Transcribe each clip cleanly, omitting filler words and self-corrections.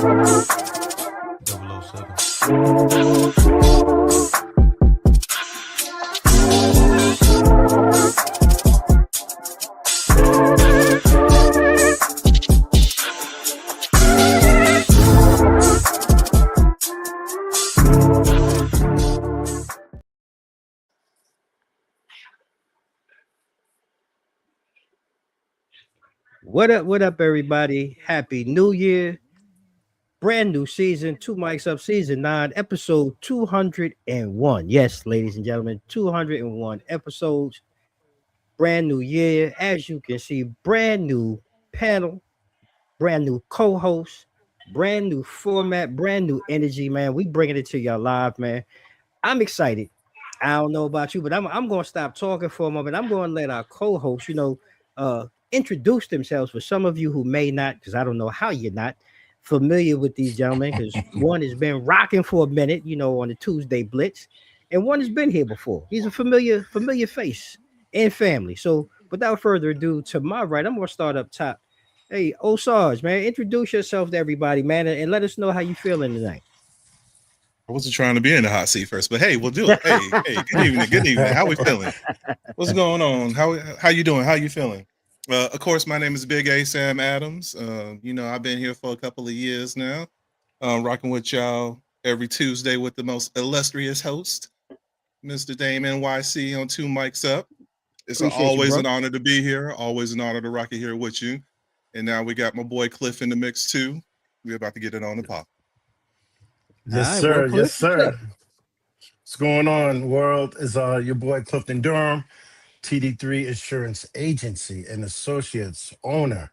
What up, everybody? Happy New Year. Brand new season, Two Mics Up, season 9, episode 201. Yes, ladies and gentlemen, 201 episodes. Brand new year. As you can see, brand new panel, brand new co-host, brand new format, brand new energy, man. We bringing it to y'all live, man. I'm excited. I don't know about you, but I'm going to stop talking for a moment. I'm going to let our co-hosts, introduce themselves for some of you who may not, because I don't know how you're not familiar with these gentlemen, because one has been rocking for a minute, on the Tuesday Blitz, and one has been here before. He's a familiar face and family. So without further ado, to my right, I'm going to start up top. Hey, Osage, man, introduce yourself to everybody, man, and let us know how you feeling tonight. I wasn't trying to be in the hot seat first, but hey, we'll do it. Hey, good evening, good evening. How we feeling? What's going on? How you doing? How you feeling? Of course, my name is Big A Sam Adams. I've been here for a couple of years now, rocking with y'all every Tuesday with the most illustrious host, Mr. Dame NYC on Two Mics Up. It's always an honor to be here. Always an honor to rock it here with you. And now we got my boy Cliff in the mix too. We're about to get it on the pop. Yes, right, sir. Well, yes, sir. What's going on, world? Is your boy Clifton Durham, TD3 Insurance Agency and Associates owner,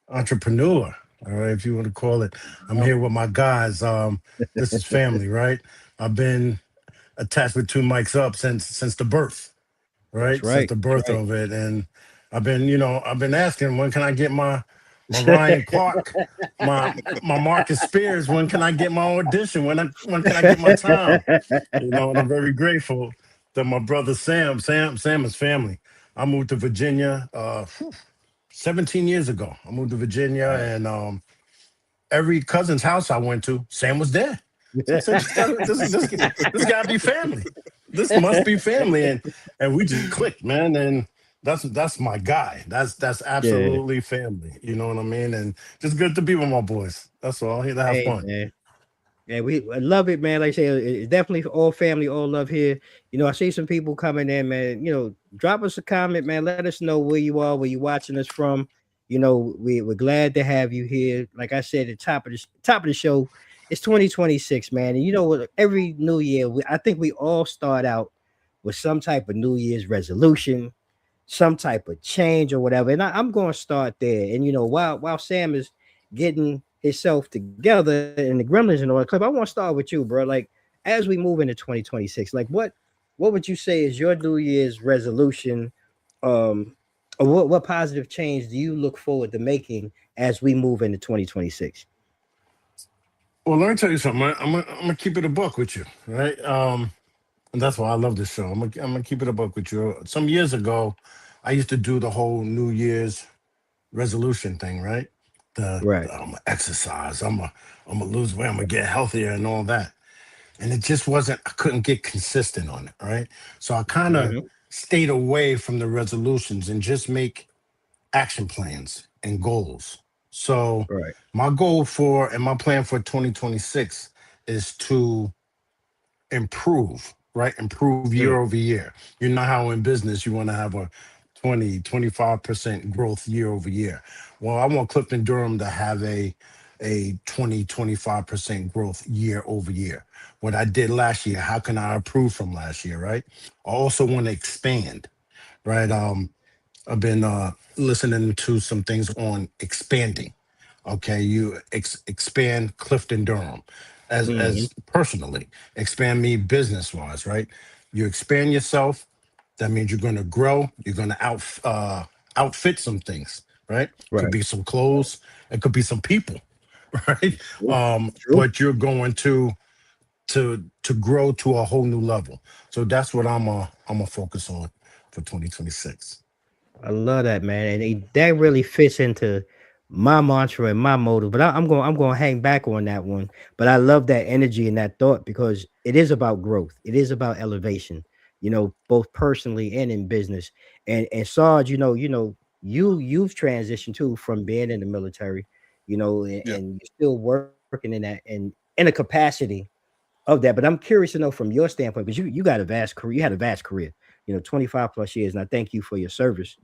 entrepreneur. All right, if you want to call it. I'm here with my guys. This is family, right? I've been attached with Two Mics Up since the birth, right? Since the birth of it, and I've been asking, when can I get my Ryan Clark, my Marcus Spears? When can I get my audition? When can I get my time? And I'm very grateful that my brother Sam is family. I moved to Virginia 17 years ago. I moved to Virginia, and every cousin's house I went to, Sam was there. So I said, this gotta be family. This must be family, and we just clicked, man. And that's my guy. That's absolutely family. You know what I mean? And just good to be with my boys. That's all. Here to have fun. Man. Yeah, I love it, man. Like I say, it's definitely all family, all love here. I see some people coming in, man. Drop us a comment, man. Let us know where you are, where you're watching us from. We're glad to have you here. Like I said at the top of the show, it's 2026, man. And every new year, I think we all start out with some type of New Year's resolution, some type of change or whatever. And I'm going to start there. And while Sam is getting himself together and the gremlins and all that, Cliff, I want to start with you, bro. Like, as we move into 2026, like what would you say is your New Year's resolution? Or what positive change do you look forward to making as we move into 2026? Well, let me tell you something. I'm gonna keep it a buck with you, right? And that's why I love this show. I'm gonna keep it a buck with you. Some years ago, I used to do the whole New Year's resolution thing, right? I'm gonna exercise. I'm gonna lose weight. I'm gonna get healthier and all that. And it just wasn't. I couldn't get consistent on it, right? So I kind of stayed away from the resolutions and just make action plans and goals. So my goal and my plan for 2026 is to improve, right? Improve year over year. You know how in business you want to have a 25% growth year over year. Well, I want Clifton Durham to have a 25% growth year over year. What I did last year, how can I improve from last year, right? I also want to expand, right? I've been listening to some things on expanding. Okay, you expand Clifton Durham as personally, expand me business wise, right? You expand yourself. That means you're going to grow. You're going to outfit some things, right? Could be some clothes. It could be some people, right? But you're going to grow to a whole new level. So that's what I'm a focus on for 2026. I love that, man, and that really fits into my mantra and my motive. But I'm going to hang back on that one. But I love that energy and that thought because it is about growth. It is about elevation. Both personally and in business. And Sarge, you've transitioned too from being in the military, Yeah, and you're still working in that and in a capacity of that. But I'm curious to know from your standpoint, because you got a vast career, you had a vast career, 25 plus years, and I thank you for your service.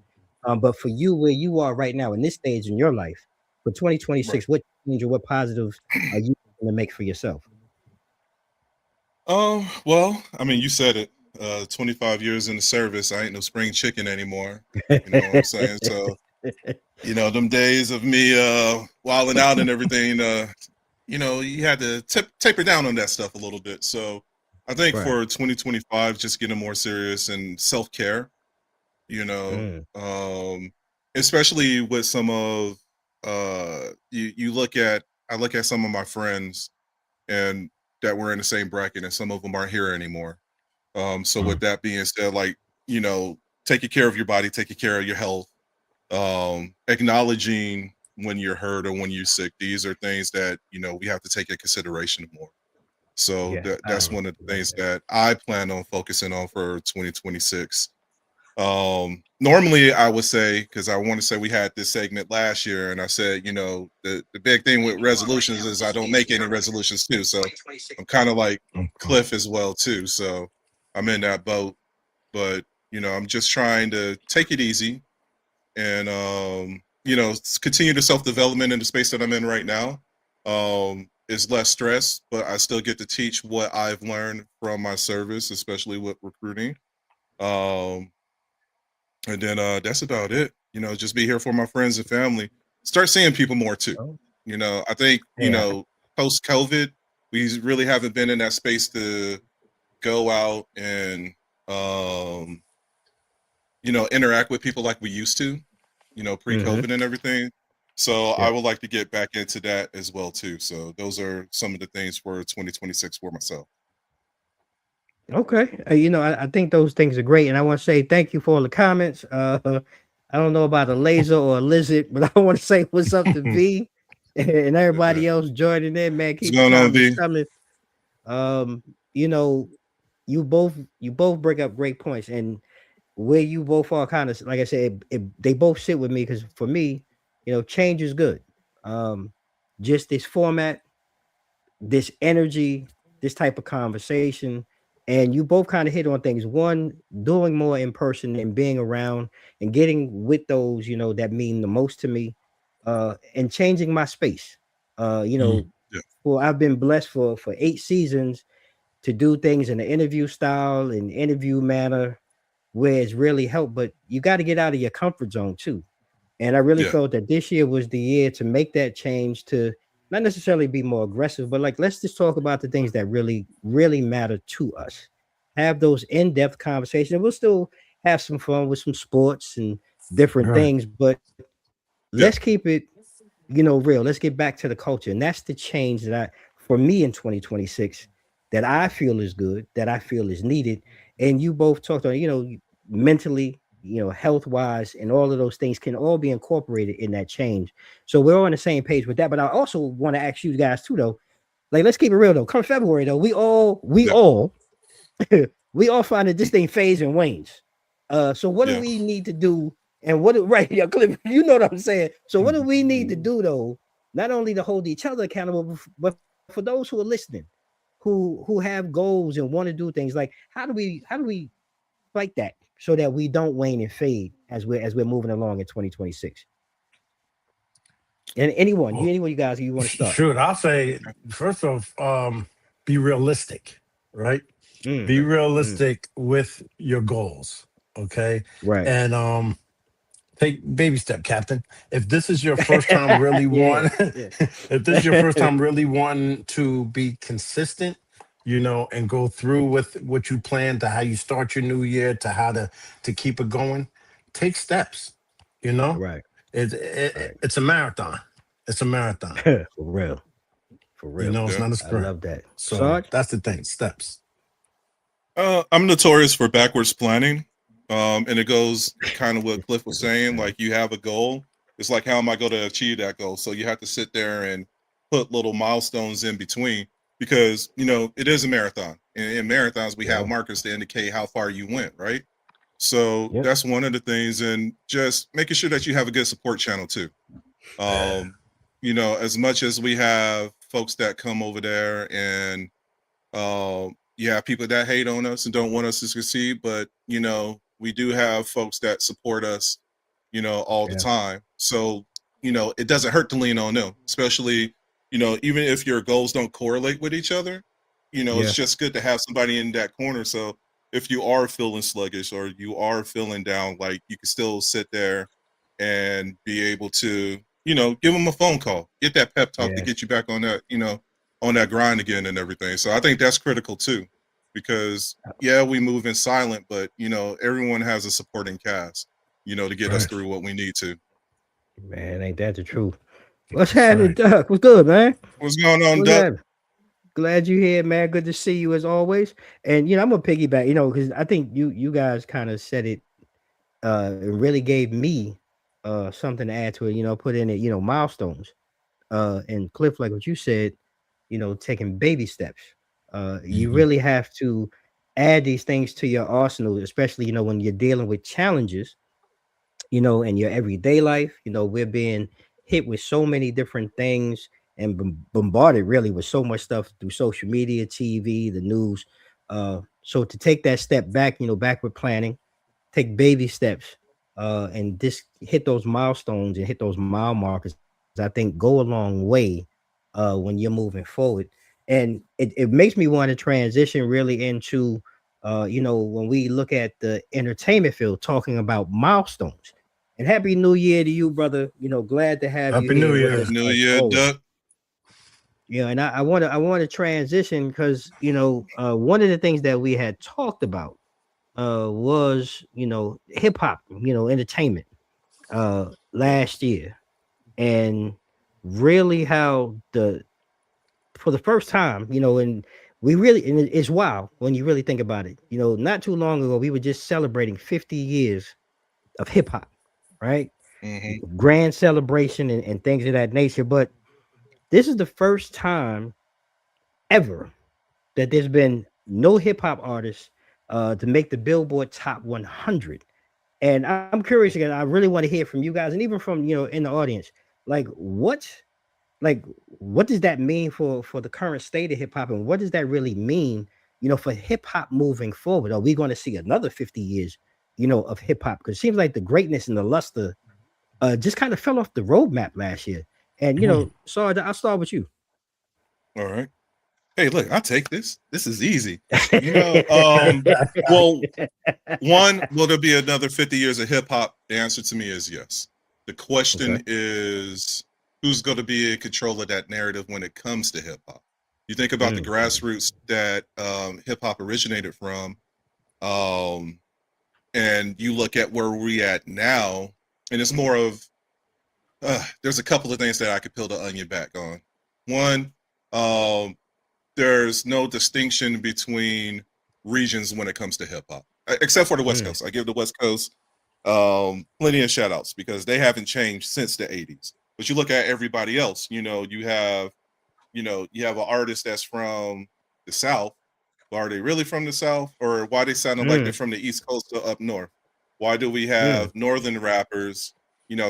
But for you, where you are right now in this stage in your life, for right. 2026, what change or what positives are you going to make for yourself? Well, I mean, you said it. 25 years in the service, I ain't no spring chicken anymore. You know what I'm saying? So, them days of me wilding out and everything, you had to taper down on that stuff a little bit. So, I think Right. for 2025, just getting more serious and self care. You know, Mm, um, especially with some of you look at I look at some of my friends and that were in the same bracket, and some of them aren't here anymore. So with Mm. that being said, like, taking care of your body, taking care of your health, acknowledging when you're hurt or when you're sick. These are things that, we have to take in consideration more. So yeah, that's I one of the love things that. that I plan on focusing on for 2026. Normally I would say, because I want to say we had this segment last year, and I said, the big thing with resolutions is I don't make any resolutions too. So I'm kind of like Okay. Cliff as well too. So I'm in that boat, but I'm just trying to take it easy and continue the self-development in the space that I'm in right now. Is less stress, but I still get to teach what I've learned from my service, especially with recruiting. Um, and then that's about it. Just be here for my friends and family. Start seeing people more too. Oh, I think, yeah. post COVID, we really haven't been in that space to go out and um, interact with people like we used to, Hmm. pre-COVID and everything. So I Yeah. would like to get back into that as well too. So those are some of the things for 2026 for myself. Okay. I think those things are great. And I want to say thank you for all the comments. I don't know about a laser or a lizard, but I want to say what's up to V and Yeah. everybody else joining in, man. What's Keep the going on, comments V? coming. Um, you know, you both bring up great points, and where you both are kind of like I said, they both sit with me because for me, change is good. Um, just this format, this energy, this type of conversation, and you both kind of hit on things. One, doing more in person and being around and getting with those, that mean the most to me, and changing my space. Mm. Yeah, Well, I've been blessed for 8 seasons to do things in an interview style and interview manner where it's really helped. But you got to get out of your comfort zone too. And I really yeah, felt that this year was the year to make that change to not necessarily be more aggressive, but like let's just talk about the things that really, really matter to us. Have those in-depth conversations. We'll still have some fun with some sports and different Right. things, but yeah, let's keep it, real. Let's get back to the culture. And that's the change that for me in 2026, that I feel is good, that I feel is needed. And you both talked on, mentally, health wise, and all of those things can all be incorporated in that change. So we're on the same page with that. But I also want to ask you guys too, though, like, let's keep it real though. Come February though, we yeah, all, we all find that this thing fades and wanes. So what do yeah, we need to do? And what right, yeah, Cliff, you know what I'm saying. So what do we need to Mm. do though? Not only to hold each other accountable, but for those who are listening, who have goals and want to do things, like how do we fight that so that we don't wane and fade as we're moving along in 2026? And Well, anyone you guys you want to start? shoot, I'll say first off, be realistic, right? Be Mm, mm, realistic with your goals, okay? right. And take baby step, Captain. If this is your first time really Yeah, want, yeah. if this is your first time really wanting to be consistent, and go through with what you plan to how you start your new year to how to keep it going, take steps. You know, Right, it's a marathon. It's a marathon. right. For real. For real. It's yeah. not a I sprint. love that. So Sarge? that's the thing. Steps. I'm notorious for backwards planning. And it goes kind of what Cliff was saying. Like, you have a goal, It's like, how am I going to achieve that goal? So you have to sit there and put little milestones in between, because it is a marathon. In marathons, we have markers to indicate how far you went, right? So that's one of the things, and just making sure that you have a good support channel too. As much as we have folks that come over there and people that hate on us and don't want us to succeed, but we do have folks that support us, all the time. So, it doesn't hurt to lean on them, especially, even if your goals don't correlate with each other, it's just good to have somebody in that corner. So if you are feeling sluggish or you are feeling down, like, you can still sit there and be able to, give them a phone call, get that pep talk to get you back on that, on that grind again and everything. So I think that's critical too, because we move in silent, but everyone has a supporting cast, to get us through what we need to. Man, ain't that the truth? What's happening, Duck? What's good, man? What's going on, What's Duck? happening? Glad you're here, man. Good to see you as always. And I'm gonna piggyback, because I think you guys kind of said it. It really gave me something to add to it. Put in it. Milestones. And Cliff, like what you said, taking baby steps. You really have to add these things to your arsenal, especially when you're dealing with challenges. In your everyday life. We're being hit with so many different things and bombarded really with so much stuff through social media, TV, the news. So to take that step back, backward planning, take baby steps, and just hit those milestones and hit those mile markers, I think go a long way when you're moving forward. And it makes me want to transition really into when we look at the entertainment field, talking about milestones. And happy new year to you, brother. Glad to have you Happy New here with Year. us Happy New as Year, always. Duck. And I want to transition because one of the things that we had talked about was hip hop, entertainment last year, and really how the for the first time, and we really, and it's wild when you really think about it. Not too long ago, we were just celebrating 50 years of hip hop, right? Grand celebration and things of that nature. But this is the first time ever that there's been no hip hop artist to make the Billboard Top 100. And I'm curious again. I really want to hear from you guys, and even from in the audience, like like what does that mean for the current state of hip hop, and what does that really mean, for hip hop moving forward? Are we going to see another 50 years, of hip hop? Because it seems like the greatness and the luster just kind of fell off the roadmap last year. And Sarge, I'll start with you. All right. Hey, look, I'll take this. This is easy. Well, one, will there be another 50 years of hip hop? The answer to me is yes. The question is, who's going to be in control of that narrative when it comes to hip hop? You think about the grassroots that hip hop originated from, and you look at where we at now, and it's more of, there's a couple of things that I could peel the onion back on. One, there's no distinction between regions when it comes to hip hop, except for the West Coast. I give the West Coast plenty of shout outs because they haven't changed since the 80s. But you look at everybody else, you have an artist that's from the South. Are they really from the South, or why they sounding like they're from the East Coast or up north? Why do we have Northern rappers,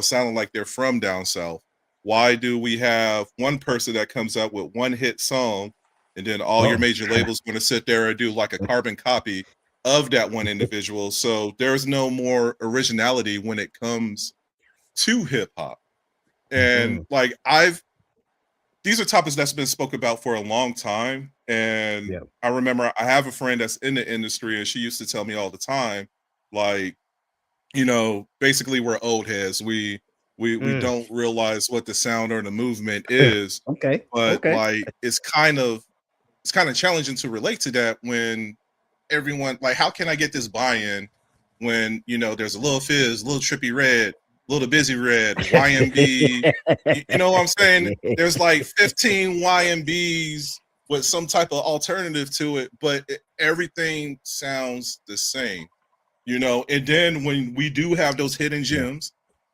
sounding like they're from down South? Why do we have one person that comes up with one hit song, and then all your major labels going to sit there and do like a carbon copy of that one individual? So there's no more originality when it comes to hip hop. And like these are topics that's been spoken about for a long time. And I remember I have a friend that's in the industry, and she used to tell me all the time, like, basically we're old heads. We don't realize what the sound or the movement is. But like it's kind of challenging to relate to that when everyone, like, how can I get this buy-in when there's a Lil Fizz, Lil Trippy Red, Little Busy Red, YMB, you know what I'm saying? There's like 15 YMBs with some type of alternative to it, but everything sounds the same, and then when we do have those hidden gems,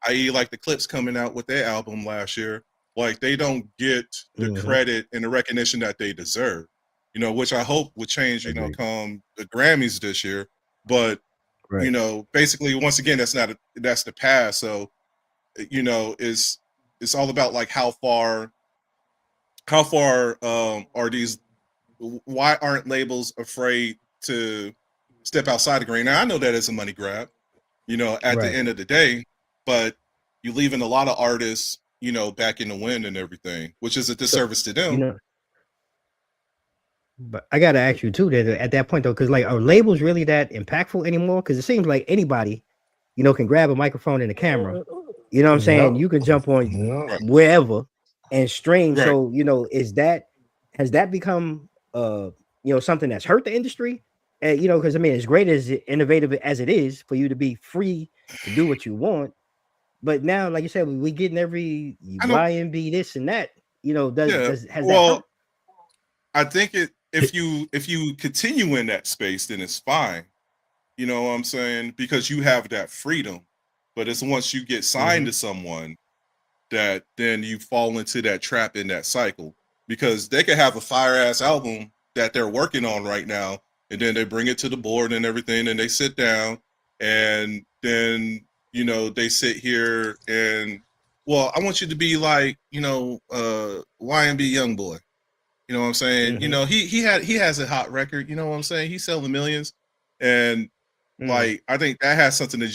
i.e., like the Clips coming out with their album last year, like they don't get the credit and the recognition that they deserve. Which I hope would change. Come the Grammys this year, but basically, once again, that's the past. So, it's all about like how far are these? Why aren't labels afraid to step outside the grain? Now I know that it's a money grab, at the end of the day, but you leaving a lot of artists, back in the wind and everything, which is a disservice to them. But I gotta ask you too that at that point though, because like are labels really that impactful anymore? Because it seems like anybody, can grab a microphone and a camera. You know what I'm saying? You can jump on wherever and stream. Right. So has that become something that's hurt the industry? Because I mean, as great as innovative as it is for you to be free to do what you want, but now, like you said, we getting every YMB this and that. Has that helped? I think if you continue in that space, then it's fine. You know what I'm saying? Because you have that freedom. But it's once you get signed to someone that then you fall into that trap in that cycle. Because they could have a fire ass album that they're working on right now, and then they bring it to the board and everything, and they sit down, and then they sit here and, well, I want you to be like YMB Youngboy. You know what I'm saying? He has a hot record. You know what I'm saying? He's selling millions, and like I think that has something to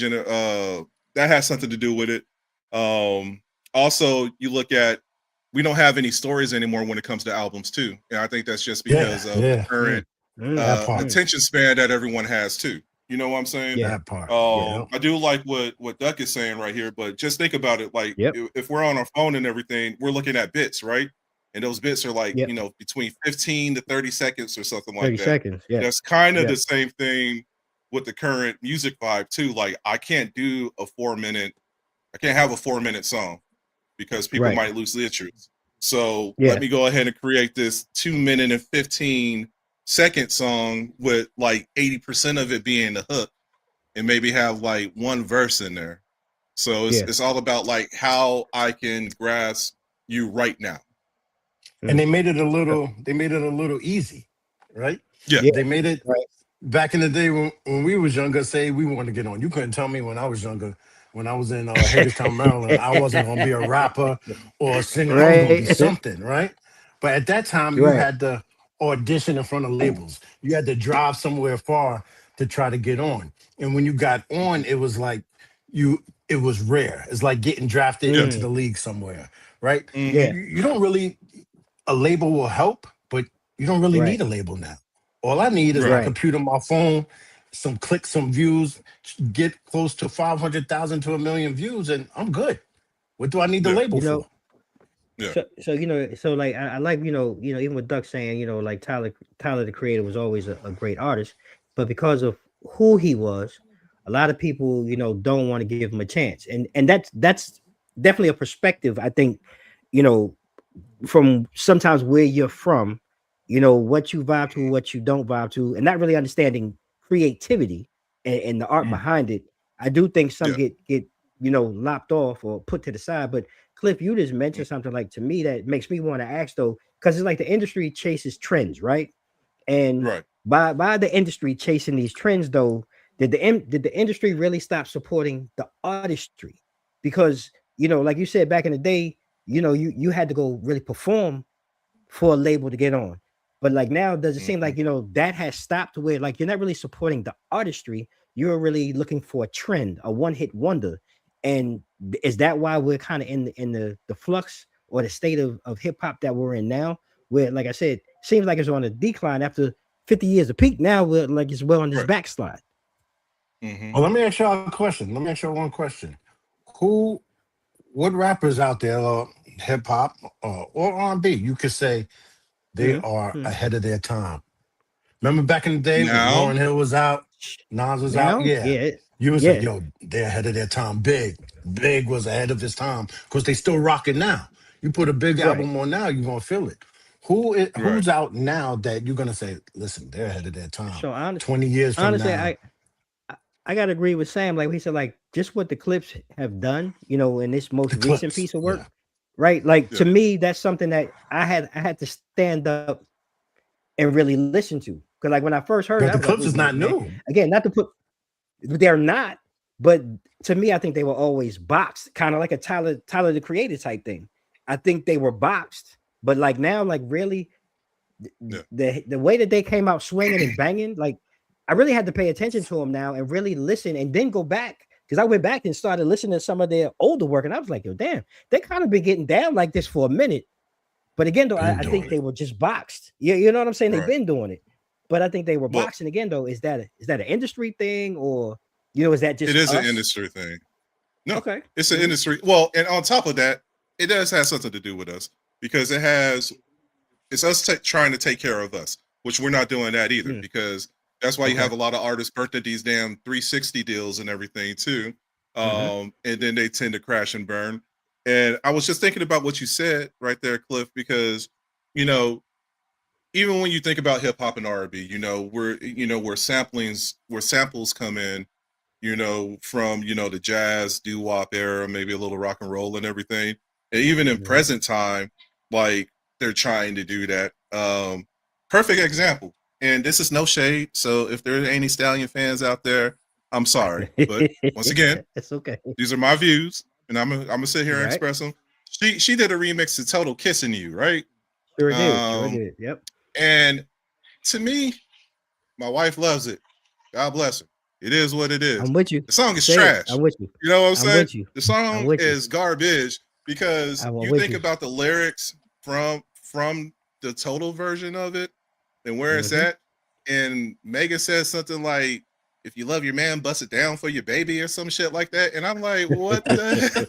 do with it. Also, you look at, we don't have any stories anymore when it comes to albums too, and I think that's just because of the current attention span that everyone has too. You know what I'm saying? That part. I do like what Duck is saying right here, but just think about it. Like if we're on our phone and everything, we're looking at bits, right? And those bits are like, between 15 to 30 seconds or something like 30 that. seconds. Yeah. That's kind of the same thing with the current music vibe too. Like I can't have a 4-minute song because people might lose the interest. So let me go ahead and create this 2-minute and 15-second song with like 80% of it being the hook and maybe have like one verse in there. So it's all about like how I can grasp you right now. And they made it a little easy, right? Yeah. They made it back in the day when we was younger, say we wanted to get on. You couldn't tell me when I was younger, when I was in Hagerstown, Maryland, I wasn't gonna be a rapper or a singer. I was gonna be something, right? But at that time, you had to audition in front of labels. You had to drive somewhere far to try to get on. And when you got on, it was like it was rare. It's like getting drafted into the league somewhere, right? You don't really, a label will help, but you don't really need a label now. All I need is my computer, my phone, some clicks, some views, get close to 500,000 to 1 million views, and I'm good. What do I need the label for? So so like I like even with Duck saying like Tyler the Creator was always a great artist, but because of who he was, a lot of people don't want to give him a chance, and that's definitely a perspective. I think from sometimes where you're from, what you vibe to, what you don't vibe to, and not really understanding creativity and the art behind it. I do think some get lopped off or put to the side. But Cliff, you just mentioned something like to me that makes me want to ask though, because it's like the industry chases trends, right? And by the industry chasing these trends though, did the industry really stop supporting the artistry? Because like you said back in the day, you had to go really perform for a label to get on. But like now, does it seem like that has stopped where like you're not really supporting the artistry, you're really looking for a trend, a one-hit wonder? And is that why we're kind of in the flux or the state of hip-hop that we're in now, where like I said, seems like it's on a decline after 50 years of peak? Now we're like it's well on this backslide. Well, let me ask y'all a question. Let me ask y'all one question. What rappers out there, hip hop or R&B, you could say they are ahead of their time? Remember back in the day when Lauryn Hill was out, Nas was out? Yeah. You would say, yo, they're ahead of their time. Big was ahead of his time because they still rocking now. You put a big album on now, you're going to feel it. Who's out now that you're going to say, listen, they're ahead of their time? So 20 years from now. I gotta agree with Sam. Like he said, like just what the clips have done, in this most The recent clips. piece of Yeah. work, right? Like Yeah. to me, that's something that I had to stand up and really listen to. Because like when I first heard it, I But was the like, wait clips a is minute, not man. new. Again, not to put they're not, but to me, I think they were always boxed, kind of like a Tyler the Creator type thing. I think they were boxed, but like now, like really, Yeah. the way that they came out swinging and banging, like I really had to pay attention to them now and really listen, and then go back because I went back and started listening to some of their older work, and I was like, yo, damn, they kind of been getting down like this for a minute. But again, though, Been I think doing they it. were just boxed. You know what I'm saying? They've Right. been doing it, but I think they were Well, boxing again. Though, is that an industry thing, or is that it just is an us? industry thing. No, Okay. it's an Mhm. industry. Well, and on top of that, it does have something to do with us because it's us trying to take care of us, which we're not doing that either Mm, because that's why you okay. have a lot of artists birthing these damn 360 deals and everything too. Hmm. And then they tend to crash and burn. And I was just thinking about what you said right there, Cliff, because you know, even when you think about hip hop and R&B, where samples come in, from the jazz doo wop era, maybe a little rock and roll and everything. And even in Hmm. present time, like they're trying to do that. Perfect example. And this is no shade. So if there are any Stallion fans out there, I'm sorry. But once again, It's okay. these are my views, and I'm gonna sit here and Right. express them. She did a remix to Total Kissing You, right? Sure did. Sure Um, did. Yep. and to me, my wife loves it. God bless her. It is what it is. I'm with you. The song is Say it. trash. I'm with you. You know what I'm I'm saying? with you. The I'm song with you. is garbage because I'm you with think you. about the lyrics from the total version of it and where it's Hmm. at. And Megan says something like, "If you love your man, bust it down for your baby" or some shit like that. And I'm like, what the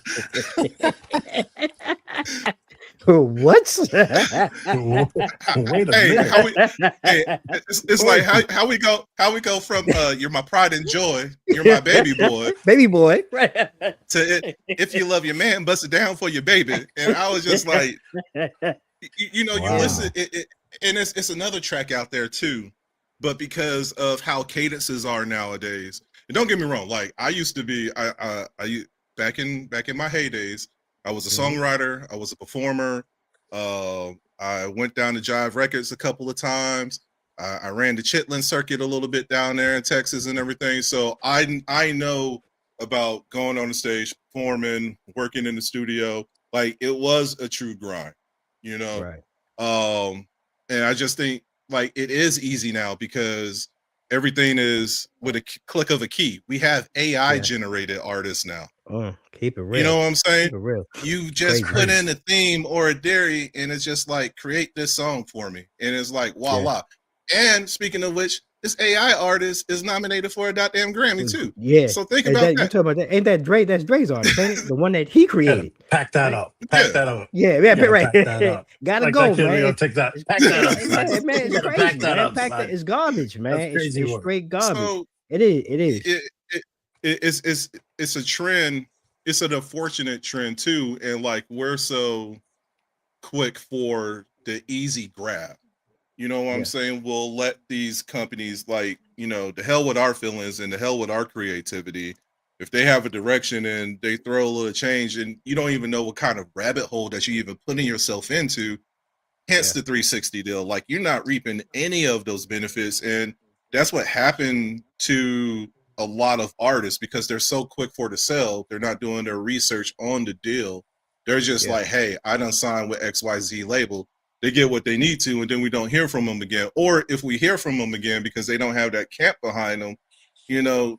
What? Wait a hey, minute. how we hey, it's like Wait. how we go from you're my pride and joy, you're my baby boy, Baby boy. Right. to if you love your man, bust it down for your baby. And I was just like, you Yeah. listen, Wow. and it's another track out there too, but because of how cadences are nowadays, and don't get me wrong, like I used to be, back in my heydays, I was a Hmm. songwriter, I was a performer, I went down to Jive Records a couple of times. I ran the Chitlin circuit a little bit down there in Texas and everything, so I know about going on the stage, performing, working in the studio. Like it was a true grind, you know. Right. Um, and I just think like it is easy now because everything is with a click of a key. We have AI Yeah. generated artists now. Keep it You real. know what I'm saying? Keep it real. You It's just crazy. put in Crazy. a theme or a dairy, and it's just like create this song for me, and it's like Yeah. voila. And speaking of which, this AI artist is nominated for a goddamn Grammy too. Yeah. So think Is about that you that. talking about that? Ain't that Dre? That's Dre's artist, ain't it? The one that he Gotta created, pack that right? up. Pack Yeah, that up. Yeah, yeah, You gotta right. pack that up. Gotta Like that go, kid Leo man. take that. It's, Pack that up, son. man, You it's gotta pack crazy, that man. up, Pack that. son. It's garbage, That's man. crazy It's work. straight garbage. so It is. It is. it's a trend. It's an unfortunate trend too, and like we're so quick for the easy grab. You know what I'm Yeah. saying? We'll let these companies like, the hell with our feelings and the hell with our creativity. If they have a direction and they throw a little change and you don't even know what kind of rabbit hole that you even putting yourself into, hence Yeah. the 360 deal. Like you're not reaping any of those benefits. And that's what happened to a lot of artists because they're so quick for the sell. They're not doing their research on the deal. They're just Yeah. like, hey, I done signed with XYZ label. They get what they need to, and then we don't hear from them again. Or if we hear from them again because they don't have that camp behind them, you know,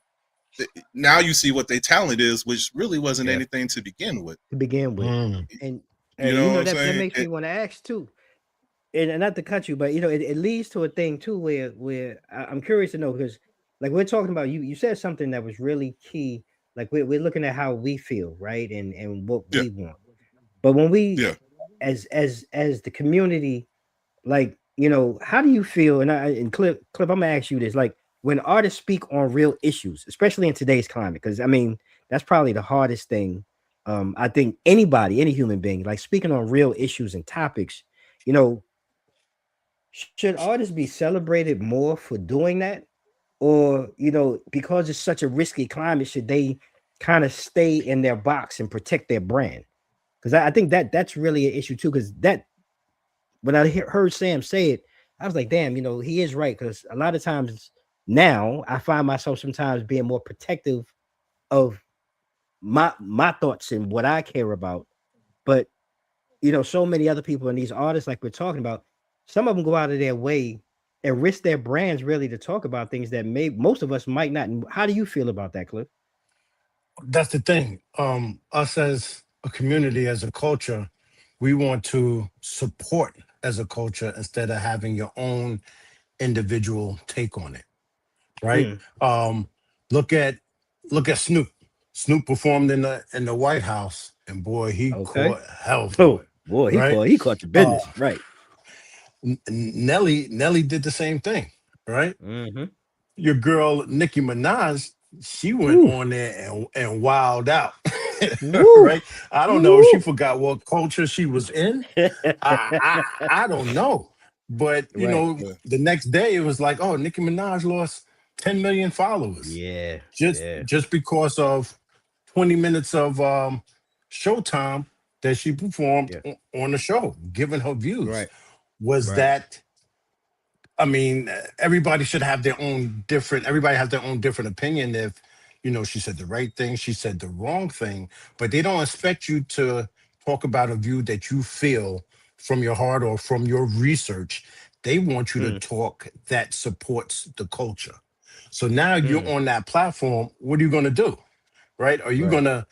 now you see what their talent is, which really wasn't Yeah. anything to begin with. To begin with, Mm. and You know what I'm that saying? makes me want to ask too. And not to cut you, but it leads to a thing too where I'm curious to know because like we're talking about you said something that was really key. Like we're looking at how we feel, right, and what Yeah, we want. But when we yeah, as the community, like how do you feel? And Clip, I'm gonna ask you this: like when artists speak on real issues, especially in today's climate, because I mean that's probably the hardest thing. I think any human being, like speaking on real issues and topics, you know, should artists be celebrated more for doing that? or because it's such a risky climate, should they kind of stay in their box and protect their brand? Because I think that's really an issue too. Because that when I heard Sam say it, I was like, damn, he is right. Because a lot of times now I find myself sometimes being more protective of my thoughts and what I care about. But so many other people and these artists, like we're talking about, some of them go out of their way and risk their brands really to talk about things that most of us might not. How do you feel about that, Cliff? That's the thing. Us as a community, as a culture, we want to support as a culture instead of having your own individual take on it, right? Mm, Look at Snoop. Snoop performed in the White House, and boy, he okay. caught hell for Oh it, boy, he right? caught your Uh, business, right? Nelly did the same thing, right? Mm-hmm. Your girl Nicki Minaj, she went Woo, on there and wowed out, woo, right? I don't know if she woo. forgot what culture she was in. I don't know, but Right. Yeah. the next day it was like, oh, Nicki Minaj lost 10 million followers Yeah. just Yeah. because of 20 minutes of showtime that she performed Yeah. on the show, giving her views. Right. Was Right. that I mean, everybody should have their own different. Everybody has their own different opinion. If she said the right thing, she said the wrong thing, but they don't expect you to talk about a view that you feel from your heart or from your research. They want you to Mm, talk that supports the culture. So now you're mm, on that platform. What are you going to do? Right? Are you right. going to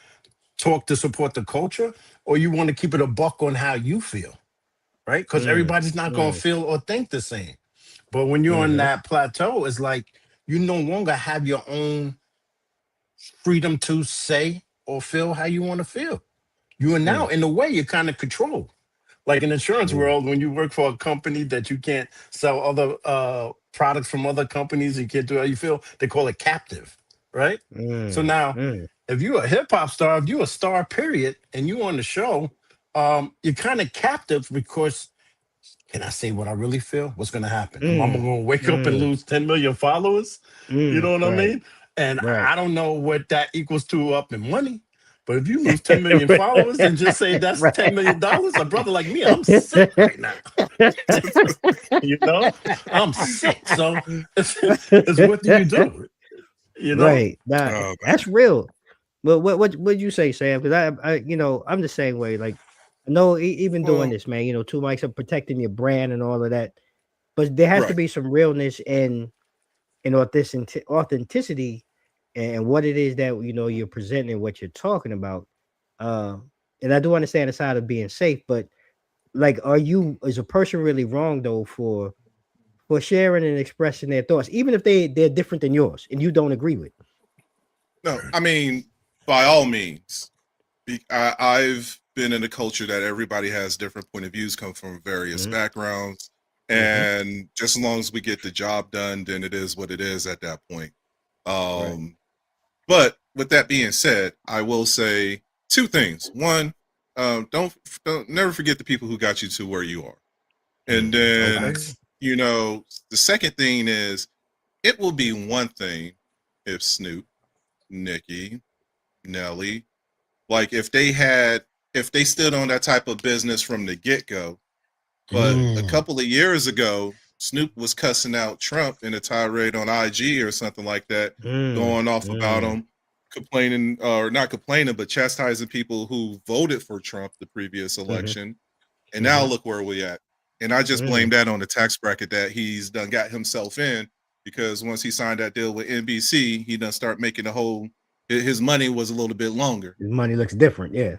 talk to support the culture, or you want to keep it a buck on how you feel? Right? Because Mm, everybody's not going to mm, feel or think the same. But when you're on mm-hmm. that plateau, it's like you no longer have your own freedom to say or feel how you want to feel. You are now, Mm, in a way, you're kind of controlled. Like in insurance mm, world, when you work for a company that you can't sell other products from other companies, you can't do how you feel. They call it captive, right? So mm, now, mm, if you're a hip hop star, if you're a star, period, and you on the show, you're kind of captive because can I say what I really feel? What's going to happen? Am I mm, going to wake up and mm, lose 10 million followers? You know what I right. mean? And Right. I don't know what that equals to up in money. But if you lose 10 million followers and just say that's $10 million, a brother like me, I'm sick right now. you know, I'm sick. So it's what do you do? You know? Right. Nah, Oh that's man. real. But what you say, Sam? Because I'm the same way. Like, I know even doing Well, this, man. Two mics of protecting your brand and all of that. But there has to right. be some realness and authenticity and what it is that you're presenting, what you're talking about. Uh, and I do understand the side of being safe, but like, is a person really wrong though for sharing and expressing their thoughts, even if they're different than yours and you don't agree with? No, I mean, by all means, I've been in a culture that everybody has different point of views, come from various Mm-hmm. backgrounds, Mm-hmm. and just as long as we get the job done, then it is what it is at that point. Right. Um, but with that being said, I will say two things. One, don't never forget the people who got you to where you are, and Mm, then okay. Facts. the second thing is it will be one thing if Snoop, Nicki, Nelly, like if they stood on that type of business from the get-go. But a Mm, couple of years ago, Snoop was cussing out Trump in a tirade on IG or something like that, Mm, going off about mm, him, complaining or not complaining, but chastising people who voted for Trump the previous mm-hmm. election. And now Mm-hmm. look where we at. And I just blame Mm, that on the tax bracket that he's done got himself in, because once he signed that deal with NBC, he done start making the whole his money was a little bit longer. his money looks different. Yeah.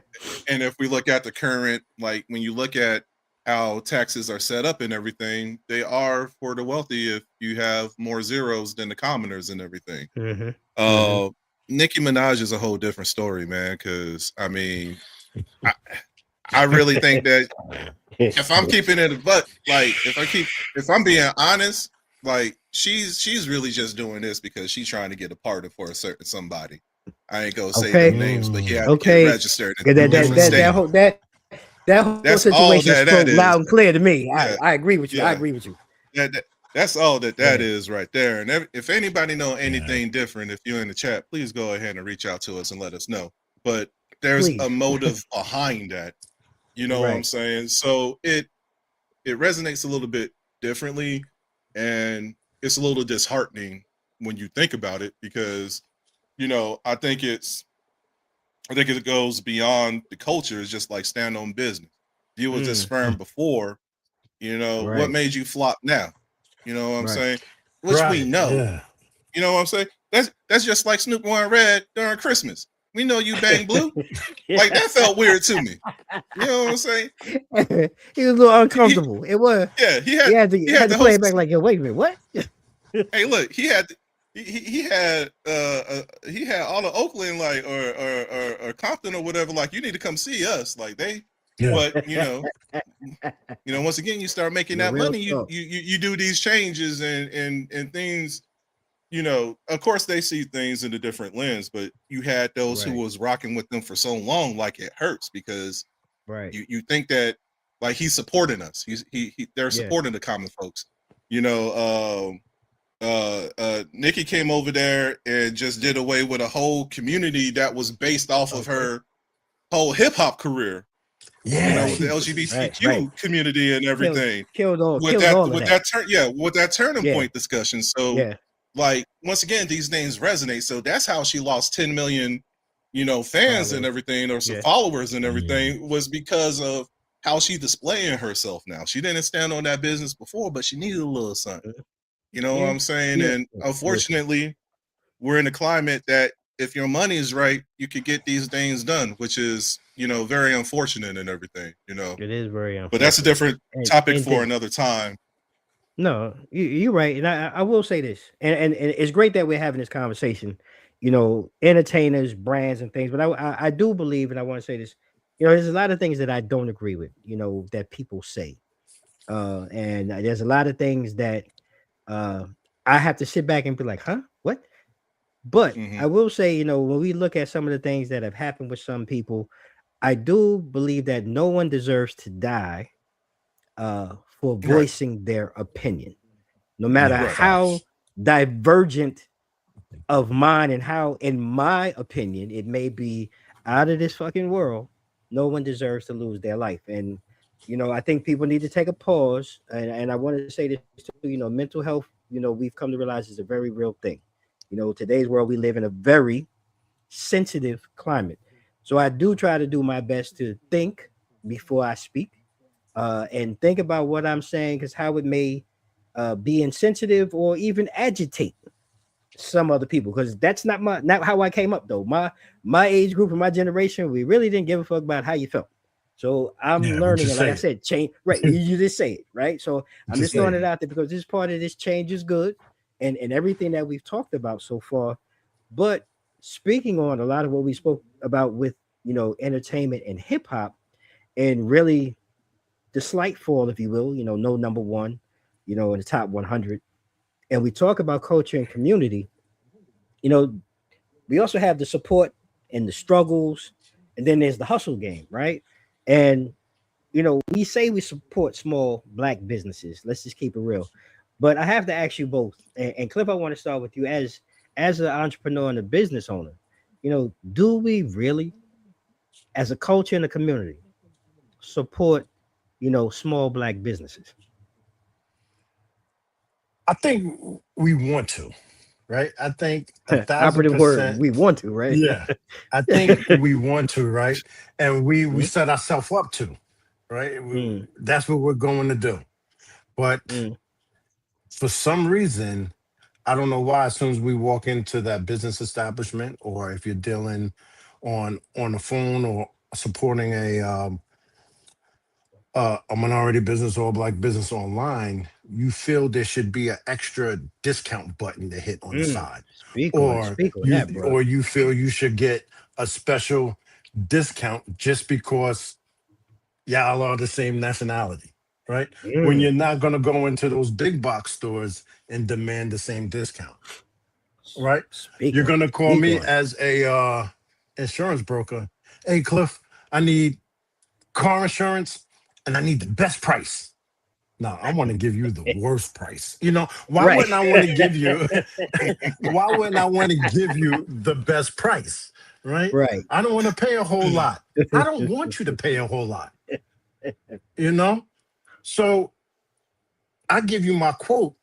And if we look at the current, like when you look at how taxes are set up and everything, they are for the wealthy if you have more zeros than the commoners and everything. Mm-hmm. Mm-hmm. Uh, Nicki Minaj is a whole different story, man. Because I mean, I, I really think that if I'm keeping it a buck, like if I'm being honest, like she's really just doing this because she's trying to get a pardon for a certain somebody. I ain't gonna say them Okay. names, but he mm, had to get Okay. registered in Yeah, two different states. that whole That's all situation that spoke is. loud and clear to me. I Yeah, I agree with you. I yeah. agree with you. That That's all that Right. is right there. And if anybody know Yeah. anything different, if you're in the chat, please go ahead and reach out to us and let us know. But there's a Please. motive behind that. You know what I'm Right. saying? So it resonates a little bit differently, and it's a little disheartening when you think about it because, I think it goes beyond the culture. It's just like stand on business. You was this firm before, what Right. made you flop now? You know what I'm Right. saying? Which we Right. know. Yeah. You know what I'm saying? That's just like Snoop wearing red during Christmas. We know you bang blue. Like that felt weird to me. You know what I'm saying? He was a little He uncomfortable. It was. yeah, He he had had to the play it back host. like, yo, wait a minute, what? Hey, look, he had all of Oakland like or Compton or whatever, like you need to come see us. Like Yeah. but once again you start making The that real money, talk. you do these changes and things. Of course they see things in a different lens, but you had those who Right. was rocking with them for so long, like it hurts because Right. you think that like he's supporting us. They're Yeah. supporting the common folks. You know, Nikki came over there and just did away with a whole community that was based off of Okay. her whole hip hop career. Yeah. With the Right. Right. LGBTQ community and Killed everything. killed all of With that. that turning Yeah. point discussion. So Yeah. like once again, these names resonate. So that's how she lost 10 million, fans and Followers. everything, or some Yeah. followers and Yeah. everything, was because of how she displaying herself now. She didn't stand on that business before, but she needed a little something. You know what Yeah. I'm saying? Yeah. And Listen. unfortunately, we're in a climate that if your money is right, you could get these things done, which is, very unfortunate and everything. It is very But that's a unfortunate. different And topic and for to, another time. no, you're right. And I will say this. And it's great that we're having this conversation, entertainers, brands, and things. But I do believe, and I want to say this, there's a lot of things that I don't agree with, that people say. And there's a lot of things that uh I have to sit back and be like, huh? What? But Hmm. I will say, when we look at some of the things that have happened with some people, I do believe that no one deserves to die for Right, voicing their opinion, no Yeah. matter right. how Facts. divergent of mine and how, in my opinion, it may be out of this fucking world. No one deserves to lose their life. And, I think people need to take a pause. And I want to say this too, mental health, we've come to realize is a very real thing. Today's world, we live in a very sensitive climate. So I do try to do my best to think before I speak, and think about what I'm saying, because how it may be insensitive or even agitate some other people, because that's not how I came up though. My age group and my generation, we really didn't give a fuck about how you felt. So I'm Yeah. We learning, just and like I say said, change. Right, it. you just say it, right? So I'm Just just say throwing it. it out there because this part of this change is good, and everything that we've talked about so far. But speaking on a lot of what we spoke about with entertainment and hip hop, and really the slight fall, if you will, no number one, in the top 100, and we talk about culture and community. You know, we also have the support and the struggles, and then there's the hustle game, right? And we say we support small black businesses. Let's just keep it real. But I have to ask you both, and Cliff, I want to start with you as an entrepreneur and a business owner. Do we really, as a culture and a community, support small black businesses? I think we want to, right? I think a thousand Operative word, percent. we want to, right? Yeah. I think we want to, right? And we Mm, set ourselves up to, right? mm, That's what we're going to do. But mm, for some reason, I don't know why. As soon as we walk into that business establishment, or if you're dealing on the phone or supporting a minority business or a black business online, you feel there should be an extra discount button to hit on the mm. side, Speak on that, bro. or you feel you should get a special discount just because y'all are the same nationality, right? When Mm. you're not going to go into those big box stores and demand the same discount, right? Speak You're on going it. to call Speak me on it. as a insurance broker. Hey, Cliff, I need car insurance and I need the best price. No, I want to give you the worst price. You know, why Right. wouldn't I want to give you why wouldn't I want to give you the best price? Right? Right. I don't want to pay a whole lot. I don't want you to pay a whole lot. You know? So I give you my quote.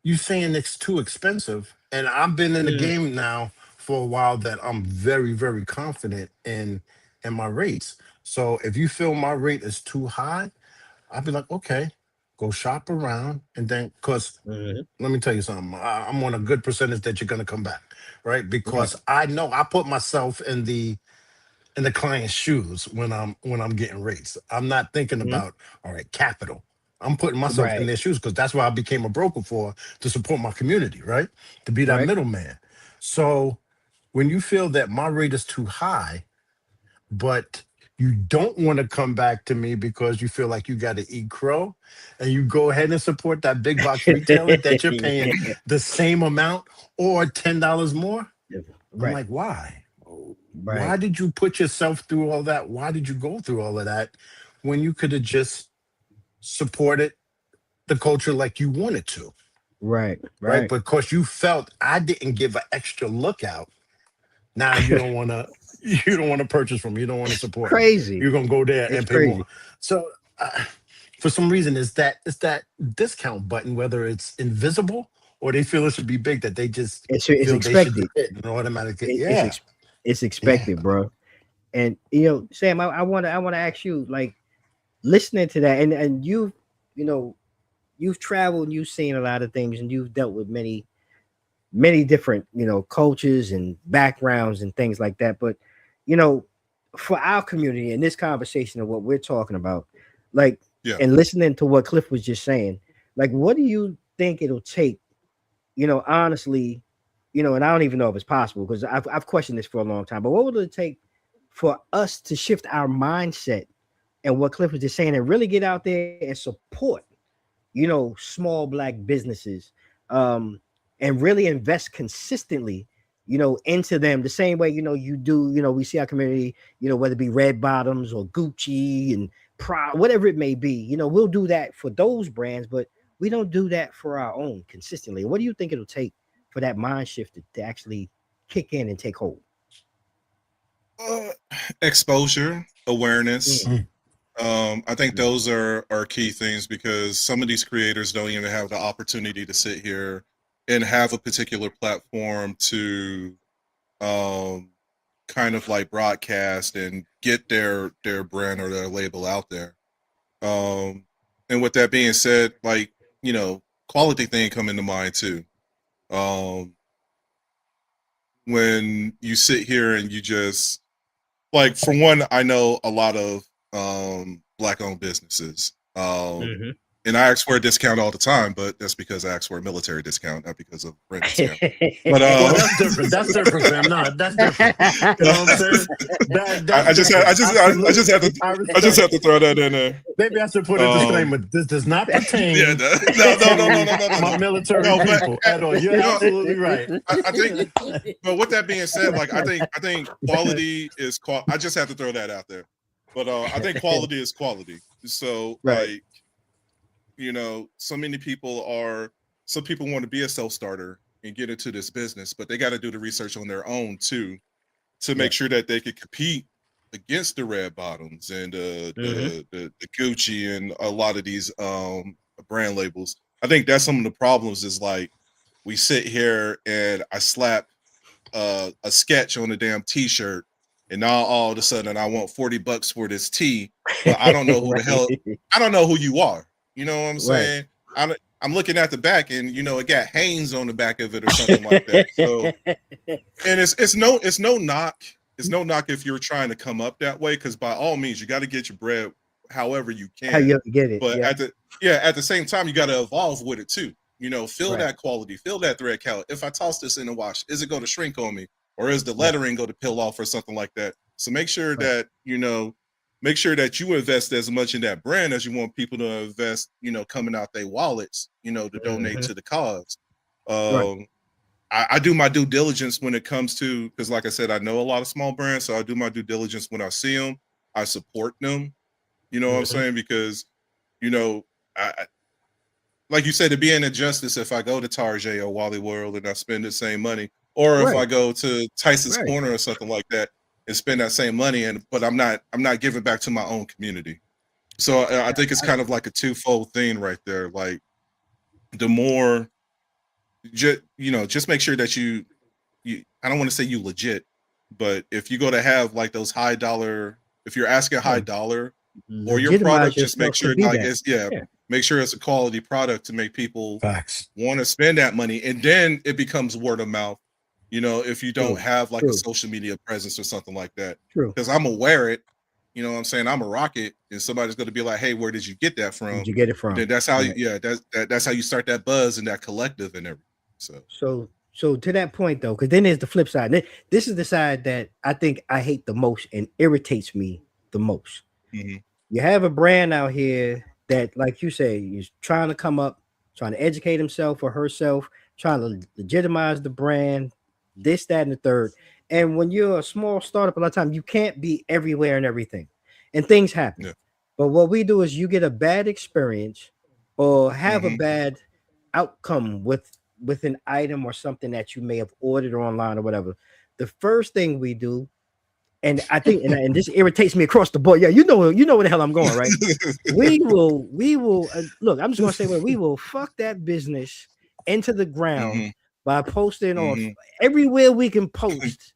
You saying it's too expensive. And I've been in the Mm, game now for a while that I'm very, very confident in my rates. So if you feel my rate is too high, I'd be like, okay, go shop around, and then because mhm. let me tell you something, I'm on a good percentage that you're gonna come back, right? Right. Because I know I put myself in the client's shoes when I'm getting rates. I'm not thinking Mhm. about all right capital. I'm putting myself in Right. their shoes because that's what I became a broker for, to support my community, right? To be that Right. middleman. So when you feel that my rate is too high, but you don't want to come back to me because you feel like you got to eat crow, and you go ahead and support that big box retailer that you're paying the same amount or $10 more, I'm Right. like, why? Right. Why did you put yourself through all that? Why did you go through all of that when you could have just supported the culture like you wanted to, Right. right? Right. But because you felt I didn't give an extra look out, now you don't want to you don't want to purchase from me, you don't want to support me, Crazy. you're gonna go there It's and pay more. crazy. So for some reason it's that discount button, whether it's invisible or they feel it should be big, that they just It's feel they should expected. get it and automatically. It, it's Yeah, ex, it's yeah. expected, bro. And Sam, I wanna ask you, like, listening to that, and you know, you've traveled and you've seen a lot of things, and you've dealt with many different, cultures and backgrounds and things like that. But, you know, for our community in this conversation of what we're talking about, like, Yeah. and listening to what Cliff was just saying, like, what do you think it'll take, honestly, and I don't even know if it's possible because I've questioned this for a long time, but what would it take for us to shift our mindset and what Cliff was just saying and really get out there and support, small black businesses, um, and really invest consistently, into them the same way, you do, we see our community, whether it be Red Bottoms or Gucci and Prada, whatever it may be, we'll do that for those brands, but we don't do that for our own consistently. What do you think it'll take for that mind shift to actually kick in and take hold? Uh, Exposure, awareness. Mm, I think mm, those are key things because some of these creators don't even have the opportunity to sit here and have a particular platform to um, kind of like broadcast and get their brand or their label out there. Um, and with that being said, like quality thing come into mind too. Um, when you sit here and you just like, for one, I know a lot of black owned businesses. mhm. And I ask for a discount all the time, but that's because I ask for a military discount, not because of rent discount. But Well, that's different. That's different, Sam. No, that's different. You know what I'm saying? That's I just had different. I just Absolutely. had to I I just respect had it. to throw that in there. Maybe I should put a Um, disclaimer. This does not yeah, pertain no, to no, no, no, my no, military no. But people at all. You're no, absolutely right. I think. But with that being said, like I think quality is I just have to throw that out there. But I think quality is quality. So Right. like so many people are. Some people want to be a self starter and get into this business, but they got to do the research on their own too to make Right. sure that they could compete against the Red Bottoms and Hmm. the Gucci and a lot of these brand labels. I think that's some of the problems. Is like we sit here and I slap a sketch on a damn T-shirt, and now all of a sudden I want $40 for this tee, but I don't know who the hell. Right. I don't know who you are. You know what I'm Right. saying? I'm looking at the back, and it got Hanes on the back of it or something like that. So, and it's no knock. It's no knock if you're trying to come up that way, because by all means you got to get your bread however you How you can. have to get it? But Yeah. at the same time, you got to evolve with it too. Feel Right. that quality, feel that thread count. If I toss this in the wash, is it going to shrink on me, or is the lettering going to peel off or something like that? So Right. make sure that you invest as much in that brand as you want people to invest. Coming out their wallets, to donate Hmm. to the cause. Right. Um, I do my due diligence when it comes to, because like I said, I know a lot of small brands, so I do my due diligence when I see them. I support them. You know what I'm Hmm. saying? Because you know I like you said, to be an injustice if I go to Target or Wally World and I spend the same money, or if I Right. go to Tyson's Right. Corner or something like that and spend that same money, but I'm not giving back to my own community. So I think it's kind of like a twofold thing right there. Like the more, just make sure that you I don't want to say you legit, but if you go to have like those high dollar, if you're asking high Yeah. dollar for your Legitimize product, just make yourself to sure be like that. it's yeah, Yeah. make sure it's a quality product to make people Facts. want to spend that money, and then it becomes word of mouth. If you don't True. have like a True. social media presence or something like that, True. because I'm aware it. You know what I'm saying? I'm a rocket, and somebody's going to be like, "Hey, where did you get that Where'd from?" you get it And from? then that's how, Right. yeah, that's how you start that buzz and that collective and everything. So, So to that point though, because then there's the flip side. This is the side that I think I hate the most and irritates me the most. mhm, You have a brand out here that, like you say, is trying to come up, trying to educate himself or herself, trying to legitimize the brand, this, that, and the third. And when you're a small startup, a lot of time you can't be everywhere and everything, and things happen. yeah, But what we do is you get a bad experience or have a mhm, bad outcome with an item or something that you may have ordered online or whatever. The first thing we do, and I think, and this irritates me across the board. Yeah, you know where the hell I'm going, right? We will look. I'm just gonna say, well, we will fuck that business into the ground mhm, by posting on mhm. everywhere we can post,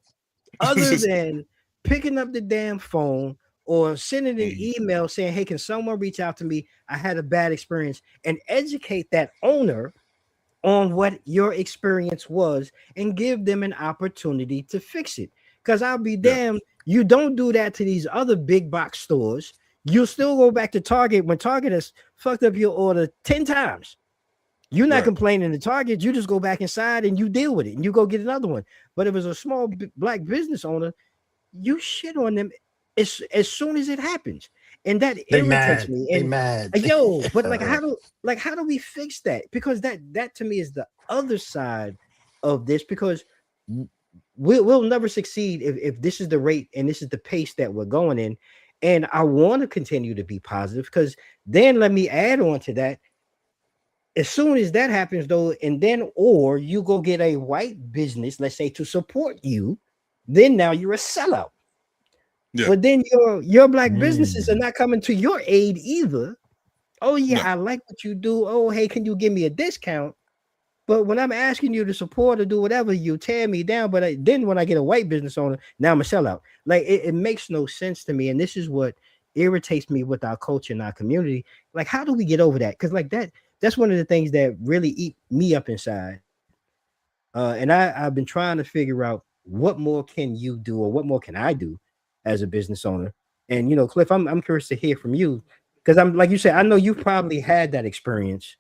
other than picking up the damn phone or sending an Mhm, email saying, "Hey, can someone reach out to me? I had a bad experience," and educate that owner on what your experience was and give them an opportunity to fix it. Because I'll be yeah, damned, you don't do that to these other big box stores. You'll still go back to Target when Target has fucked up your order 10 times. You're not right, complaining to Target. You just go back inside and you deal with it and you go get another one. But if it's a small black business owner, you shit on them as soon as it happens, and that They irritates mad. me. They And mad. yo, but how do we fix that? Because that to me is the other side of this. Because we'll never succeed if this is the rate and this is the pace that we're going in. And I want to continue to be positive, because then let me add on to that. As soon as that happens, though, and then or you go get a white business, let's say, to support you, then now you're a sellout. yeah, But then your black businesses are Mm. not coming to your aid either. Oh no, yeah, I like what you do. Oh hey, can you give me a discount? But when I'm asking you to support or do whatever, you tear me down. But then when I get a white business owner, now I'm a sellout. Like it makes no sense to me. And this is what irritates me with our culture and our community. Like, how do we get over that? Because like that's one of the things that really eat me up inside. And I've been trying to figure out what more can you do or what more can I do as a business owner. And Cliff, I'm curious to hear from you, because I'm like you said, I know you've probably had that experience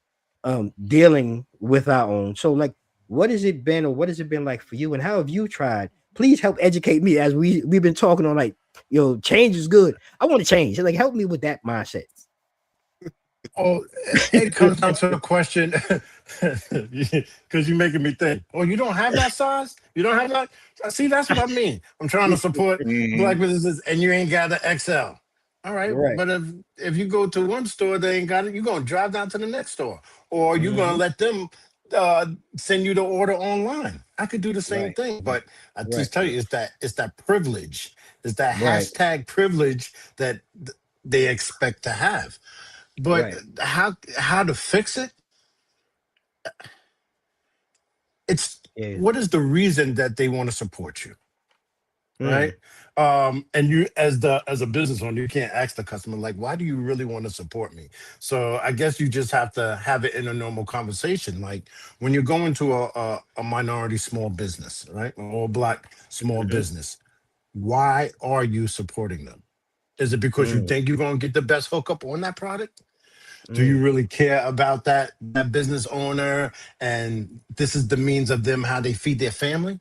dealing with our own. So like, what has it been, or what has it been like for you, and how have you tried? Please help educate me, as we've been talking on, like, change is good. I want to change. Like, help me with that mindset. Oh, it comes down to a question because you're making me think. Oh, you don't have that size? You don't have that? See, that's what I mean. I'm trying to support mhm, black businesses, and you ain't got the XL. All right, Right. but if you go to one store, they ain't got it. You're gonna drive down to the next store, or you're gonna Hmm. let them send you the order online. I could do the same Right. thing, but I Right. just tell you, it's that privilege, it's that Right. hashtag privilege that they expect to have. But Right. how to fix it? It's Yeah. what is the reason that they want to support you, right? Mm. And you as a business owner, you can't ask the customer like, why do you really want to support me? So I guess you just have to have it in a normal conversation. Like when you're going to a minority small business, right? An all black small Hmm. business, why are you supporting them? Is it because you Mm. think you're gonna get the best hookup on that product? Do you Mm. really care about that business owner, and this is the means of them how they feed their family,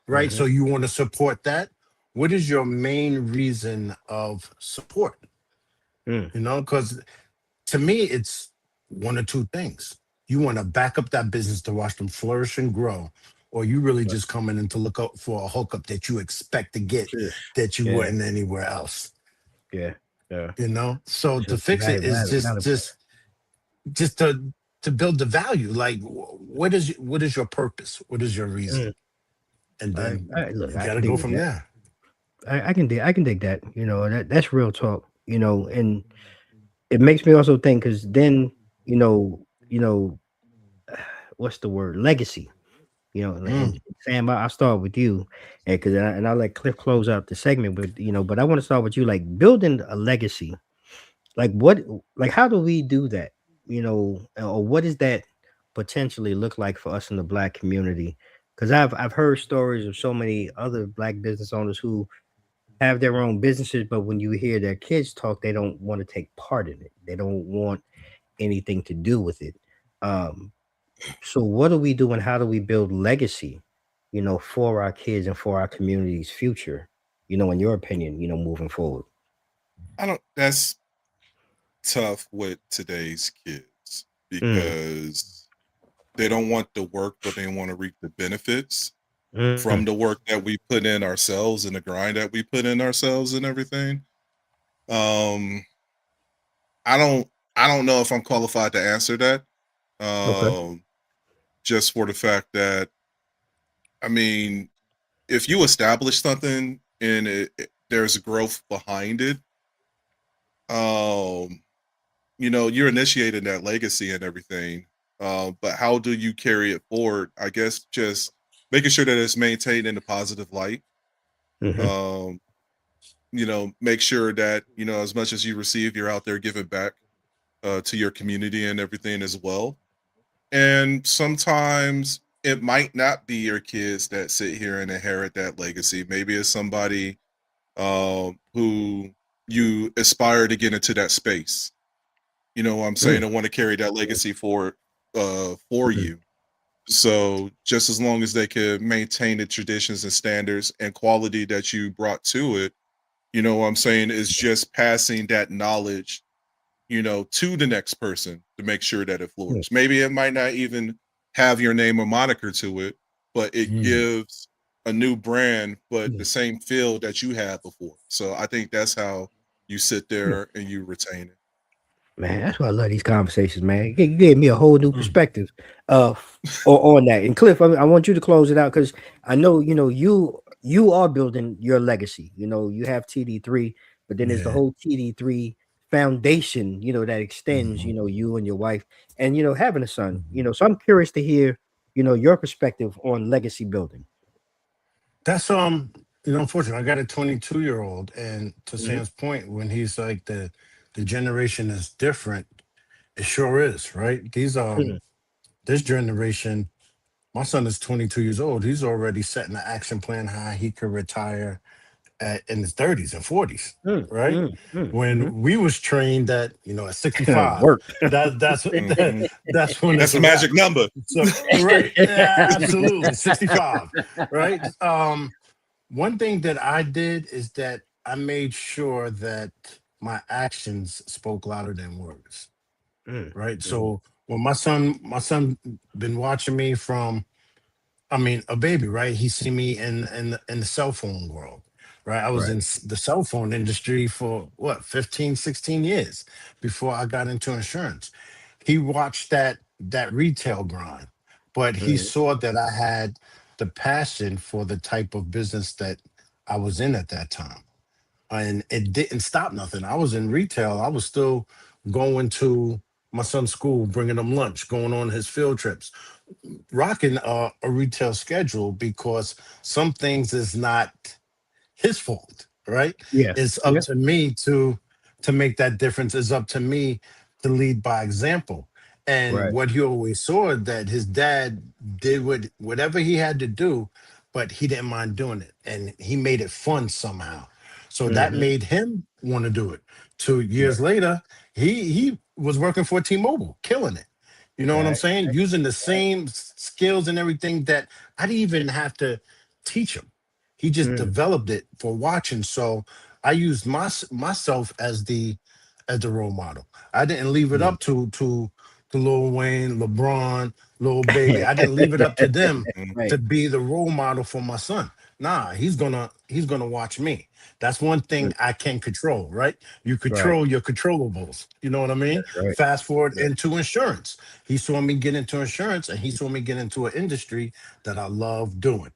right? Hmm. So you want to support that. What is your main reason of support? Mm. Because to me it's one or two things. You want to back up that business to watch them flourish and grow, or you really Right. just coming in to look up for a hookup that you expect to get Cheers. that you Yeah. wouldn't anywhere else. Yeah. Yeah. So to So fix it is right. just just to build the value. Like, what is your purpose? What is your reason? Mm. And then Look, you I got can to dig go with from that. there. I can dig that. That's real talk. And it makes me also think because then you know you know what's the word, legacy. And Mm, Sam, I'll start with you, and I'll let Cliff close out the segment. But I want to start with you, like building a legacy. Like like how do we do that? Or what does that potentially look like for us in the Black community? Because I've heard stories of so many other Black business owners who have their own businesses, but when you hear their kids talk, they don't want to take part in it. They don't want anything to do with it. Um, so what do we do and how do we build legacy, for our kids and for our community's future, in your opinion, moving forward? I don't. That's tough with today's kids Mm, because they don't want the work, but they want to reap the benefits mm, from the work that we put in ourselves and the grind that we put in ourselves and everything. Um, I don't. I don't know if I'm qualified to answer that. okay. Um, just for the fact that I mean, if you establish something and there's growth behind it, um, you're initiating that legacy and everything. But how do you carry it forward? I guess just making sure that it's maintained in a positive light. Hmm. Um, make sure that, as much as you receive, you're out there giving back to your community and everything as well. And sometimes it might not be your kids that sit here and inherit that legacy. Maybe it's somebody who you aspire to get into that space. You know what I'm saying? Mm, I want to carry that legacy for mm, you. So just as long as they can maintain the traditions and standards and quality that you brought to it, you know what I'm saying, is just passing that knowledge, to the next person to make sure that it mm, flourishes. Maybe it might not even have your name or moniker to it, but it mm, gives a new brand, but the mm. same feel that you had before. So I think that's how you sit there and you retain it. Man, that's why I love these conversations, man. You gave me a whole new mm. perspective on that. And Cliff, I want you to close it out because I know you are building your legacy. You have TD3, but then there's the Yeah. whole TD3 foundation, that extends, Mhm, you and your wife, and having a son. mhm. So I'm curious to hear, your perspective on legacy building. That's unfortunate. I got a 22-year-old, and to Hmm. Sam's point, when he's like the generation is different, it sure is, right? This generation, my son is 22 years old. He's already setting an action plan how he could retire in his 30s and 40s, Mm, right? mm, mm, mhm. When we was trained at, at 65, Work. Mhm. that's when That's it's the a wrap. magic number. So right, yeah, absolutely, 65, right? One thing that I did is that I made sure that my actions spoke louder than words, Mm, right? mm, So when my son been watching me from, I mean, a baby, right? He see me in the cell phone world, right? I was right. in the cell phone industry for what, 15, 16 years before I got into insurance. He watched that retail grind, but he Mm, saw that I had the passion for the type of business that I was in at that time. And it didn't stop nothing. I was in retail. I was still going to my son's school, bringing him lunch, going on his field trips, rocking a retail schedule because some things is not his fault, right? yeah. It's up Yeah. to me to make that difference. It's up to me to lead by example. And Right. what he always saw that his dad did whatever he had to do, but he didn't mind doing it, and he made it fun somehow. So that Hmm. made him want to do it. 2 years Right. later, he was working for T-Mobile, killing it. You know what I'm Right. saying? Using the same skills and everything that I didn't even have to teach him. He just Mm, developed it for watching. So I used myself as the role model. I didn't leave it mm. up to Lil Wayne, LeBron, Lil Baby. I didn't leave it up to them Mhm. Right. to be the role model for my son. Nah, he's gonna watch me. That's one thing I can control, right? You Right. control your controllables. You know what I mean? That's right. Fast forward Yeah. into insurance. He saw me get into insurance, and he saw me get into an industry that I love doing.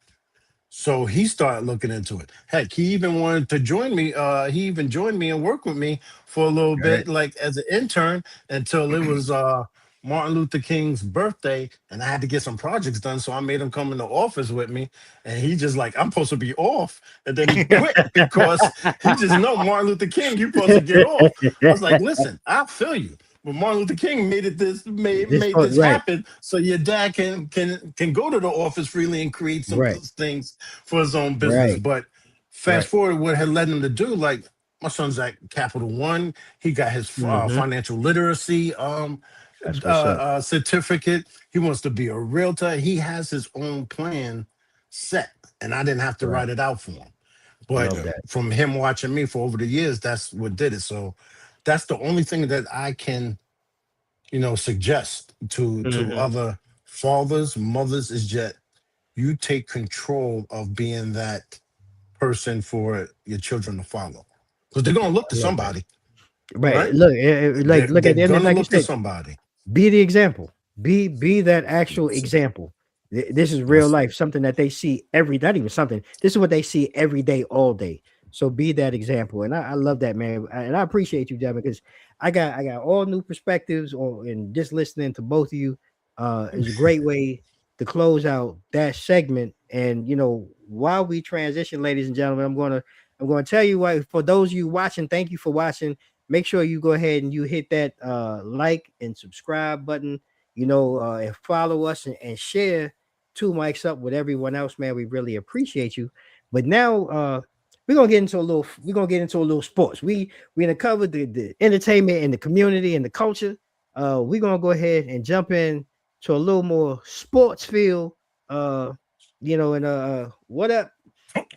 So he started looking into it. Heck, he even wanted to join me. He even joined me and work with me for a little Right. bit, like as an intern, until it was Martin Luther King's birthday, and I had to get some projects done. So I made him come in the office with me, and he just like, I'm supposed to be off, and then he quit because he just know Martin Luther King. You're supposed to get off. I was like, listen, I feel you. But Martin Luther King made it this This made part, this right. happen so your dad can go to the office freely and create some Right. things for his own business. Right. But fast Right. forward, what had led him to do, like my son's at Capital One. He got his Mm-hmm. financial literacy That's what's up. certificate. He wants to be a realtor. He has his own plan set, and I didn't have to Right. write it out for him. But Love Yeah. that. from him watching me for over the years, that's what did it. So that's the only thing that I can, suggest to Mm-hmm. other fathers, mothers is that you take control of being that person for your children to follow, because they're gonna look to I love that. somebody, Right. right? Look, like They're look they're at the end of, gonna like you look to said, somebody. be the example. Be that actual example. This is real That's life, something that they see every, not even something. This is what they see every day, all day. So be that example. And I love that, man. And I appreciate you, Devin, because I got all new perspectives on and just listening to both of you is a great way to close out that segment. And while we transition, ladies and gentlemen, I'm gonna tell you what, for those of you watching, thank you for watching. Make sure you go ahead and you hit that like and subscribe button, and follow us and share two mics up with everyone else, man. We really appreciate you. But now we're gonna get into a little sports. We're gonna cover the entertainment and the community and the culture. We're gonna go ahead and jump in to a little more sports feel. And what up?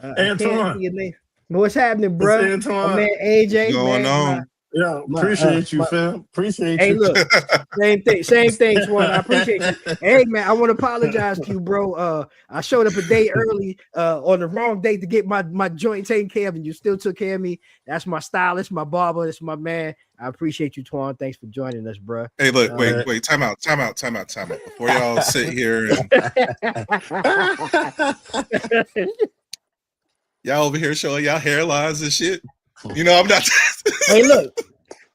I can't see Antoine. your name. What's happening, It's bruh? My Antoine. man What's AJ, going man. on? Yeah, My uh appreciate you, my fam. Appreciate Hey, you. look, same thing, Swan. I appreciate you. Hey, man, I want to apologize to you, bro. I showed up a day early, on the wrong day to get my joint taken care of, and you still took care of me. That's my stylist, my barber. That's my man. I appreciate you, Twan. Thanks for joining us, bro. Hey, look, Uh, wait, time out. Before y'all sit here and y'all over here showing y'all hairlines and shit. I'm not. hey, look.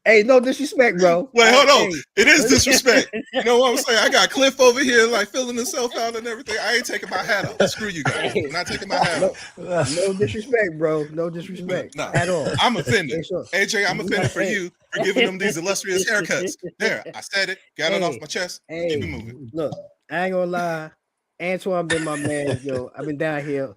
Hey, no disrespect, bro. Wait, hold on. Hey. It is disrespect. You know what I'm saying? I got Cliff over here, like filling himself out and everything. I ain't taking my hat off. Screw you guys. I'm not taking my hat off. No disrespect, bro. No disrespect No, at all. I'm offended. Hey, so, AJ, I'm offended for hey. you for giving them these illustrious haircuts. There, I said it. Got it off my chest. Keep it moving. Look, I ain't gonna lie. Antoine been my man. Yo, I've been down here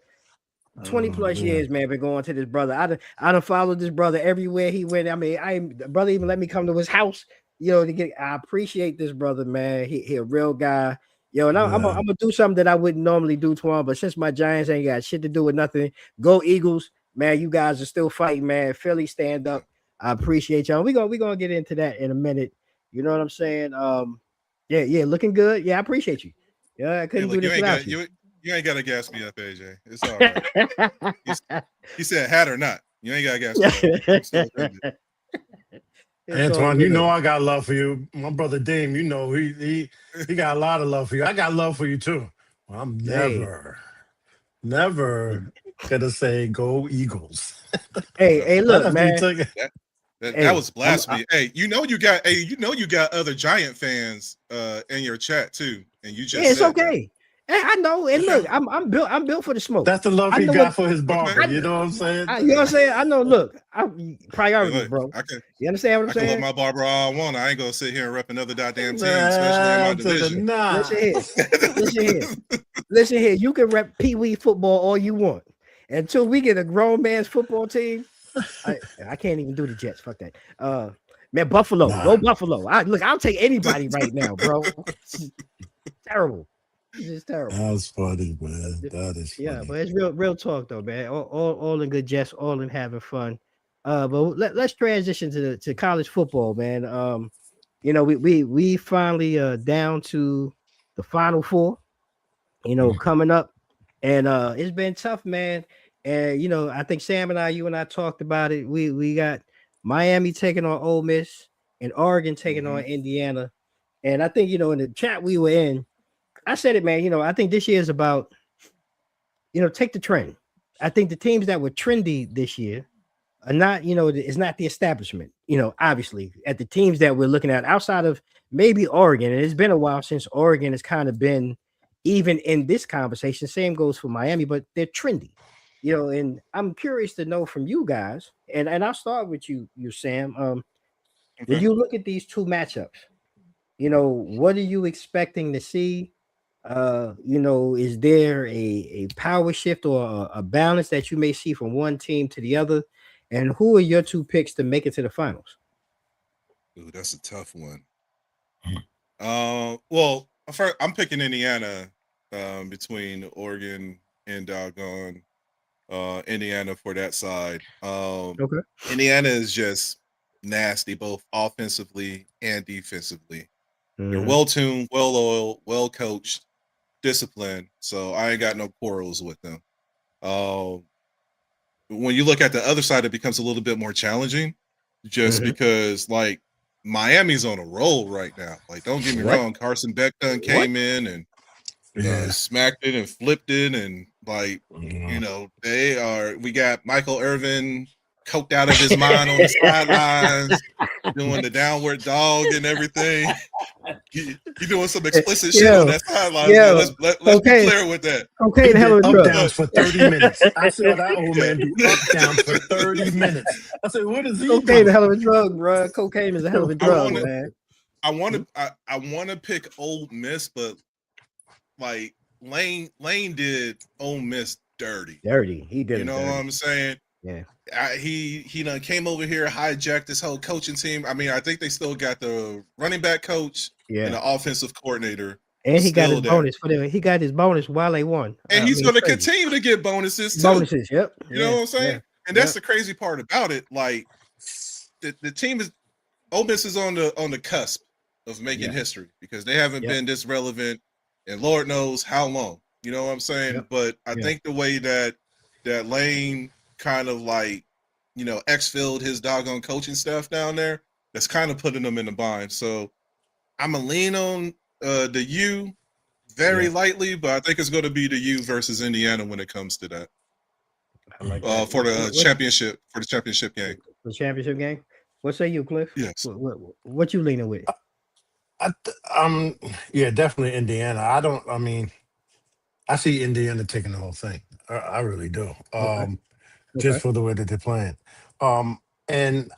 20 Oh plus man. years, man. Been going to this brother. I done followed this brother everywhere he went. I mean, the brother even let me come to his house, to get. I appreciate this brother, man. He a real guy. And I'm Yeah. gonna do something that I wouldn't normally do to him, but since my Giants ain't got shit to do with nothing, go Eagles, man. You guys are still fighting, man. Philly, stand up. I appreciate y'all. We gonna get into that in a minute. You know what I'm saying? Yeah, looking good. Yeah, I appreciate you. Yeah, I Hey, couldn't do look, this without you. you ain't gotta gas me up, AJ. It's all right. You said hat or not. You ain't gotta gas me up. I'm still offended. It's all Antoine, good. I got love for you. My brother Dame, he got a lot of love for you. I got love for you too. I'm Hey, never gonna say go Eagles. hey, Not look, after you man. took it. That Hey, was blasphemy. Hey, you got other Giant fans in your chat too, and you yeah, just it's said that. okay. Hey, I know. And Okay. look, I'm built for the smoke. That's the love I he know what got for his Okay. barber. I, You know what I'm saying? you know what I'm saying. I know. Look, Hey, priorities, look, bro. You understand what I'm I can love saying? my barber all I want. I ain't gonna sit here and rep another goddamn team, especially in my Man, to the division. Listen nah. here, listen here, listen here. You can rep Pee Wee football all you want until we get a grown man's football team. I can't even do the Jets. Fuck that. Man, Buffalo, go Nah. Buffalo. I'll take anybody right now, bro. Terrible. It's just terrible. That's funny, man. That is Yeah, funny. but it's real talk though, man. All in good jest, all in having fun. But let's transition to college football, man. We finally down to the final four, coming up. And it's been tough, man. And I think Sam and you and I talked about it. We got Miami taking on Ole Miss and Oregon taking on Mm-hmm. Indiana. And I think in the chat we were in, I said it, man. I think this year is about take the trend. I think the teams that were trendy this year are not, it's not the establishment, obviously at the teams that we're looking at outside of maybe Oregon. And it's been a while since Oregon has kind of been even in this conversation. Same goes for Miami, but they're trendy, and I'm curious to know from you guys, and I'll start with you, Sam. When Okay. you look at these two matchups, what are you expecting to see? Is there a power shift or a balance that you may see from one team to the other? And who are your two picks to make it to the finals? Ooh, that's a tough one. Well, first, I'm picking Indiana between Oregon and doggone Indiana for that side. Okay. Indiana is just nasty, both offensively and defensively. They're Mm-hmm. well tuned, well oiled, well coached, disciplined. So I ain't got no quarrels with them. When you look at the other side, it becomes a little bit more challenging, just Mm-hmm. because like Miami's on a roll right now. Like, don't get me What? wrong, Carson Beck done What? came in and Yeah. smacked it and flipped it, and like they are. We got Michael Irvin coked out of his mind on the sidelines, doing the downward dog and everything. You doing some explicit shit on that sideline, man. Let's be Okay. clear with that. Okay, He the hell did of a up drug. downs for 30 minutes. I saw that old Yeah. man do up downs for 30 minutes. I said, what is he Cocaine, doing? a hell of a drug, bro. Cocaine is a hell of a drug, man. I want to pick Ole Miss, but like Lane did Ole Miss dirty. Dirty. He did You it know dirty. what I'm saying? Yeah. He done came over here, hijacked this whole coaching team. I mean, I think they still got the running back coach and the offensive coordinator. And he got his there. bonus for them. He got his bonus while they won. And he's going to continue to get bonuses too. Bonuses, yep. You know what I'm saying? And that's the crazy part about it. Like the team is Ole Miss is on the cusp of making history because they haven't been this relevant and Lord knows how long. You know what I'm saying? Yep. But I think the way that Lane kind of like, exfilled his doggone coaching staff down there, that's kind of putting them in the bind. So I'm going to lean on the U very lightly, but I think it's going to be the U versus Indiana when it comes to that. I like that. For the championship game. The championship game. What say you, Cliff? Yes. What you leaning with? Yeah, definitely Indiana. I see Indiana taking the whole thing. I really do. Just for the way that they're playing. And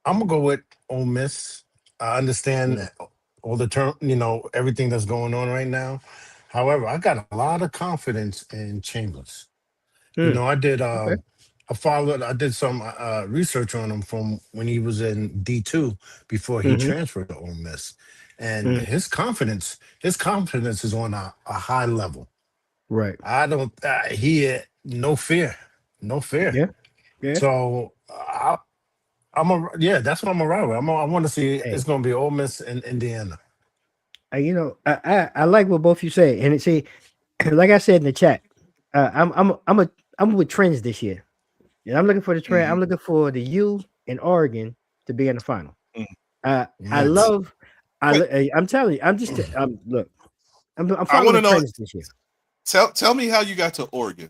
I'm gonna go with Ole Miss. I understand all the term, everything that's going on right now. However, I got a lot of confidence in Chambers. I did. I did some research on him from when he was in D2 before he transferred to Ole Miss, and his confidence is on a high level. Right. I don't. He had no fear. Yeah. So that's what I'm around with. I want to see. It's going to be Ole Miss and Indiana. I like what both you say, and see, like I said in the chat, I'm with trends this year, and I'm looking for the trend. I'm looking for the U and Oregon to be in the final. I'm telling you, look, I'm following the trends this year. Tell me how you got to Oregon.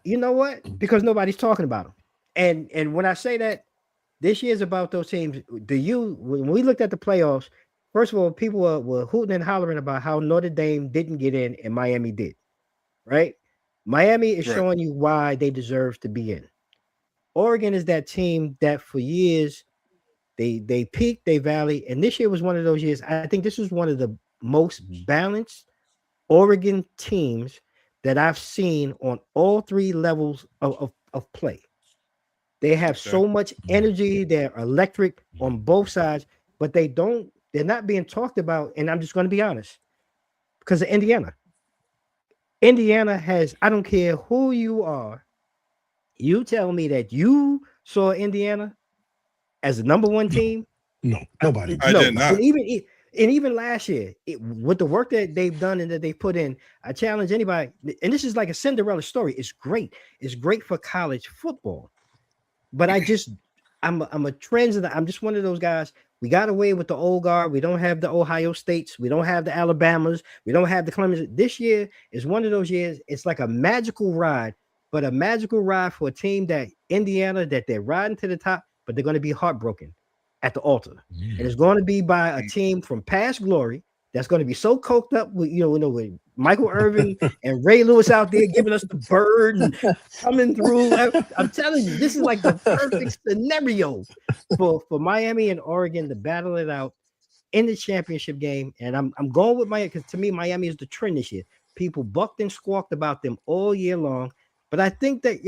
You know what? Because nobody's talking about them, and when I say that, this year's about those teams. The U, when we looked at the playoffs, first of all, people were hooting and hollering about how Notre Dame didn't get in and Miami did. Right? Miami is showing you why they deserve to be in. Oregon is that team that for years they peaked, they valley, and this year was one of those years. I think this was one of the most balanced Oregon teams that I've seen on all three levels of play. They have so much energy, they're electric on both sides, but they're not being talked about. And I'm just going to be honest, because of Indiana. Indiana has, I don't care who you are, you tell me that you saw Indiana as the number one team. No, nobody. I did not. And And even last year, with the work that they've done and that they put in, I challenge anybody. And this is like a Cinderella story. It's great. It's great for college football. But I'm a transit. I'm just one of those guys. We got away with the old guard. We don't have the Ohio States. We don't have the Alabamas. We don't have the Clemens. This year is one of those years. It's like a magical ride, but a magical ride for a team that Indiana that they're riding to the top, but they're going to be heartbroken at the altar. And it's going to be by a team from past glory that's going to be so coked up with with Michael Irvin and Ray Lewis out there giving us the bird and coming through. I'm telling you, this is like the perfect scenario for Miami and Oregon to battle it out in the championship game. And I'm going with Miami because to me, Miami is the trend this year. People bucked and squawked about them all year long, but I think that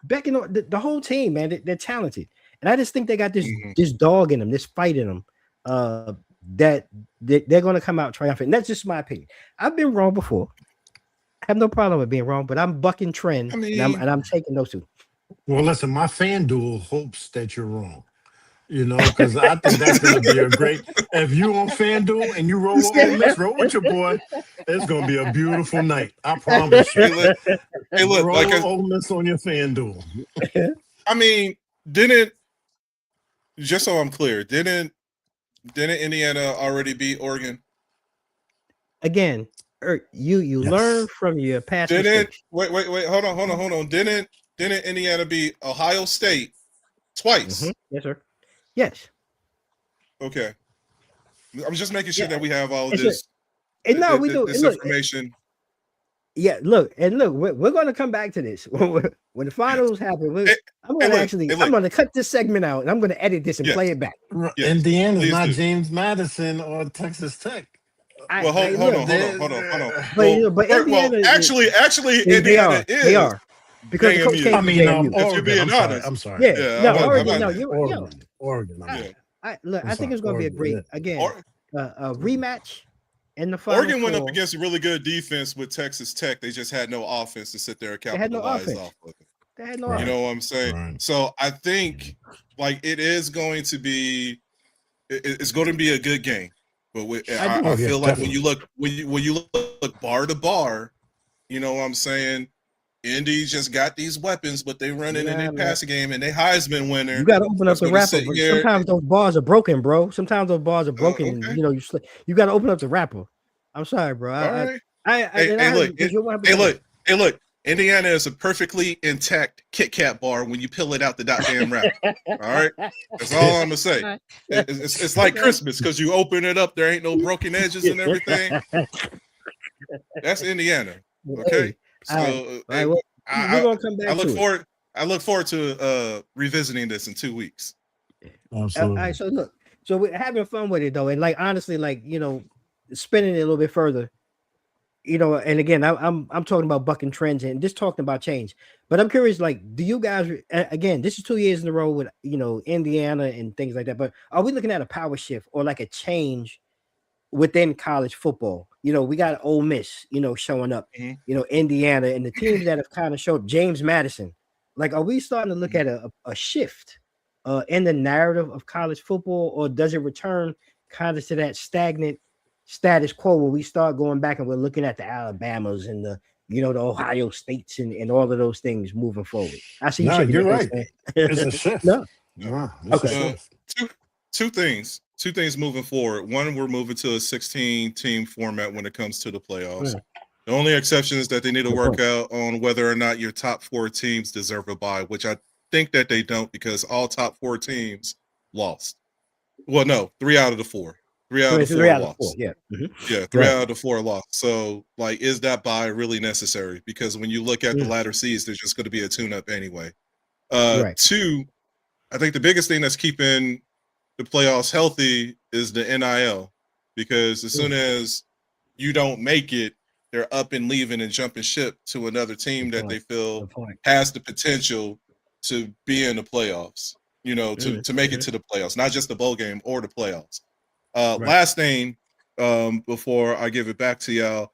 Beck and the whole team, man, they're talented, and I just think they got this dog in them, this fight in them. That they're going to come out triumphant. And that's just my opinion. I've been wrong before. I have no problem with being wrong, but I'm bucking trend, and I'm taking those two. Well, listen, my FanDuel hopes that you're wrong. Because I think that's going to be a great. If you on FanDuel and you roll with Ole Miss, roll with your boy. It's going to be a beautiful night. I promise you. Hey, look, roll with Ole Miss on your FanDuel. I mean, just so I'm clear, didn't Indiana already beat Oregon? Again, you learn from your past mistakes. Wait, hold on. Didn't Indiana beat Ohio State twice? Mm-hmm. Yes, sir. Yes. Okay. I'm just making sure that we have all this. We do this information. Look, we're going to come back to this when the finals happen. I'm going to cut this segment out and I'm going to edit this and play it back. Indiana's not James Madison or Texas Tech. Hold on. But Indiana, actually, Indiana is. They are. Because the coach came Oregon, if you're being honest. I'm sorry. Oregon. I think it's going to be a great rematch. In the Oregon went up against a really good defense with Texas Tech. They just had no offense to sit there and capitalize off of it. They had no offense. You know what I'm saying? Right. So I think it is going to be it's going to be a good game. But I feel like when you look bar to bar, you know what I'm saying? Indy just got these weapons, but they run in their passing game and they Heisman winner. You got to open up the wrapper. Sometimes those bars are broken, bro. Sometimes those bars are broken. Okay. And, you got to open up the wrapper. I'm sorry, bro. Look. Indiana is a perfectly intact Kit Kat bar when you peel it out the goddamn wrapper. All right, that's all I'm gonna say. It's like Christmas because you open it up, there ain't no broken edges and everything. That's Indiana. Okay. So we're gonna come back. I look forward to revisiting this in 2 weeks. Absolutely. All right, so we're having fun with it though, and honestly, spinning it a little bit further, and again, I'm talking about bucking trends and just talking about change. But I'm curious, do you guys again? This is 2 years in a row with Indiana and things like that. But are we looking at a power shift or a change within college football? We got Ole Miss, showing up, Indiana and the teams that have kind of showed James Madison. Are we starting to look at a shift in the narrative of college football, or does it return kind of to that stagnant status quo where we start going back and we're looking at the Alabamas and the Ohio States and all of those things moving forward? I see you're right. It's a shift. Okay. Two things. 2 things moving forward. One, we're moving to a 16-team format when it comes to the playoffs. Yeah. The only exception is that they need to work out on whether or not your top 4 teams deserve a bye, which I think that they don't because all top 4 teams lost. Well, no, 3 out of the 4. 3 out of the 4 lost. Yeah. Mm-hmm. Yeah, 3 out of the 4 lost. So, is that bye really necessary? Because when you look at the latter seeds, there's just going to be a tune-up anyway. 2, I think the biggest thing that's keeping the playoffs healthy is the NIL, because as soon as you don't make it, they're up and leaving and jumping ship to another team that they feel has the potential to be in the playoffs, to make it to the playoffs, not just the bowl game or the playoffs. Last thing, before I give it back to y'all,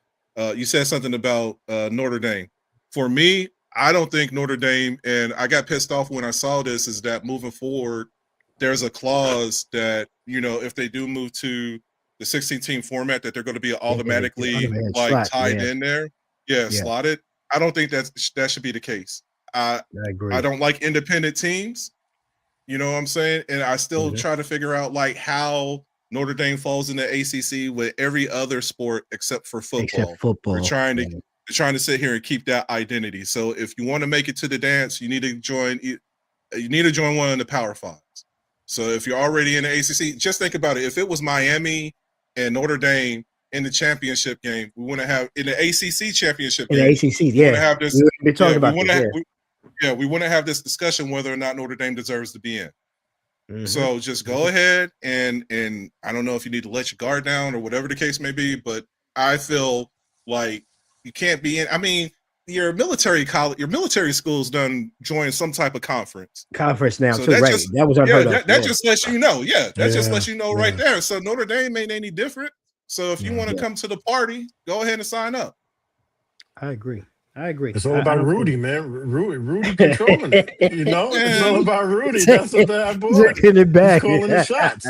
you said something about Notre Dame. For me, I don't think Notre Dame, and I got pissed off when I saw this, is that moving forward, there's a clause that, if they do move to the 16-team format that they're going to be automatically tied in there. Yeah, slotted. I don't think that should be the case. I agree. I don't like independent teams. You know what I'm saying? And I still try to figure out like how Notre Dame falls in the ACC with every other sport except for football. They're trying to sit here and keep that identity. So if you want to make it to the dance, you need to join. You need to join one of the Power Fives. So if you're already in the ACC, just think about it. If it was Miami and Notre Dame in the championship game, we want to have in the ACC championship game. In the ACC, we want to have this. We're talking about this. We want to have this discussion whether or not Notre Dame deserves to be in. So just go ahead and I don't know if you need to let your guard down or whatever the case may be, but I feel like you can't be in. I mean, your military school's done join some type of conference now, so too, right? That was unheard of. That just lets you know. Yeah, that just lets you know right there. So Notre Dame ain't any different. So if you want to come to the party, go ahead and sign up. I agree. It's all about Rudy, man. Rudy controlling it. You know, it's all about Rudy. That's what that boy. It back. He's calling the shots.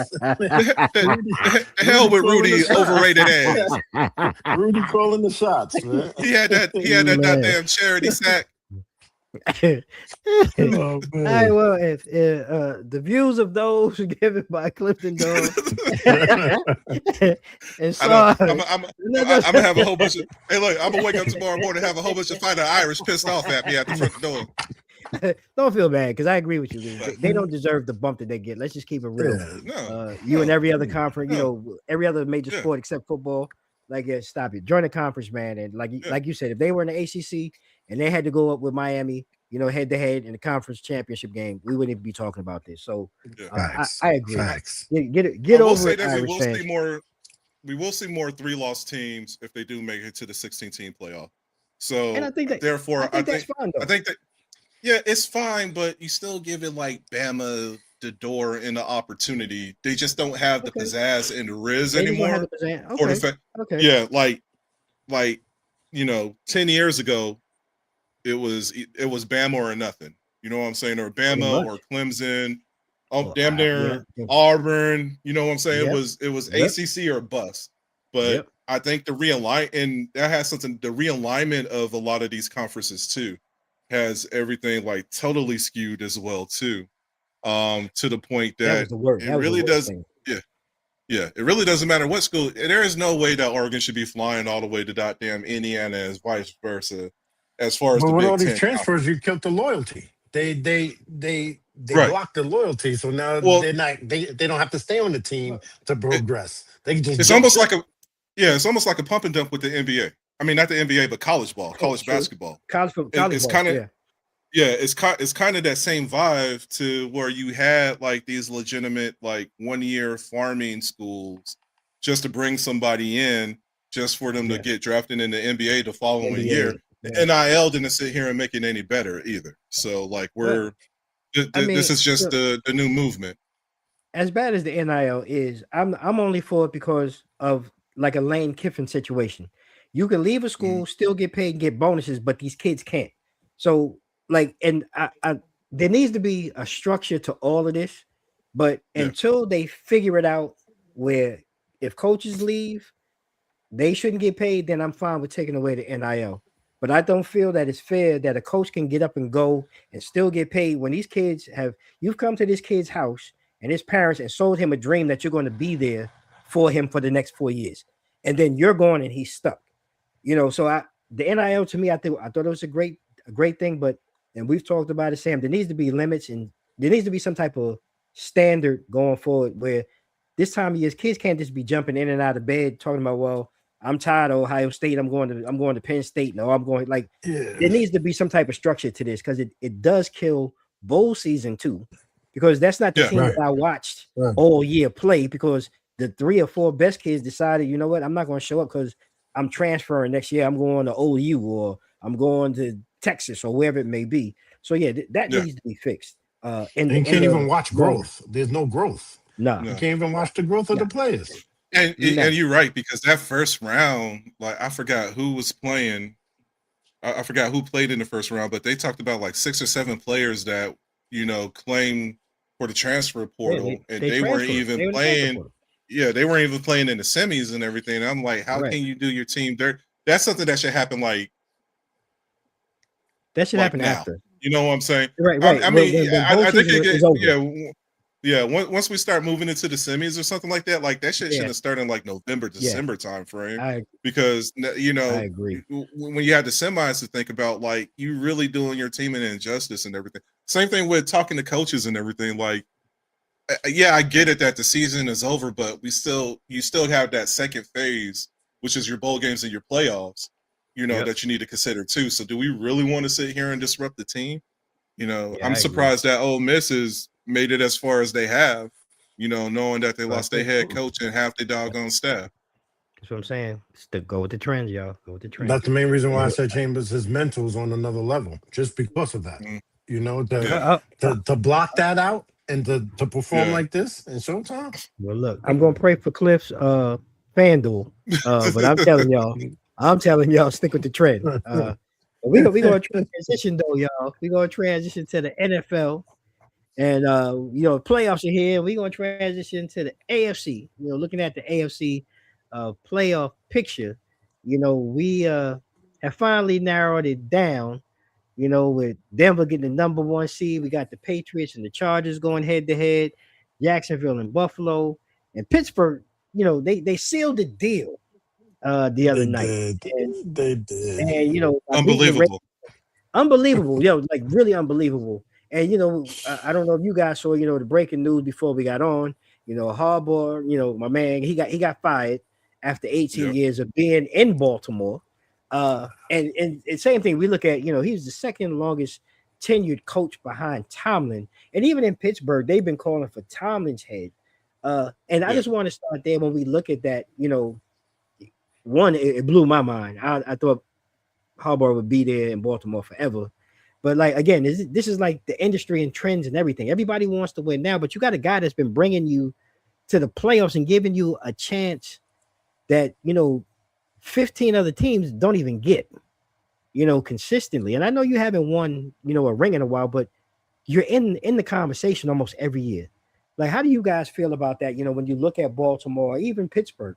Hell with Rudy, overrated ass. Rudy calling the shots, man. He had that goddamn charity sack. All right, well, if the views of those given by Clifton Dog and so I'm gonna have a whole bunch of I'm gonna wake up tomorrow morning and have a whole bunch of fighter Irish pissed off at me at the front door. Don't feel bad because I agree with you. They don't deserve the bump that they get. Let's just keep it real. You and every other conference, you know, every other major sport except football. Like, stop it. Join the conference, man. And like you said, if they were in the ACC and they had to go up with Miami, you know, head to head in the conference championship game, we wouldn't even be talking about this. So I agree. Facts. Get over it. We will see more 3-loss teams if they do make it to the 16-team playoff. So and I think that, therefore, I think that's fine, though. I think that it's fine, but you still give it like Bama the door and the opportunity. They just don't have the pizzazz and the riz anymore. Yeah, like you know, 10 years ago, it was Bama or nothing. You know what I'm saying? Or Bama or Clemson. Damn near Auburn. You know what I'm saying? It was ACC or bust. But I think the realignment of a lot of these conferences too has everything like totally skewed as well too. To the point that it really doesn't. Yeah, it really doesn't matter what school. There is no way that Oregon should be flying all the way to goddamn Indiana as vice versa. As far as but the with Big all these Ten transfers, you killed the loyalty. They blocked the loyalty, so now they don't have to stay on the team to progress. They can just. It's almost like a pump and dump with the NBA. I mean, not the NBA, but college ball, college basketball. It's kind of it's kind of that same vibe to where you had like these legitimate like 1-year farming schools just to bring somebody in just for them to get drafted in the NBA the following year. NIL didn't sit here and make it any better either. So like this is just the new movement. As bad as the NIL is, I'm only for it because of like a Lane Kiffin situation. You can leave a school, still get paid and get bonuses, but these kids can't. So like, and there needs to be a structure to all of this, but until they figure it out where if coaches leave, they shouldn't get paid, then I'm fine with taking away the NIL. But I don't feel that it's fair that a coach can get up and go and still get paid when these kids you've come to this kid's house and his parents and sold him a dream that you're going to be there for him for the next 4 years. And then you're going and he's stuck. You know, so the NIL to me, I thought it was a great thing, but and we've talked about it, Sam. There needs to be limits and there needs to be some type of standard going forward where this time of year kids can't just be jumping in and out of bed talking about, well, I'm tired of Ohio State. I'm going to Penn State. No, I'm going there needs to be some type of structure to this because it does kill bowl season too, because that's not the team that I watched all year play because the 3 or 4 best kids decided, you know what, I'm not going to show up because I'm transferring next year. I'm going to OU or I'm going to Texas or wherever it may be. So that needs to be fixed. And you can't even watch growth. There's no growth. No, you can't even watch the growth of the players. And you're right, because that first round, like I forgot who was playing. I forgot who played in the first round, but they talked about like 6 or 7 players that, you know, claimed for the transfer portal, and they weren't even playing. they weren't even playing in the semis and everything. And I'm like, how can you do your team dirt? That's something that should happen happen now. after. You know what I'm saying? Right. I mean, When I think season is over. yeah. Once we start moving into the semis or something like that shit should have started in like November, December time frame. Because I agree. when you have the semis to think about, like, you really doing your team an injustice and everything. Same thing with talking to coaches and everything. Like, yeah, I get it that the season is over, but you still have that second phase, which is your bowl games and your playoffs, that you need to consider too. So do we really want to sit here and disrupt the team? I'm surprised that Ole Miss has made it as far as they have, knowing that they lost their head coach and half the doggone staff. That's what I'm saying. Go with the trends, y'all. Go with the trends. That's the main reason why I said Chambers, his mental's on another level, just because of that. To block that out and to perform like this in Showtime. Well, look, I'm gonna pray for Cliff's FanDuel, but I'm telling y'all, stick with the trend. We gonna transition though, y'all. We gonna transition to the NFL, and playoffs are here. We gonna transition to the AFC. Looking at the AFC playoff picture, we have finally narrowed it down. With Denver getting the number 1 seed, we got the Patriots and the Chargers going head to head, Jacksonville and Buffalo, and Pittsburgh. They sealed the deal the other night. They did. And unbelievable, like really unbelievable. And I don't know if you guys saw, the breaking news before we got on. Harbaugh, my man, he got fired after 18 years of being in Baltimore. And same thing, we look at, he's the second longest tenured coach behind Tomlin. And even in Pittsburgh, they've been calling for Tomlin's head. And I just want to start there when we look at that, one, it blew my mind. I thought Harbaugh would be there in Baltimore forever. But like, again, this is like the industry and trends and everything. Everybody wants to win now, but you got a guy that's been bringing you to the playoffs and giving you a chance that, 15 other teams don't even get, consistently. And I know you haven't won, a ring in a while, but you're in the conversation almost every year. Like, how do you guys feel about that? When you look at Baltimore, or even Pittsburgh,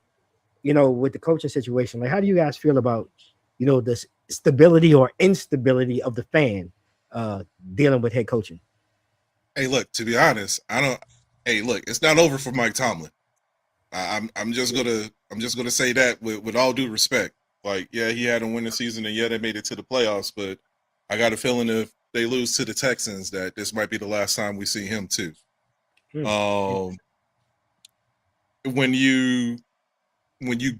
with the coaching situation, like, how do you guys feel about, the stability or instability of the fan dealing with head coaching? Hey, look, to be honest, it's not over for Mike Tomlin. I'm just gonna say that with all due respect. Like, yeah, he had a winning season, and yeah, they made it to the playoffs. But I got a feeling if they lose to the Texans, that this might be the last time we see him too. When you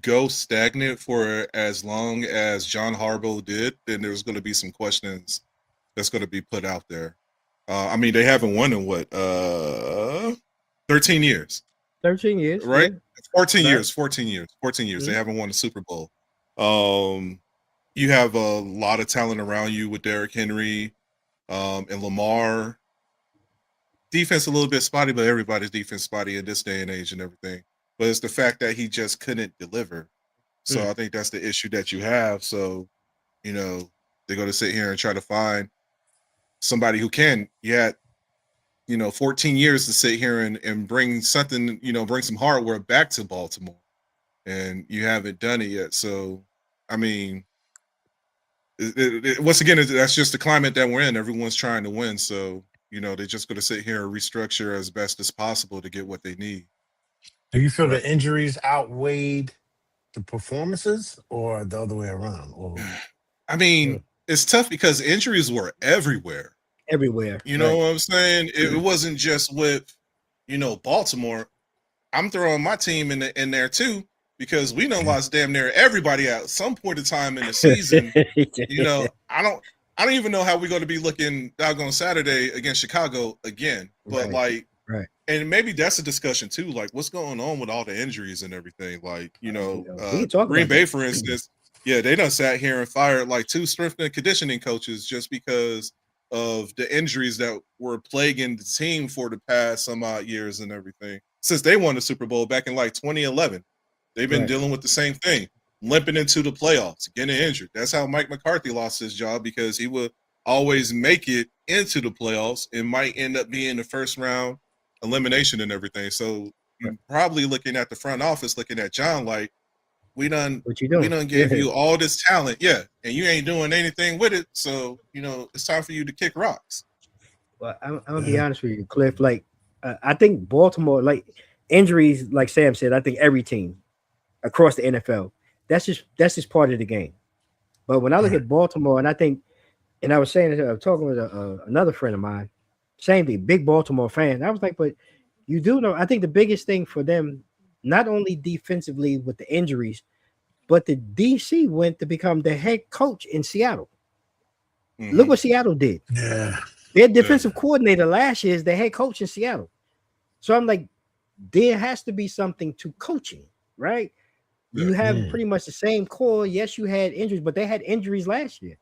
go stagnant for as long as John Harbaugh did, then there's going to be some questions that's going to be put out there. I mean, they haven't won in 13 years. 13 years, right? Yeah. 14 years. Mm-hmm. They haven't won a Super Bowl. You have a lot of talent around you with Derrick Henry and Lamar. Defense a little bit spotty, but everybody's defense spotty in this day and age and everything. But it's the fact that he just couldn't deliver. So I think that's the issue that you have. So, they're going to sit here and try to find somebody who can. You had 14 years to sit here and bring something, bring some hardware back to Baltimore, and you haven't done it yet. So, I mean, once again, that's just the climate that we're in. Everyone's trying to win. So, they're just going to sit here and restructure as best as possible to get what they need. Do you feel the injuries outweighed the performances, or the other way around? I mean, it's tough because injuries were everywhere. You know what I'm saying? It wasn't just with, Baltimore. I'm throwing my team in there too, because we done lost damn near everybody at some point in time in the season. I don't even know how we're going to be looking doggone Saturday against Chicago again. But and maybe that's a discussion too. Like, what's going on with all the injuries and everything? Like, Green Bay, for instance, they done sat here and fired like 2 strength and conditioning coaches just because of the injuries that were plaguing the team for the past some odd years and everything. Since they won the Super Bowl back in like 2011, they've been dealing with the same thing, limping into the playoffs, getting injured. That's how Mike McCarthy lost his job, because he would always make it into the playoffs and might end up being the first round elimination and everything. So, probably looking at the front office, looking at John like, we done gave you all this talent, and you ain't doing anything with it. So it's time for you to kick rocks. Well, I'm gonna be honest with you, Cliff. Like, I think Baltimore, like injuries, like Sam said, I think every team across the NFL, that's just part of the game. But when I look at Baltimore, and I was saying, I was talking with another friend of mine, same thing, big Baltimore fan. I was like, but you do know, I think the biggest thing for them, not only defensively with the injuries, but the DC went to become the head coach in Seattle. Mm-hmm. Look what Seattle did. Yeah. Their defensive coordinator last year is the head coach in Seattle. So I'm like, there has to be something to coaching, right? You have pretty much the same core. Yes, you had injuries, but they had injuries last year.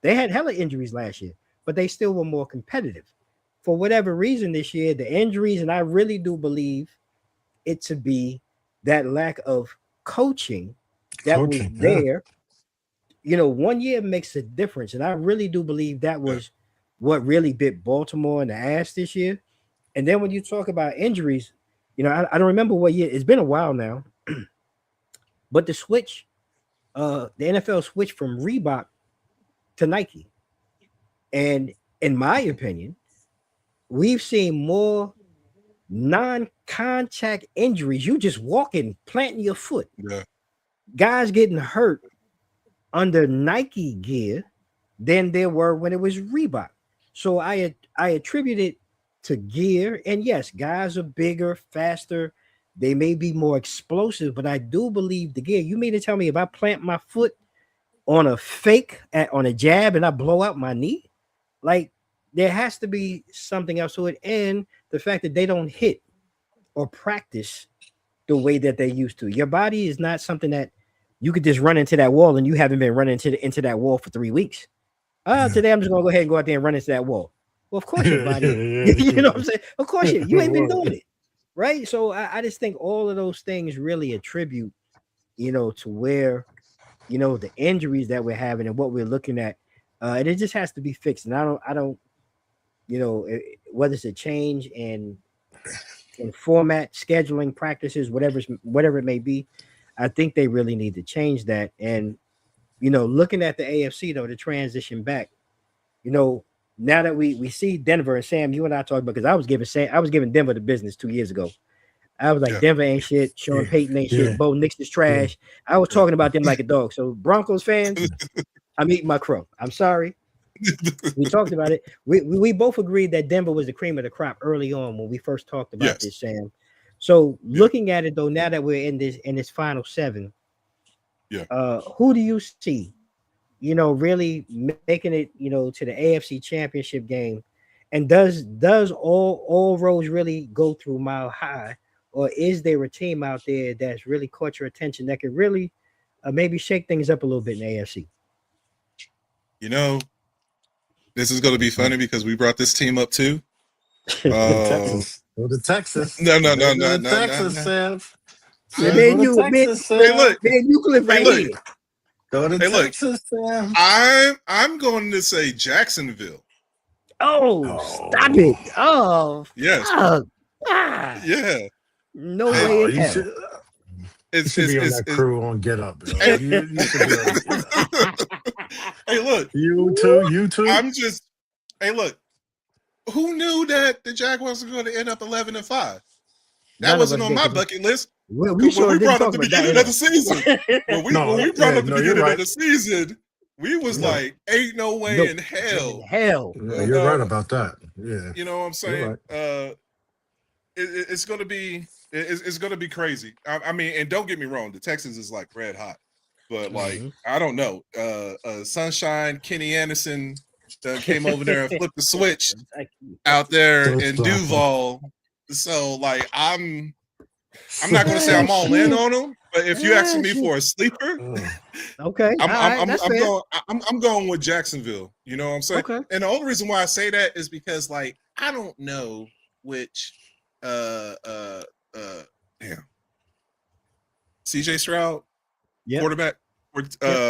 They had hella injuries last year, but they still were more competitive. For whatever reason this year, the injuries, and I really do believe it to be that lack of coaching that was there. 1 year makes a difference. And I really do believe that was what really bit Baltimore in the ass this year. And then when you talk about injuries, I don't remember what year. It's been a while now. But the switch, the NFL switched from Reebok to Nike. And in my opinion, we've seen more non-contact injuries. You just walking, planting your foot. Yeah. Guys getting hurt under Nike gear than there were when it was Reebok. So I attribute it to gear. And yes, guys are bigger, faster. They may be more explosive, but I do believe the gear. You mean to tell me if I plant my foot on a fake, on a jab, and I blow out my knee? Like, there has to be something else to it. And the fact that they don't hit or practice the way that they used to. Your body is not something that you could just run into that wall and you haven't been running into that wall for 3 weeks. Today I'm just going to go ahead and go out there and run into that wall. Well, of course your body, you know what I'm saying? Of course you ain't been doing it. Right. So I just think all of those things really attribute, to where, the injuries that we're having and what we're looking at. And it just has to be fixed. And I don't, whether it's a change in format, scheduling, practices, whatever it may be, I think they really need to change that. And, looking at the AFC, though, to transition back, now that we see Denver, and Sam, you and I talked about, because I was giving Denver the business 2 years ago. I was like, Denver ain't shit. Sean Payton ain't shit. Bo Nix is trash. I was talking about them like a dog. So Broncos fans, I'm eating my crow. I'm sorry. We talked about it. We both agreed that Denver was the cream of the crop early on when we first talked about this, Sam. So looking at it though, now that we're in this final 7, who do you see, really making it, to the AFC Championship game? And does all roads really go through Mile High, or is there a team out there that's really caught your attention that could really maybe shake things up a little bit in the AFC? This is going to be funny because we brought this team up too. Texas. Go to Texas. No. Texas, Sam. Man, you Cliff right here. Go to Texas, Sam. I'm going to say Jacksonville. Oh, stop it. Oh, yes. Yeah. No way in hell. You should be on that crew on Get Up. Hey, you should be on Get Up. Hey, look. You too. Hey, look. Who knew that the Jaguars were going to end up 11-5? That wasn't on my bucket list. We brought up the beginning of the season. When we brought up the beginning of the season, we was like, ain't no way in hell. Yeah, you're right about that. Yeah. You know what I'm saying? Right. It's gonna be crazy. I mean, and don't get me wrong, the Texans is like red hot, but like I don't know. Sunshine, Kenny Anderson came over there and flipped the switch out there in Duval. So like I'm not gonna say I'm all in on him, but if you asking me for a sleeper, okay, I'm going with Jacksonville. You know what I'm saying? Okay. And the only reason why I say that is because like I don't know which CJ Stroud, quarterback for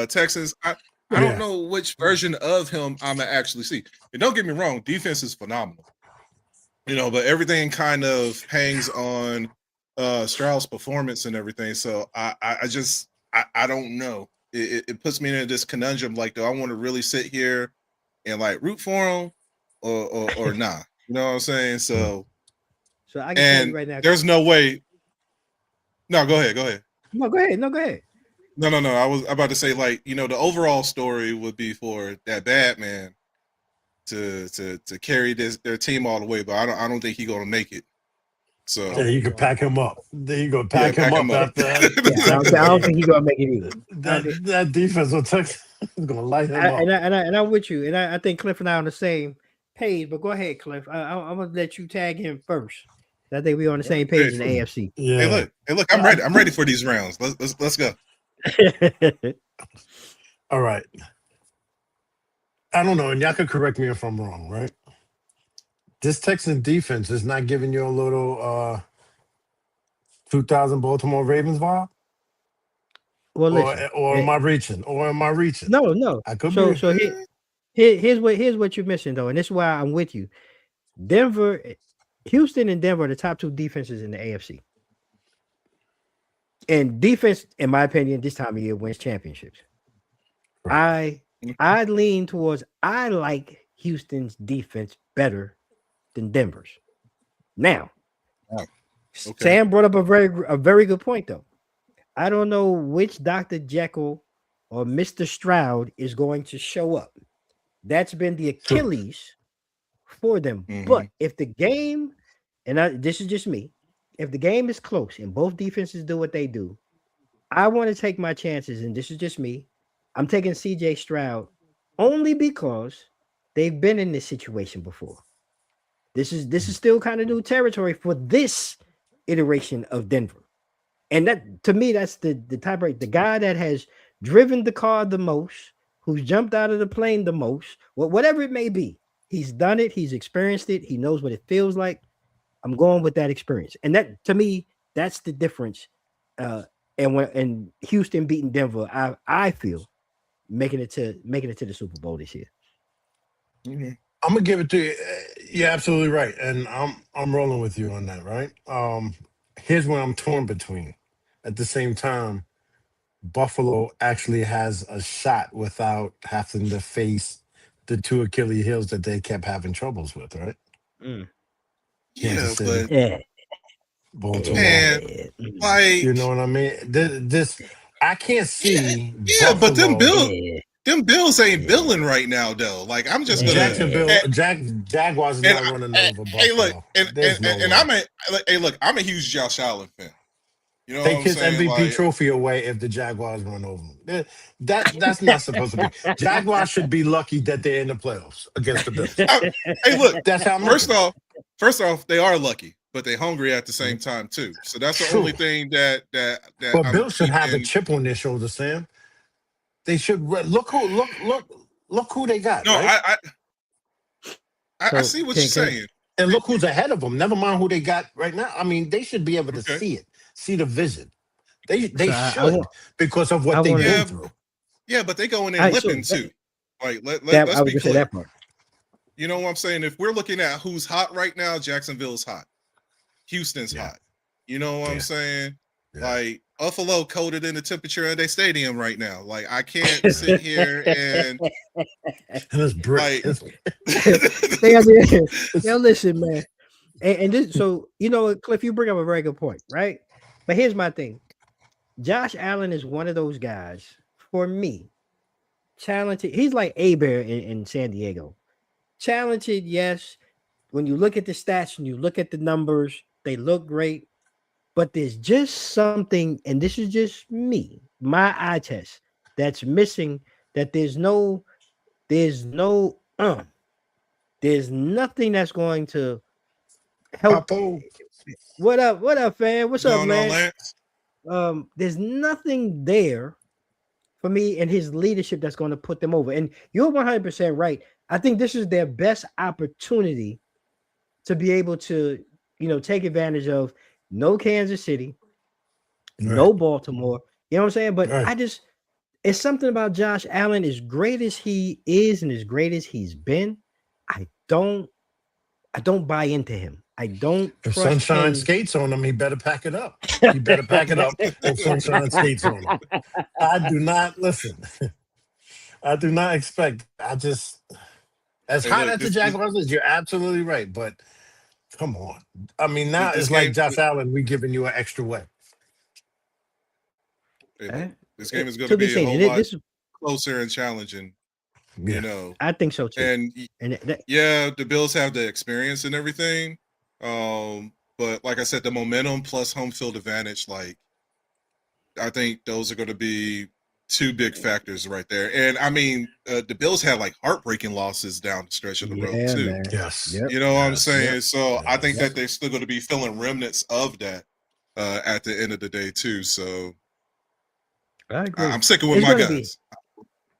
Texans. I don't know which version of him I'm gonna actually see. And don't get me wrong, defense is phenomenal. But everything kind of hangs on Stroud's performance and everything. So I just I don't know. It puts me in this conundrum. Like, do I want to really sit here and like root for him or nah? You know what I'm saying? So I can tell you and right now. there's no way. No, go ahead. No, go ahead. No. I was about to say, like, you know, the overall story would be for that bad man to carry their team all the way, but I don't think he's gonna make it. So Yeah, you can pack him up. There you go. yeah, Pack him up after Yeah, I don't think he's gonna make it either. that defense will Texas is gonna light him up. And I'm with you, and I think Cliff and I are on the same page. But go ahead, Cliff. I'm gonna let you tag him first. I think we're on the same page in the AFC. Yeah. Hey, look, I'm ready. I'm ready for these rounds. Let's go. All right. I don't know, and y'all could correct me if I'm wrong, right? This Texan defense is not giving you a little 2000 Baltimore Ravens vibe? Well, listen. Or am I reaching? No. I could be. So here's what you're missing though, and this is why I'm with you. Houston and Denver are the top two defenses in the AFC. And defense, in my opinion, this time of year wins championships. Right. I lean towards I like Houston's defense better than Denver's. Now, Sam brought up a very good point though. I don't know which Dr. Jekyll or Mr. Stroud is going to show up. That's been the Achilles for them. Mm-hmm. But if the game, this is just me, if the game is close and both defenses do what they do, I want to take my chances, and this is just me. I'm taking CJ Stroud only because they've been in this situation before. This is still kind of new territory for this iteration of Denver. And that, to me, that's the tiebreaker. The guy that has driven the car the most, who's jumped out of the plane the most, whatever it may be, he's done it. He's experienced it. He knows what it feels like. I'm going with that experience, and that, to me, that's the difference. And Houston beating Denver, I feel making it to the Super Bowl this year. Mm-hmm. I'm gonna give it to you. You're absolutely right, and I'm rolling with you on that. Right. Here's where I'm torn between. At the same time, Buffalo actually has a shot without having to face the two Achilles heels that they kept having troubles with. Right. Kansas City, but Baltimore. Man, like, you know what I mean? This I can't see. Yeah, Buffalo, but them Bills ain't billing right now though. Like, I'm just gonna Jacksonville, Jaguars is not running over Buffalo. Hey, look, I'm a huge Josh Allen fan. You know, take what I'm his saying? MVP trophy away if the Jaguars run over him. That's not supposed to be. Jaguars should be lucky that they're in the playoffs against the Bills. Hey, look, that's how. First off, they are lucky, but they're hungry at the same time too. So that's the only thing that. But Bills should have a chip on their shoulder, Sam. They should look who they got. No, right? I see what you're saying, and look who's ahead of them. Never mind who they got right now. I mean, they should be able to see it, see the vision. They should because of what they've been through. Yeah, but they go in there limping too. Like let's be clear. Say that part. You know what I'm saying? If we're looking at who's hot right now, Jacksonville's hot. Houston's hot. You know what I'm saying? Yeah. Like, Buffalo coded in the temperature of their stadium right now. Like, I can't sit here and it's brick. Yo, listen, man. And this, so you know, Cliff, you bring up a very good point, right? But here's my thing. Josh Allen is one of those guys, for me, talented. He's like A-Bear in San Diego. Talented, yes. When you look at the stats and you look at the numbers, they look great. But there's just something, and this is just me, my eye test, that's missing. That there's nothing that's going to help. What up, fam? What's up, man? There's nothing there for me and his leadership that's going to put them over. And you're 100% right. I think this is their best opportunity to be able to, take advantage of. No Kansas City, no Baltimore. You know what I'm saying? But it's something about Josh Allen, as great as he is and as great as he's been, I don't buy into him. I don't If trust Sunshine him. skates on him, he better pack it up. He better pack it up if Sunshine skates on him. I do not listen. I do not expect. I just as Hey, hot look, as the this Jaguars is, you're absolutely right. But come on. I mean, now this it's like game. Josh Allen, we giving you an extra way. Hey, look, this game is going to To be be a seen, whole and lot this closer and challenging, you Yeah. know. I think so too. And And yeah, the Bills have the experience and everything. But like I said, the momentum plus home field advantage, like I think those are going to be two big factors right there. And I mean, the Bills had like heartbreaking losses down the stretch of the road yeah, too. man. Yes. Yep. You know what I'm Yes. Yep. saying? So I think Yes. that they're still going to be feeling remnants of that at the end of the day too. So I agree. I'm sticking with It's my going to be. guys.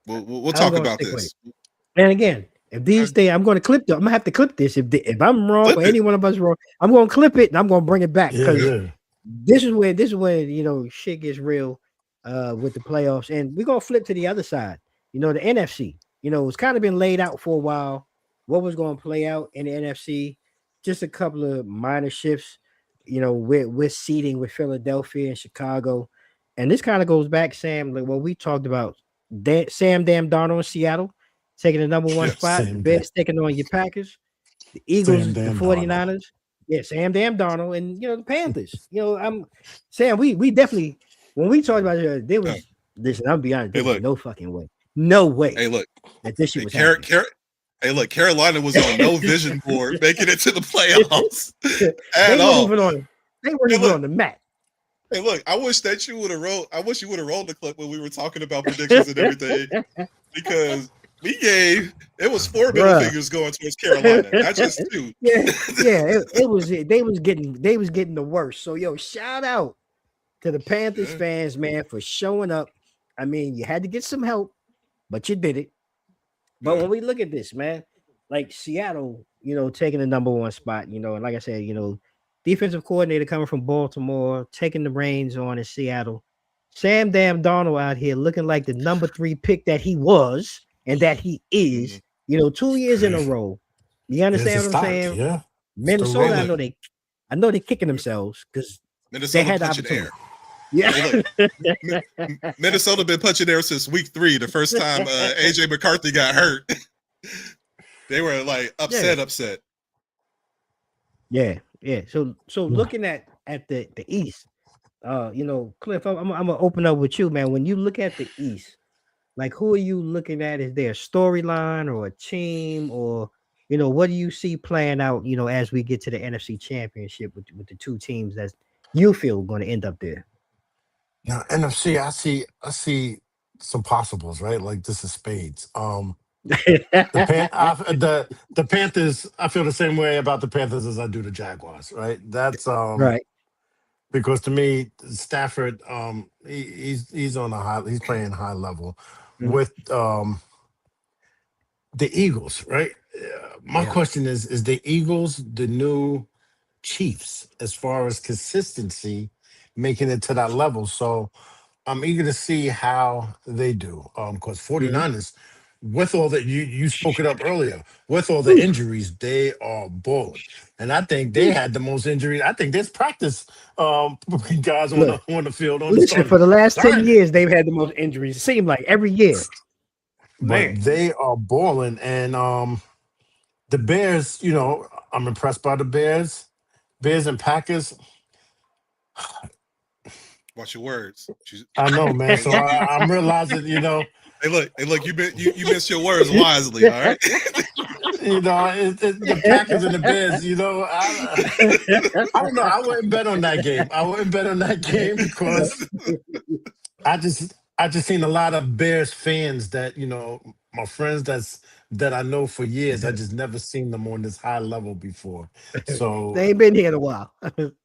We'll I'm talk going to about stick with it. this. And again, if these Okay. things, I'm going to clip. I'm gonna have to clip this. If I'm wrong Flip or it. any one of us wrong, I'm going to clip it and I'm going to bring it back Yeah, because yeah. this is when shit gets real with the playoffs, and we're gonna flip to the other side. The NFC. It's kind of been laid out for a while. What was going to play out in the NFC? Just a couple of minor shifts. With seeding with Philadelphia and Chicago, and this kind of goes back, Sam, like what we talked about. Sam Damn Darnold in Seattle taking the number one Yes. spot. The Same day. Bears taking on your Packers. The Sam Eagles, the damn Darnold. 49ers. Yeah, Sam Damn Darnold, and the Panthers. I'm Sam. We definitely when we talked about it, there Yeah. was listen. I'll be honest, Hey, there was look. no fucking way, no way Hey, look. that this shit Hey, was happening. Hey, look. Carolina was on no vision board making it to the playoffs They at weren't all. even on. They weren't Hey, even look. on the map. Hey, look. I wish that you would have rolled. I wish you would have rolled the clip when we were talking about predictions and everything, because it was 4 middle Bruh. fingers going towards Carolina, not just 2. Yeah, yeah. It was. They was getting the worst. So shout out to the Panthers Yeah. fans, man, for showing up. I mean, you had to get some help, but you did it. But Yeah. when we look at this, man, like Seattle, taking the number one spot, and like I said, defensive coordinator coming from Baltimore, taking the reins on in Seattle. Sam Damn Donald out here looking like the number 3 pick that he was and that he Mhm. is, 2 years in a row. You There's the understand what I'm stock. saying? Yeah. Still Minnesota, Hey, rolling. look. I know they're kicking themselves because they Minnesota had the punching opportunity. air. Yeah. Hey, look. Minnesota been punching air since week 3. The first time AJ McCarthy got hurt, they were like upset. Yeah. So Yeah. looking at the East, Cliff, I'm gonna open up with you, man. When you look at the East, like who are you looking at? Is there a storyline or a team, or what do you see playing out? As we get to the NFC Championship with the two teams that you feel going to end up there. Now NFC, I see some possibles, right? Like this is spades. The Panthers. I feel the same way about the Panthers as I do the Jaguars, right? That's Right. because to me, Stafford, he's on a high, he's playing high level Mhm. with the Eagles, right? My Yeah. question is the Eagles the new Chiefs as far as consistency making it to that level? So I'm eager to see how they do. Because Mhm. 49ers, with all that you spoke it up earlier, with all the injuries, they are balling. And I think they had the most injuries. I think there's practice guys on Look, the field on the listen. starting For the last 10 starting. years, they've had the most injuries. It seemed like every year, But man. they are balling. And the Bears, I'm impressed by the Bears. Bears and Packers. Watch your words. I know, man. Hey, So look. I'm realizing, Hey, look. You missed your words wisely. All right. the Packers and the Bears. I don't know. I wouldn't bet on that game. I wouldn't bet on that game because I just seen a lot of Bears fans that my friends that I know for years. I just never seen them on this high level before. So They ain't been here in a while.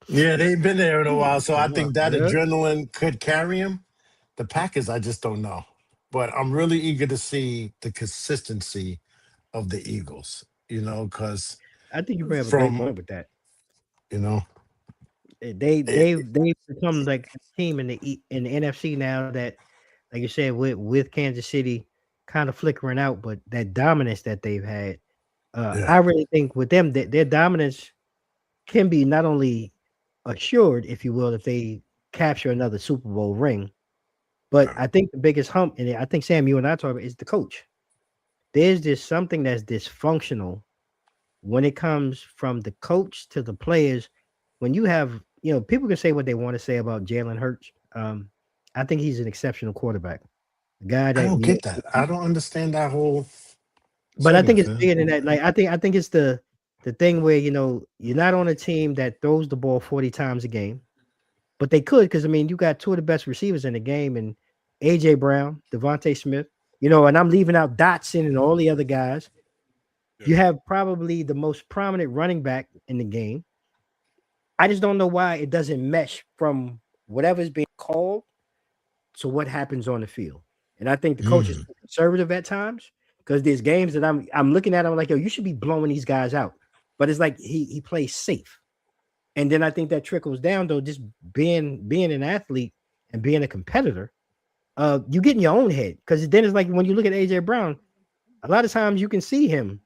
yeah, they've been there in a while. So I think that Yeah. adrenaline could carry them. The Packers, I just don't know. But I'm really eager to see the consistency of the Eagles. Because I think you bring up a great from point with that. you know, They it, they've become like a team in the NFC now that, like you said, with Kansas City kind of flickering out, but that dominance that they've had, yeah, I really think with them that their dominance can be not only assured, if you will, if they capture another Super Bowl ring, but I think the biggest hump, and I think Sam, you and I talk about, is the coach. There's just something that's dysfunctional when it comes from the coach to the players. When you have, people can say what they want to say about Jalen Hurts. I think he's an exceptional quarterback. A guy I that don't get that. I don't understand that whole but I think segment, it's man. bigger than that. Like I think it's the thing where you're not on a team that throws the ball 40 times a game, but they could because I mean you got two of the best receivers in the game and AJ Brown, Devontae Smith, and I'm leaving out Dotson and all the other guys. Yeah. You have probably the most prominent running back in the game. I just don't know why it doesn't mesh from whatever's being called to what happens on the field. And I think the coach is Mm. conservative at times because there's games that I'm looking at. I'm like, yo, you should be blowing these guys out. But it's like he plays safe. And then I think that trickles down though, just being an athlete and being a competitor. You get in your own head because then it's like when you look at AJ Brown, a lot of times you can see him,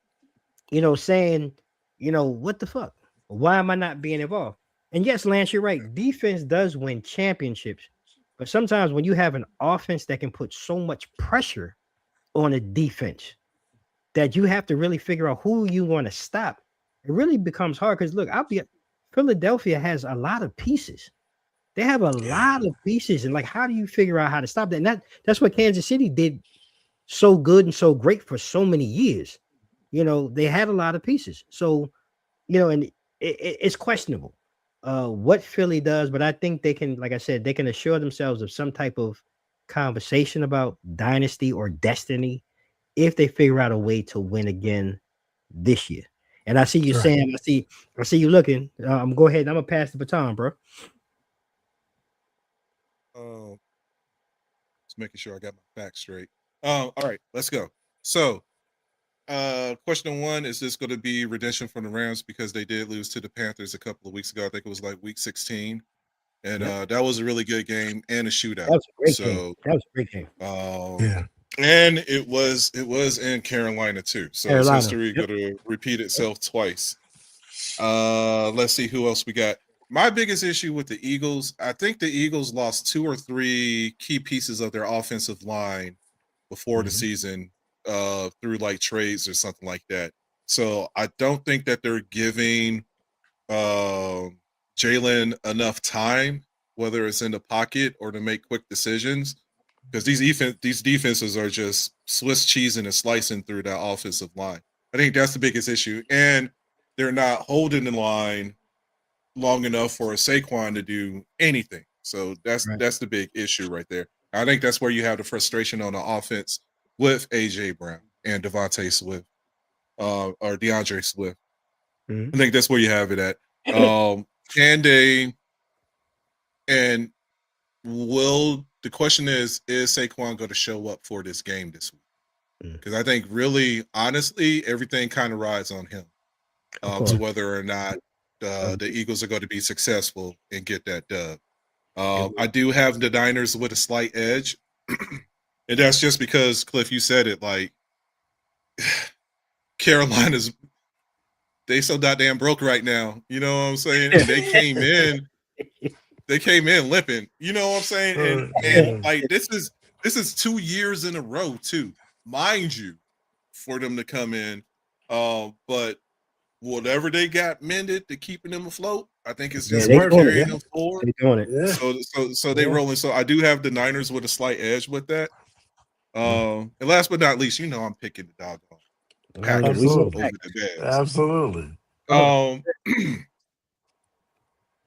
saying, what the fuck? Why am I not being involved? And yes, Lance, you're right. Defense does win championships, but sometimes when you have an offense that can put so much pressure on a defense that you have to really figure out who you want to stop, it really becomes hard. Because look, Philadelphia has a lot of pieces. They have a Yeah. lot of pieces, and like, how do you figure out how to stop that? And that's what Kansas City did so good and so great for so many years. They had a lot of pieces. So, and it's questionable what Philly does, but I think they can, like I said, they can assure themselves of some type of conversation about dynasty or destiny if they figure out a way to win again this year. And I see you, Right. Sam. I see you looking. I'm go ahead. I'm gonna pass the baton, bro. Just making sure I got my facts straight. All right, let's go. So, question one, is this going to be redemption from the Rams because they did lose to the Panthers a couple of weeks ago? I think it was like week 16. And Yep. that was a really good game and a That shootout. was a great game. So, That was a great game. Yeah. and it was in Carolina too. So it's Carolina. history Yep. going to repeat itself twice. Let's see who else we got. My biggest issue with the Eagles, I think the Eagles lost 2 or 3 key pieces of their offensive line before the Mhm. season through like trades or something like that. So I don't think that they're giving Jalen enough time, whether it's in the pocket or to make quick decisions, because these defenses are just Swiss cheesing and slicing through that offensive line. I think that's the biggest issue, and they're not holding the line long enough for a Saquon to do anything. So Right. that's the big issue right there. I think that's where you have the frustration on the offense with AJ Brown and Devontae Swift, or DeAndre Swift. Mhm. I think that's where you have it at. And and will the question is Saquon going to show up for this game this week? Because I think really, honestly, everything kind of rides on him Of to course. whether or not the Eagles are going to be successful and get that dub. It I do have the Niners with a slight edge, and that's just because Cliff, you said it. Like Carolina's, they so goddamn broke right now. You know what I'm saying? And they came in limping. You know what I'm saying? And Yeah. like this is 2 years in a row too, mind you, for them to come in. But whatever they got mended to keeping them afloat, I think it's Yeah, just It's they been doing it. working. Yeah, carrying them forward. they doing it. Yeah. So they Yeah. rolling. So I do have the Niners with a slight edge with that. And last but not least, I'm picking the doggone We Packers know Absolutely. over facts. the Bears. Absolutely. Um,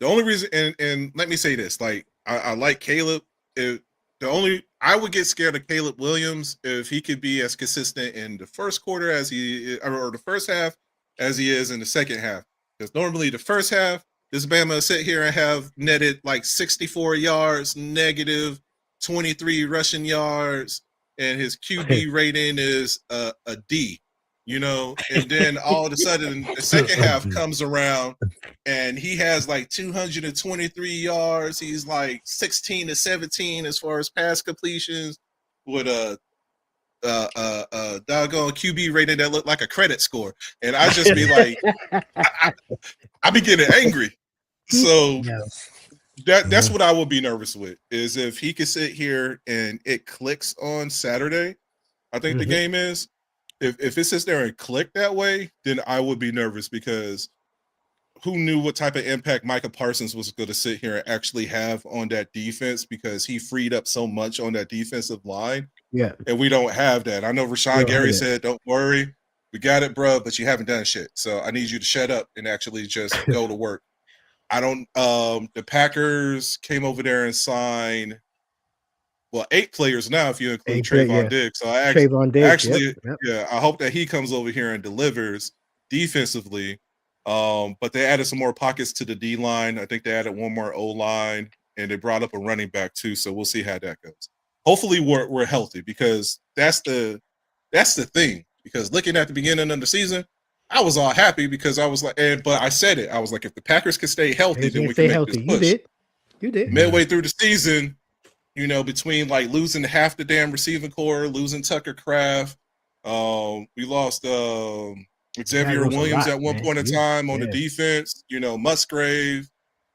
the only reason, and let me say this, like I like Caleb. I would get scared of Caleb Williams if he could be as consistent in the first quarter as or the first half as he is in the second half. Because normally the first half, this Bama will sit here and have netted like 64 yards, negative 23 rushing yards, and his QB rating is a D. And then all of a sudden the second half comes around and he has like 223 yards. He's like 16 to 17 as far as pass completions with a doggone QB rating that looked like a credit score, and I just be like, I be getting angry. So that's what I would be nervous with, is if he could sit here and it clicks on Saturday. I think the game is. If it sits there and click that way, then I would be nervous, because who knew what type of impact Micah Parsons was going to sit here and actually have on that defense, because he freed up so much on that defensive line. Yeah. And we don't have that. I know Rashawn Gary said, don't worry, we got it, bro, but you haven't done shit. So I need you to shut up and actually just go to work. I don't the Packers came over there and signed 8 players now, if you include Trayvon Diggs. So I I hope that he comes over here and delivers defensively. But they added some more pockets to the D line. I think they added one more O line, and they brought up a running back too. So we'll see how that goes. Hopefully we're healthy, because that's the thing. Because looking at the beginning of the season, I was all happy, because I was like, but I said it. I was like, if the Packers can stay healthy, then we can make this push. You did. Midway through the season, between like losing half the damn receiving core, losing Tucker Kraft, we lost Xavier Williams at one point in time on the defense. Musgrave,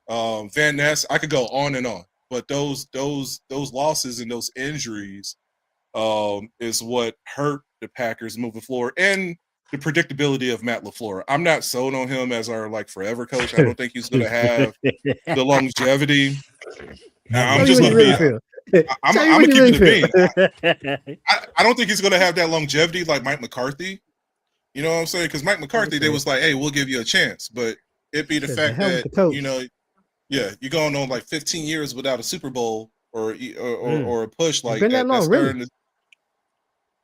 Van Ness. I could go on and on, but those losses and those injuries is what hurt the Packers moving forward, and the predictability of Matt LaFleur. I'm not sold on him as our forever coach. I don't think he's going to have the longevity. I'm just going to be. I'm going to keep it a bean. I don't think he's going to have that longevity like Mike McCarthy. You know what I'm saying? Because Mike McCarthy, they was like, "Hey, we'll give you a chance," but it be the fact that you're going on like 15 years without a Super Bowl or a push like been that long, really.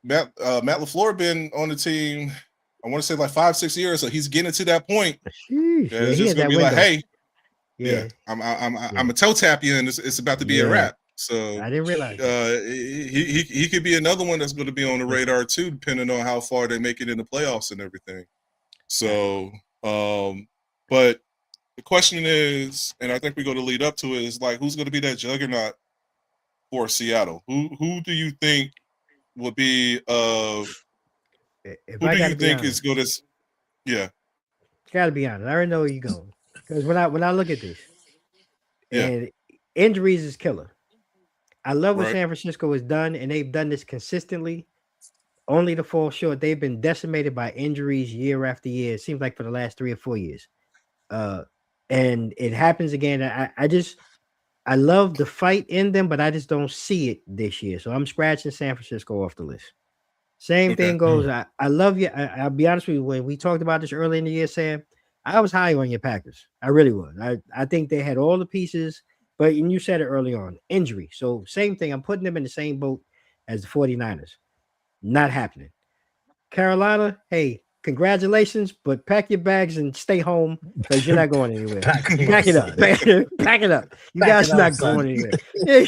Matt LaFleur been on the team, I want to say like 5-6 years, so he's getting to that point. It's just gonna be like, hey, I'm a toe tap you, and it's about to be a wrap. So I didn't realize he could be another one that's going to be on the radar too, depending on how far they make it in the playoffs and everything. So, but the question is, and I think we're going to lead up to it, is like, who's going to be that juggernaut for Seattle? Who do you think would be who do you think is going to? Yeah, got to be honest. I already know where you're going, because when I look at this, and injuries is killer. I love what San Francisco has done, and they've done this consistently, only to fall short. They've been decimated by injuries year after year. It seems like for the last 3 or 4 years. And it happens again. I love the fight in them, but I just don't see it this year. So I'm scratching San Francisco off the list. Same thing goes. I love you. I'll be honest with you. When we talked about this early in the year, Sam, I was high on your Packers. I really was. I think they had all the pieces. But and you said it early on, injury. So same thing. I'm putting them in the same boat as the 49ers. Not happening. Carolina, hey, congratulations, but pack your bags and stay home, because you're not going anywhere. Pack it up. Pack it up. You guys are not going anywhere.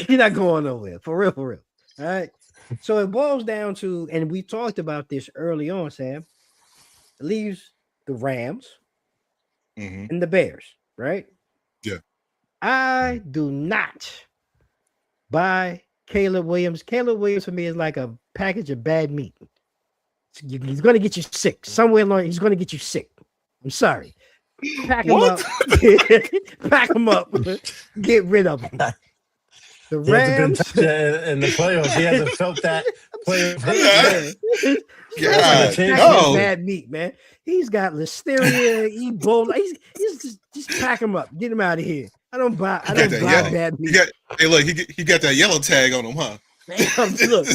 You're not going nowhere. For real. All right. So it boils down to, and we talked about this early on, Sam. It leaves the Rams and the Bears, right? Yeah. I do not buy Caleb Williams. Caleb Williams for me is like a package of bad meat. He's going to get you sick. Somewhere along, he's going to get you sick. I'm sorry. Pack him up. Pack him up. Get rid of him. The Rams in the playoffs, he hasn't felt that playoff. Bad meat, man. He's got listeria, Ebola. He's just pack him up. Get him out of here. I don't buy bad meat. He got that yellow tag on him, huh? Look,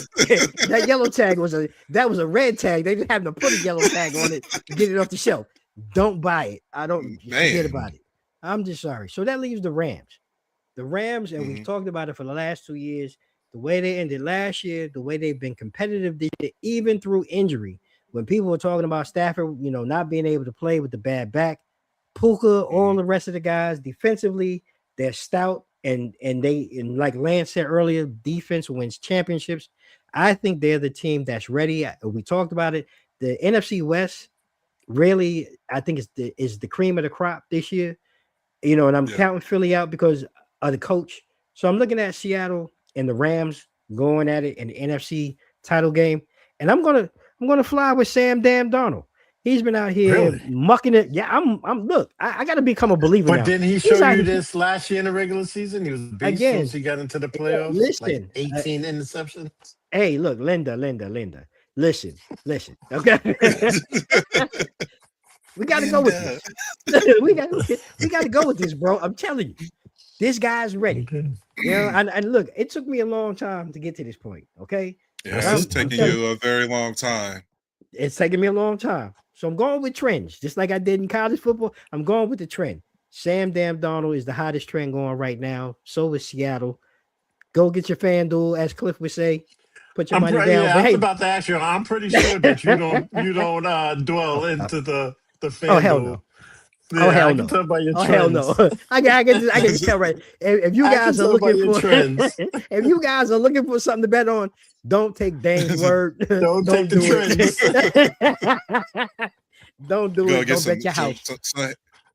that yellow tag was a red tag. They just happened to put a yellow tag on it to get it off the shelf. Don't buy it. I don't forget about it. I'm just sorry. So that leaves the Rams. The Rams, and we've talked about it for the last 2 years, the way they ended last year, the way they've been competitive this year, even through injury. When people were talking about Stafford, not being able to play with the bad back, Puka, all the rest of the guys, defensively, they're stout, and like Lance said earlier, defense wins championships. I think they're the team that's ready. We talked about it. The NFC West really, I think, is the cream of the crop this year. And I'm counting Philly out because of the coach. So I'm looking at Seattle and the Rams going at it in the NFC title game. and I'm gonna fly with Sam Damn Donald. He's been out here Really? mucking it. Yeah, I'm look, I gotta become a believer But now. didn't he He's show out you here this last year in the regular season? He was a beast once again. he got into the Yeah, playoffs, like listen, 18 interceptions. hey, look, Linda. Listen. Okay. We gotta go with Linda. this. we got we gotta go with this, bro. I'm telling you, this guy's ready. Okay. And look, it took me a long time to get to this point. Okay. But That's Yeah, it's it. I'm taking telling Okay. you a very long time. it's taking me a long time. So I'm going with trends, just like I did in college football. I'm going with the trend. Sam Damn Donald is the hottest trend going right now. So is Seattle. Go get your FanDuel, as Cliff would say. Put your money down. Yeah, But I was hey, about to ask you. I'm pretty sure that you don't dwell oh, into the oh hell FanDuel. no. Oh Yeah, hell I can no. tell by your Oh hell no. trends. I can just tell right. If you I can guys are tell by looking your for trends. if you guys are looking for something to bet on, don't take Dane's word. Don't take Don't the do trends. it. Don't You do gotta it. get Don't bet your house.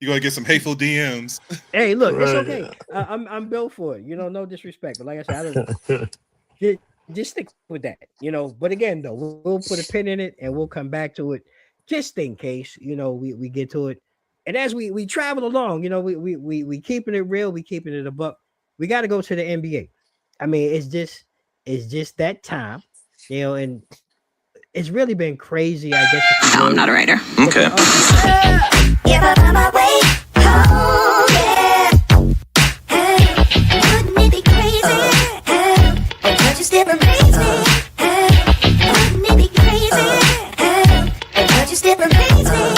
you gotta get some hateful DMs. Hey, look, it's Right. okay. I'm built for it. No disrespect, but like I said, I don't just stick with that. But again, though, we'll put a pin in it and we'll come back to it just in case, we get to it. And as we travel along, we keeping it real, we keeping it a buck. We got to go to the NBA. I mean, it's just that time, and it's really been crazy, I guess, if you No, I'm will. not a writer. But Okay. for us, If I find my way home, yeah. Wouldn't it be crazy? Oh, can't you still amaze me? Wouldn't it be crazy? Oh, can't you still amaze me?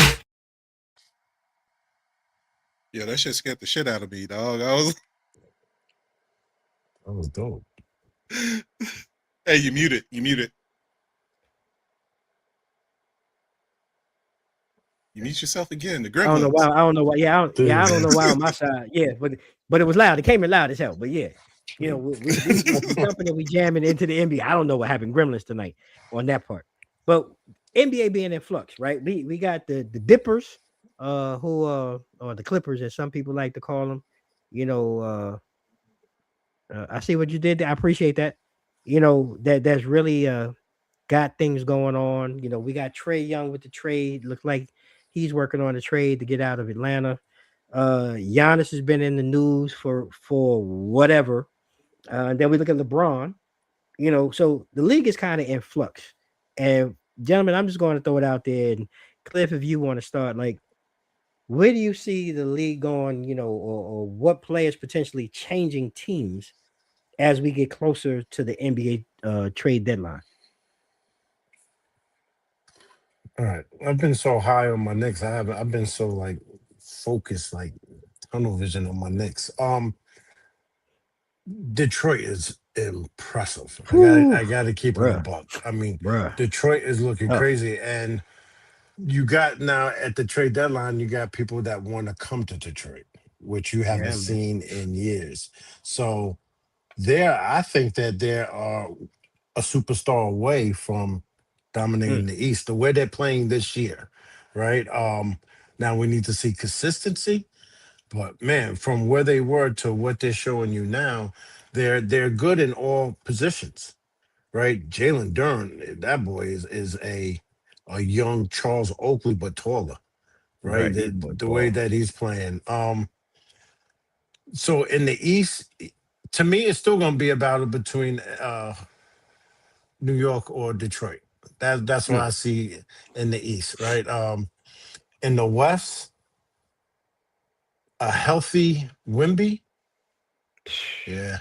Yeah, that shit scared the shit out of me, dog. I was That was dope. hey, you muted. You muted. You mute yourself again. The I don't know why. gremlins. I don't know why. Yeah, I don't Dude. know why on my side. Yeah, but it was loud. It came in loud as hell. But yeah, we jumping and we jamming into the NBA. I don't know what happened. Gremlins tonight on that part. But NBA being in flux, right? We got the Dippers, who or the Clippers, as some people like to call them. You know, I see what you did there. I appreciate that. That's really got things going on. We got Trey Young with the trade. Looks like he's working on a trade to get out of Atlanta. Giannis has been in the news for whatever. And then we look at LeBron. So the league is kind of in flux. And gentlemen, I'm just going to throw it out there. And Cliff, if you want to start, like, where do you see the league going? Or what players potentially changing teams as we get closer to the NBA trade deadline? All right. I've been so high on my Knicks. I haven't. I've been so like focused, like tunnel vision on my Knicks. Detroit is impressive. I got Whew, I got to keep it a bruh, buck. I mean, bruh, Detroit is looking tough. crazy, and you got now at the trade deadline, you got people that want to come to Detroit, which you haven't Yeah, man. seen in years. So there, I think that there are a superstar away from Mm, dominating the East. The way they're playing this year, right? Now we need to see consistency, but man, from where they were to what they're showing you now, they're good in all positions, right? Jalen Duren, that boy is a young Charles Oakley but taller, right? right. The, He was the way ball. that he's playing. So in the East, to me, it's still going to be a battle between New York or Detroit. That's what Mm. I see in the East, right? In the West, a healthy Wimby, yeah.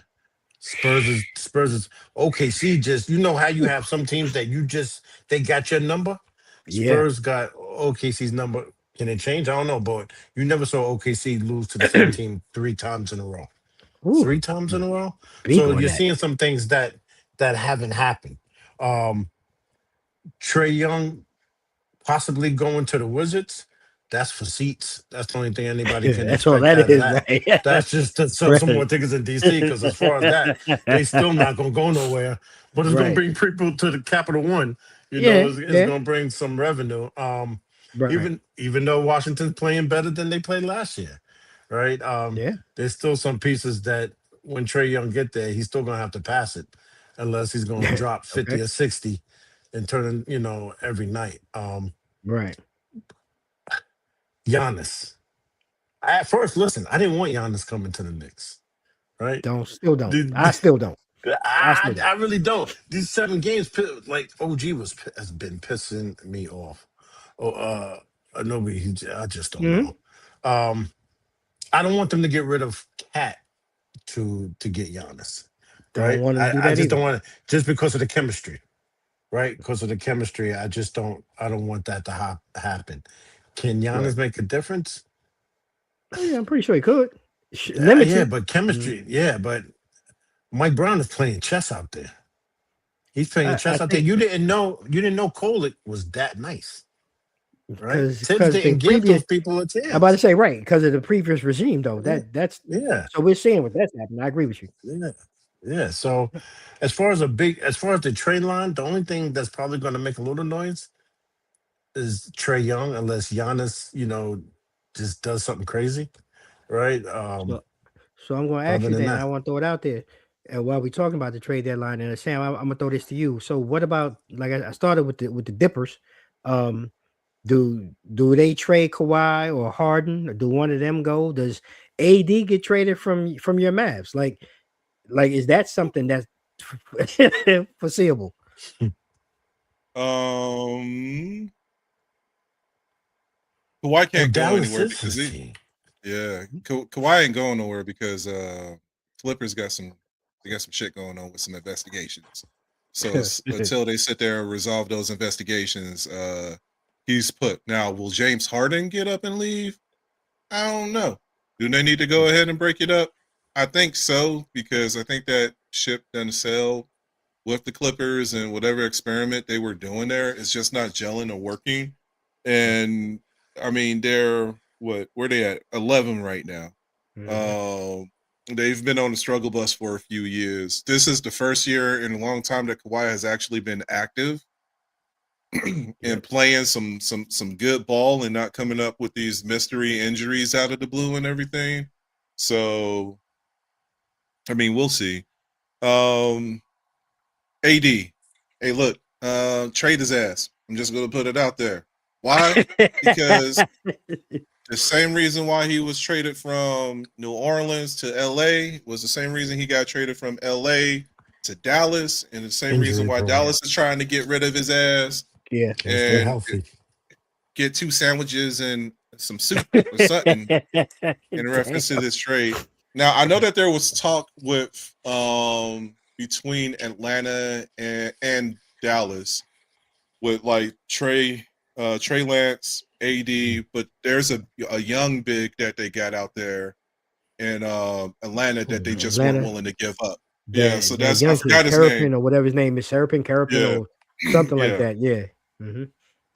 Spurs is OKC. Just how you Whew. have some teams that you just they got your number. Yeah. Spurs got OKC's number. Can it change? I don't know, but you never saw OKC lose to the same team 3 times in a row. Ooh, 3 times in a row. speak So on you're that. seeing some things that haven't happened. Um, Trey Young possibly going to the Wizards. That's for seats. That's the only thing anybody can That's all expect that out of is, that. right? That's just to sell some Right. more tickets in DC. Because as far as that, they still not gonna go nowhere. But it's gonna Right. bring people to the Capital One. Yeah. It's Yeah. gonna bring some revenue. Right. Even though Washington's playing better than they played last year, right? Yeah. There's still some pieces that when Trey Young get there, he's still gonna have to pass it, unless he's gonna drop 50 Okay. or 60 and turning, every night. Right. Giannis. At first, listen, I didn't want Giannis coming to the Knicks, right? Still don't. I The- still don't. I I, still don't. I really don't. These 7 games, like OG has been pissing me off. Oh, nobody. I just don't Mhm. know. Um, I don't want them to get rid of Cat to get Giannis, Don't right? want them to do I that just either. don't want it just because of the chemistry, right? Because of the chemistry, I just don't. I don't want that to happen. Can Right. Giannis make a difference? Oh, yeah, I'm pretty sure he could. Yeah, Limited. but Mhm. chemistry. Yeah, but Mike Brown is playing chess out there. He's playing I chess out there. think You didn't know Kolek was that nice, right? Tibbs because the didn't give previous those people a I'm about to chance. say right because of the previous regime though. Yeah, That's yeah, so we're seeing what that's happening. I agree with you. yeah. Yeah. So as far as the trade line, the only thing that's probably going to make a little noise is Trey Young, unless Giannis, just does something crazy, right? So so I'm going to But ask other you than then. I that, want to throw it out there. While we're talking about the trade deadline, and Sam, I'm gonna throw this to you. So, what about like I started with the Dippers? Um, do they trade Kawhi or Harden? Or do one of them go? Does AD get traded from your Mavs? Like is that something that's foreseeable? Um, Kawhi well, can't go Dallas anywhere is because his team. Kawhi ain't going nowhere because Clippers got some shit going on with some investigations. So until they sit there and resolve those investigations, he's put. Now, will James Harden get up and leave? I don't know. Do they need to go ahead and break it up? I think so because I think that ship done sailed with the Clippers and whatever experiment they were doing there is just not gelling or working. And I mean, they're where they at 11 right now. Mhm. Um, they've been on the struggle bus for a few years. This is the first year in a long time that Kawhi has actually been active and Yep. playing some good ball and not coming up with these mystery injuries out of the blue and everything. So, I mean, we'll see. Um, AD, hey, look, trade his ass. I'm just gonna put it out there. Why? Because the same reason why he was traded from New Orleans to LA was the same reason he got traded from LA to Dallas, and the same reason Injury why prone. Dallas is trying to get rid of his ass Yeah. Can't stay and healthy. get 2 sandwiches and some soup or something in reference to Damn. this trade. Now I know that there was talk with between Atlanta and Dallas with like Trey Lance, AD, but there's a young big that they got out there in Atlanta that they just weren't Atlanta. willing to give up. Yeah, so That that's I young kid, forgot his name. Terrapin or whatever his name is, Terrapin Yeah, or something like yeah. that. Yeah. Hmm.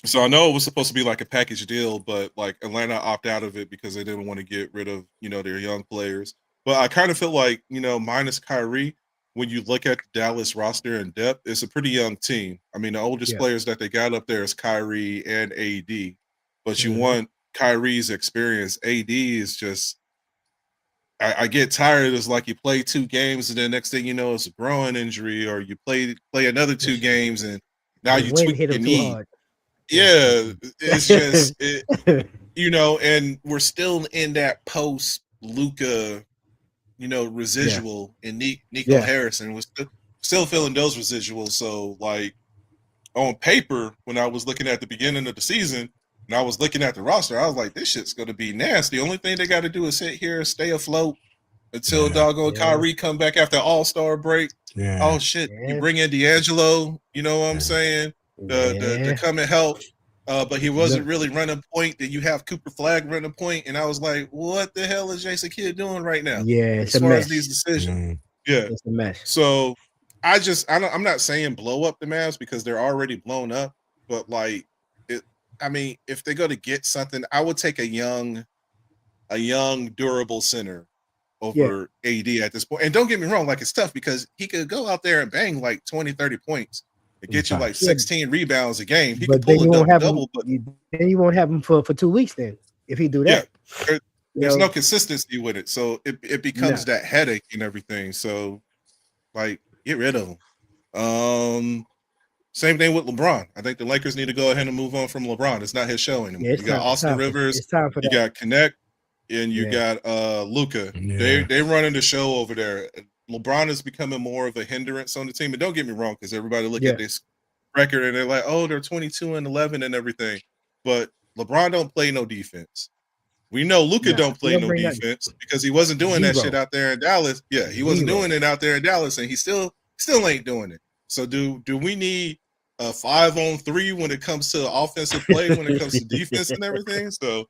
So I know it was supposed to be like a package deal, but like Atlanta opted out of it because they didn't want to get rid of their young players. But I kind of feel like minus Kyrie, when you look at the Dallas roster in depth, it's a pretty young team. I mean, the oldest Yeah. players that they got up there is Kyrie and AD, but you Hmm. want Kyrie's experience. AD is just I get tired. It's like you play 2 games and then next thing you know it's a growing injury, or you play another 2 games and now The you wind tweak hit your him too knee. hard. Yeah. Yeah, it's just and we're still in that post Luca, Yeah. residual, and Nico Yeah. Harrison was still feeling those residuals. So, like on paper, when I was looking at the beginning of the season and I was looking at the roster, I was like, this shit's gonna be nasty. The only thing they got to do is sit here and stay afloat until Yeah, doggone Yeah. Kyrie come back after All-Star break. yeah, Oh shit, you Yeah. bring in D'Angelo, you know what I'm yeah. saying? To Yeah. come and help. But he wasn't The- really running point. Then you have Cooper Flag running point, and I was like, what the hell is Jason Kidd doing right now? yeah. It's As a far as these mess. decisions. Mm. Yeah. It's a mess. So I'm not saying blow up the Mavs because they're already blown up, but like it I mean, if they're gonna get something, I would take a young durable center Yeah. over AD at this point. And don't get me wrong, like it's tough because he could go out there and bang like 20, 30 points and get you like Facts. Yeah. 16 rebounds a game. He could But then pull a you won't double have him. double, but Then you won't have him for 2 weeks. Then if he do yeah, that, there- you there's no know, consistency with it. So it becomes no. that headache and everything. So like get rid of him. Um Same thing with LeBron. I think the Lakers need to go ahead and move on from LeBron. It's not his show anymore. Yeah, You got Austin Rivers, it's time for you that. got Connect, and you Yeah. got Luka. Yeah. They running the show over there. LeBron is becoming more of a hindrance on the team. And don't get me wrong, because everybody look Yeah. at this record and they're like, oh, they're 22-11 and everything. But LeBron don't play no defense. We know Luka Nah, don't he play don't no bring nothing. defense because he wasn't doing that Zero. shit out there in Dallas. Yeah, he wasn't Zero. doing it out there in Dallas, and he still ain't doing it. So do we need a 5-on-3 when it comes to offensive play, when it comes to defense and everything? So,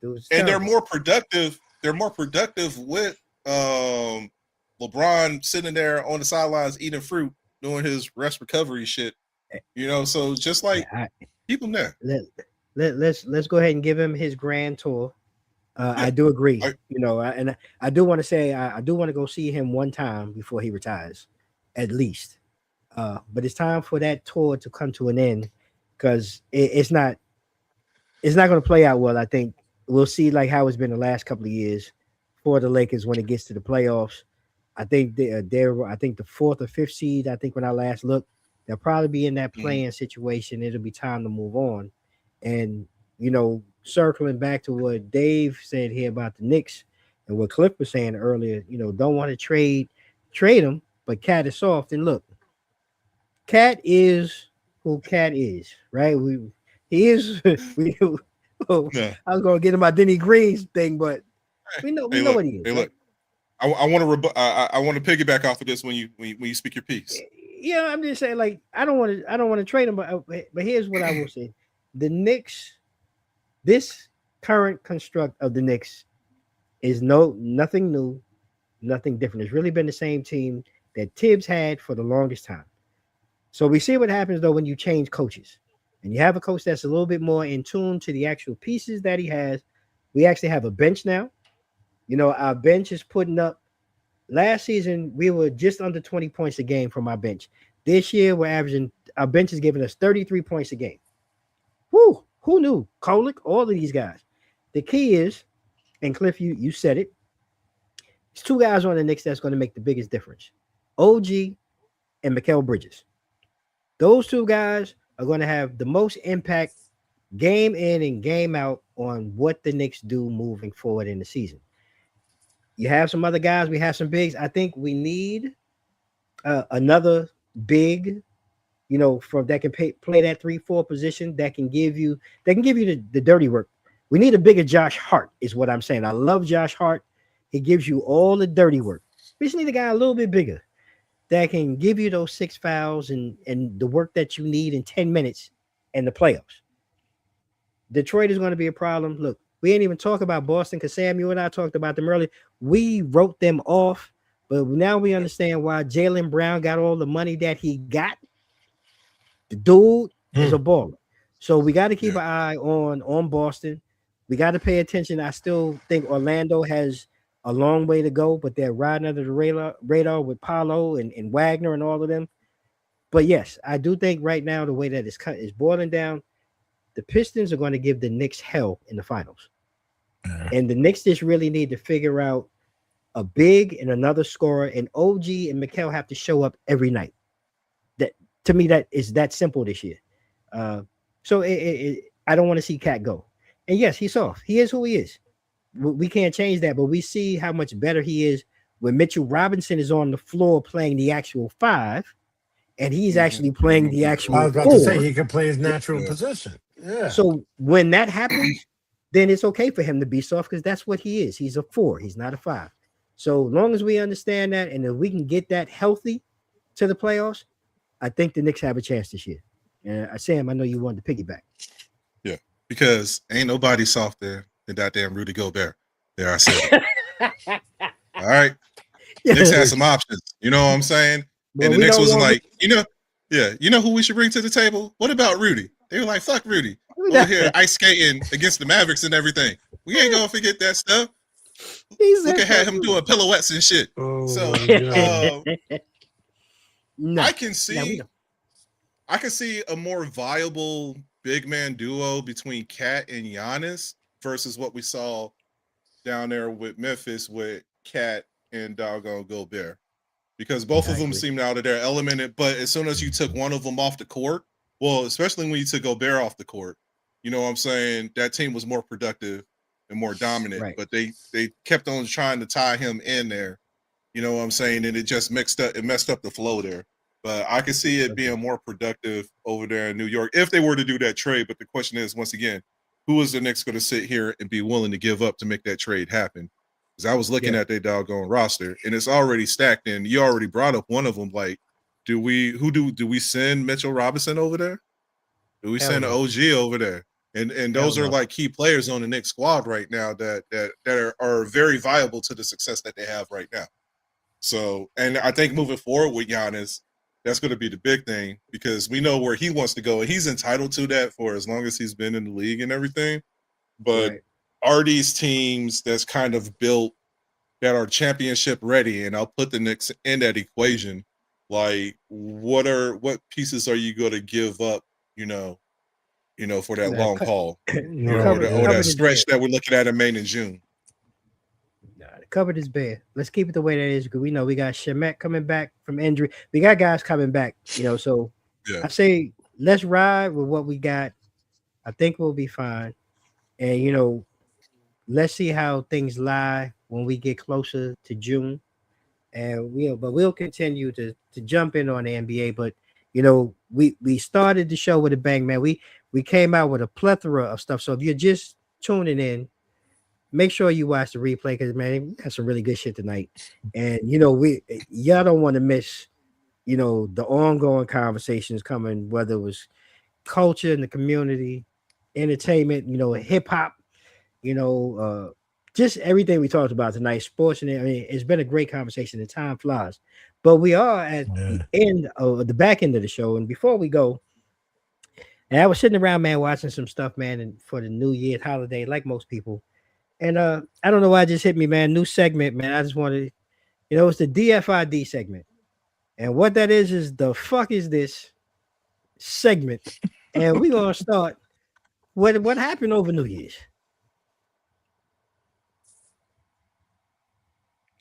Dude, it's and they're terrible. more productive. They're more productive with LeBron sitting there on the sidelines eating fruit, doing his rest recovery shit. You know, so just like Yeah, keep him there. let's go ahead and give him his grand tour. Yeah. I do agree. I- You know, I do want to say I do want to go see him one time before he retires, at least. But it's time for that tour to come to an end because it's not going to play out well. I think we'll see like how it's been the last couple of years for the Lakers when it gets to the playoffs. I think they're I think the 4th or 5th seed. I think when I last looked, they'll probably be in that playing situation. It'll be time to move on. And you know, circling back to what Dave said here about the Knicks and what Cliff was saying earlier, you know, don't want to trade him, but Cat is soft. And look, Cat is who Cat is, right? He is. Yeah. I was gonna get him my Denny Green's thing, but we know look, what he is. Hey, right? look. I want to I want to piggyback off of this when you speak your piece. Yeah, I'm just saying, like, I don't want to trade him, but here's what I will say: the Knicks, this current construct of the Knicks is nothing new, nothing different. It's really been the same team that Tibbs had for the longest time. So we see what happens though when you change coaches, and you have a coach that's a little bit more in tune to the actual pieces that he has. We actually have a bench now. You know, our bench is putting up. Last season, we were just under 20 points a game from our bench. This year, we're averaging, our bench is giving us 33 points a game. Woo! Who knew? Kolick, all of these guys. The key is, and Cliff, you said it, it's two guys on the Knicks that's going to make the biggest difference. OG and Mikal Bridges. Those two guys are going to have the most impact game in and game out on what the Knicks do moving forward in the season. You have some other guys. We have some bigs. I think we need another big, you know, from that can play that 3-4 position that can give you the dirty work. We need a bigger Josh Hart, is what I'm saying. I love Josh Hart. He gives you all the dirty work. We just need a guy a little bit bigger that can give you those 6 fouls and the work that you need in 10 minutes in the playoffs. Detroit is going to be a problem. Look, we ain't even talk about Boston because Sam, you and I talked about them earlier. We wrote them off, but now we understand why Jaylen Brown got all the money that he got. The dude is a baller. So we got to keep an eye on Boston. We got to pay attention. I still think Orlando has a long way to go, but they're riding under the radar with Paolo and Wagner and all of them. But yes, I do think right now the way that it's boiling down, the Pistons are going to give the Knicks hell in the finals. And the Knicks just really need to figure out a big and another scorer, and OG and Mikal have to show up every night. That to me, that is that simple this year. So I don't want to see Cat go. And yes, he's soft. He is who he is. We can't change that, but we see how much better he is when Mitchell Robinson is on the floor playing the actual 5, and he's actually playing the actual I was about 4. to say he can play his natural position. Yeah. So when that happens, then it's okay for him to be soft because that's what he is. He's a 4. He's not a 5. So long as we understand that, and if we can get that healthy to the playoffs, I think the Knicks have a chance this year. And Sam, I know you wanted to piggyback. Yeah, because ain't nobody softer than that damn Rudy Gobert. There, I said it. All right. Knicks had some options. You know what I'm saying? Well, and the Knicks wasn't like, you know who we should bring to the table? What about Rudy? They were like, fuck Rudy. Over here ice skating against the Mavericks and everything. We ain't gonna forget that stuff. Look at had him doing pirouettes and shit. Oh, so no, I can see a more viable big man duo between Cat and Giannis versus what we saw down there with Memphis with Cat and doggone Gobert. because both of them seemed out of their element. But as soon as you took one of them off the court, well, especially when you took Gobert off the court, you know what I'm saying? That team was more productive and more dominant. Right. But they kept on trying to tie him in there. You know what I'm saying? And it just messed up the flow there. But I could see it being more productive over there in New York if they were to do that trade. But the question is, once again, who is the Knicks going to sit here and be willing to give up to make that trade happen? Because I was looking at their doggone roster, and it's already stacked. And you already brought up one of them. Like, do we send Mitchell Robinson over there? Do we send OG over there? And those are like key players on the Knicks squad right now that are very viable to the success that they have right now. So, and I think moving forward with Giannis, that's going to be the big thing because we know where he wants to go, and he's entitled to that for as long as he's been in the league and everything. But are these teams that's kind of built that are championship ready? And I'll put the Knicks in that equation. Like, what pieces are you going to give up? You know, for that long haul, or that stretch that we're looking at in May and June. The cupboard is bare. Let's keep it the way that is because we know we got Shemet coming back from injury. We got guys coming back, so I say let's ride with what we got. I think we'll be fine. And let's see how things lie when we get closer to June. And we'll continue to jump in on the NBA. But we started the show with a bang, man. We came out with a plethora of stuff. So if you're just tuning in, make sure you watch the replay because man, we got some really good shit tonight. And y'all don't want to miss, the ongoing conversations coming, whether it was culture in the community, entertainment, hip hop, just everything we talked about tonight, sports, and it's been a great conversation. The time flies, but we are at the end of the back end of the show. And before we go, and I was sitting around, man, watching some stuff, man, and for the New Year's holiday, like most people. And I don't know why it just hit me, man. New segment, man. I just wanted, it's the DFID segment. And what that is the fuck is this segment? And we're gonna start what happened over New Year's.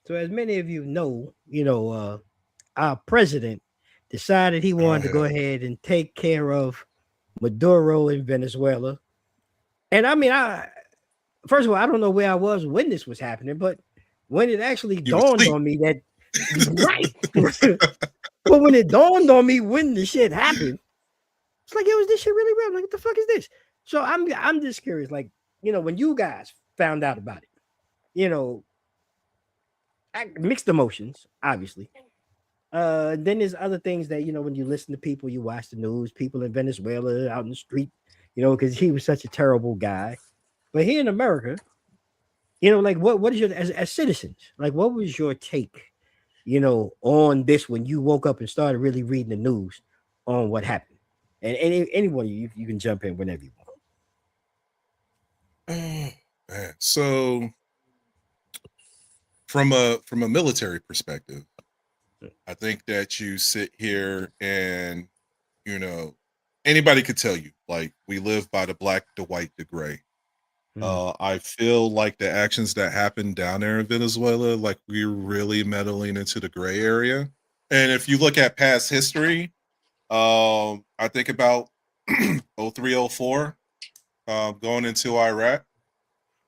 So as many of you know, our president decided he wanted to go ahead and take care of Maduro in Venezuela. And first of all, I don't know where I was when this was happening, but when it actually dawned on me that but when it dawned on me when the shit happened, it's like, was this shit really real? Like, what the fuck is this? So I'm just curious, like, when you guys found out about it, mixed emotions, obviously. Then there's other things that, when you listen to people, you watch the news, people in Venezuela out in the street, because he was such a terrible guy. But here in America, like what is your as citizens, like what was your take, on this when you woke up and started really reading the news on what happened? And anyone you can jump in whenever you want. So from a military perspective, I think that you sit here and anybody could tell you, like, we live by the black, the white, the gray. I feel like the actions that happened down there in Venezuela, like, we're really meddling into the gray area. And if you look at past history, I think about 0304 going into Iraq,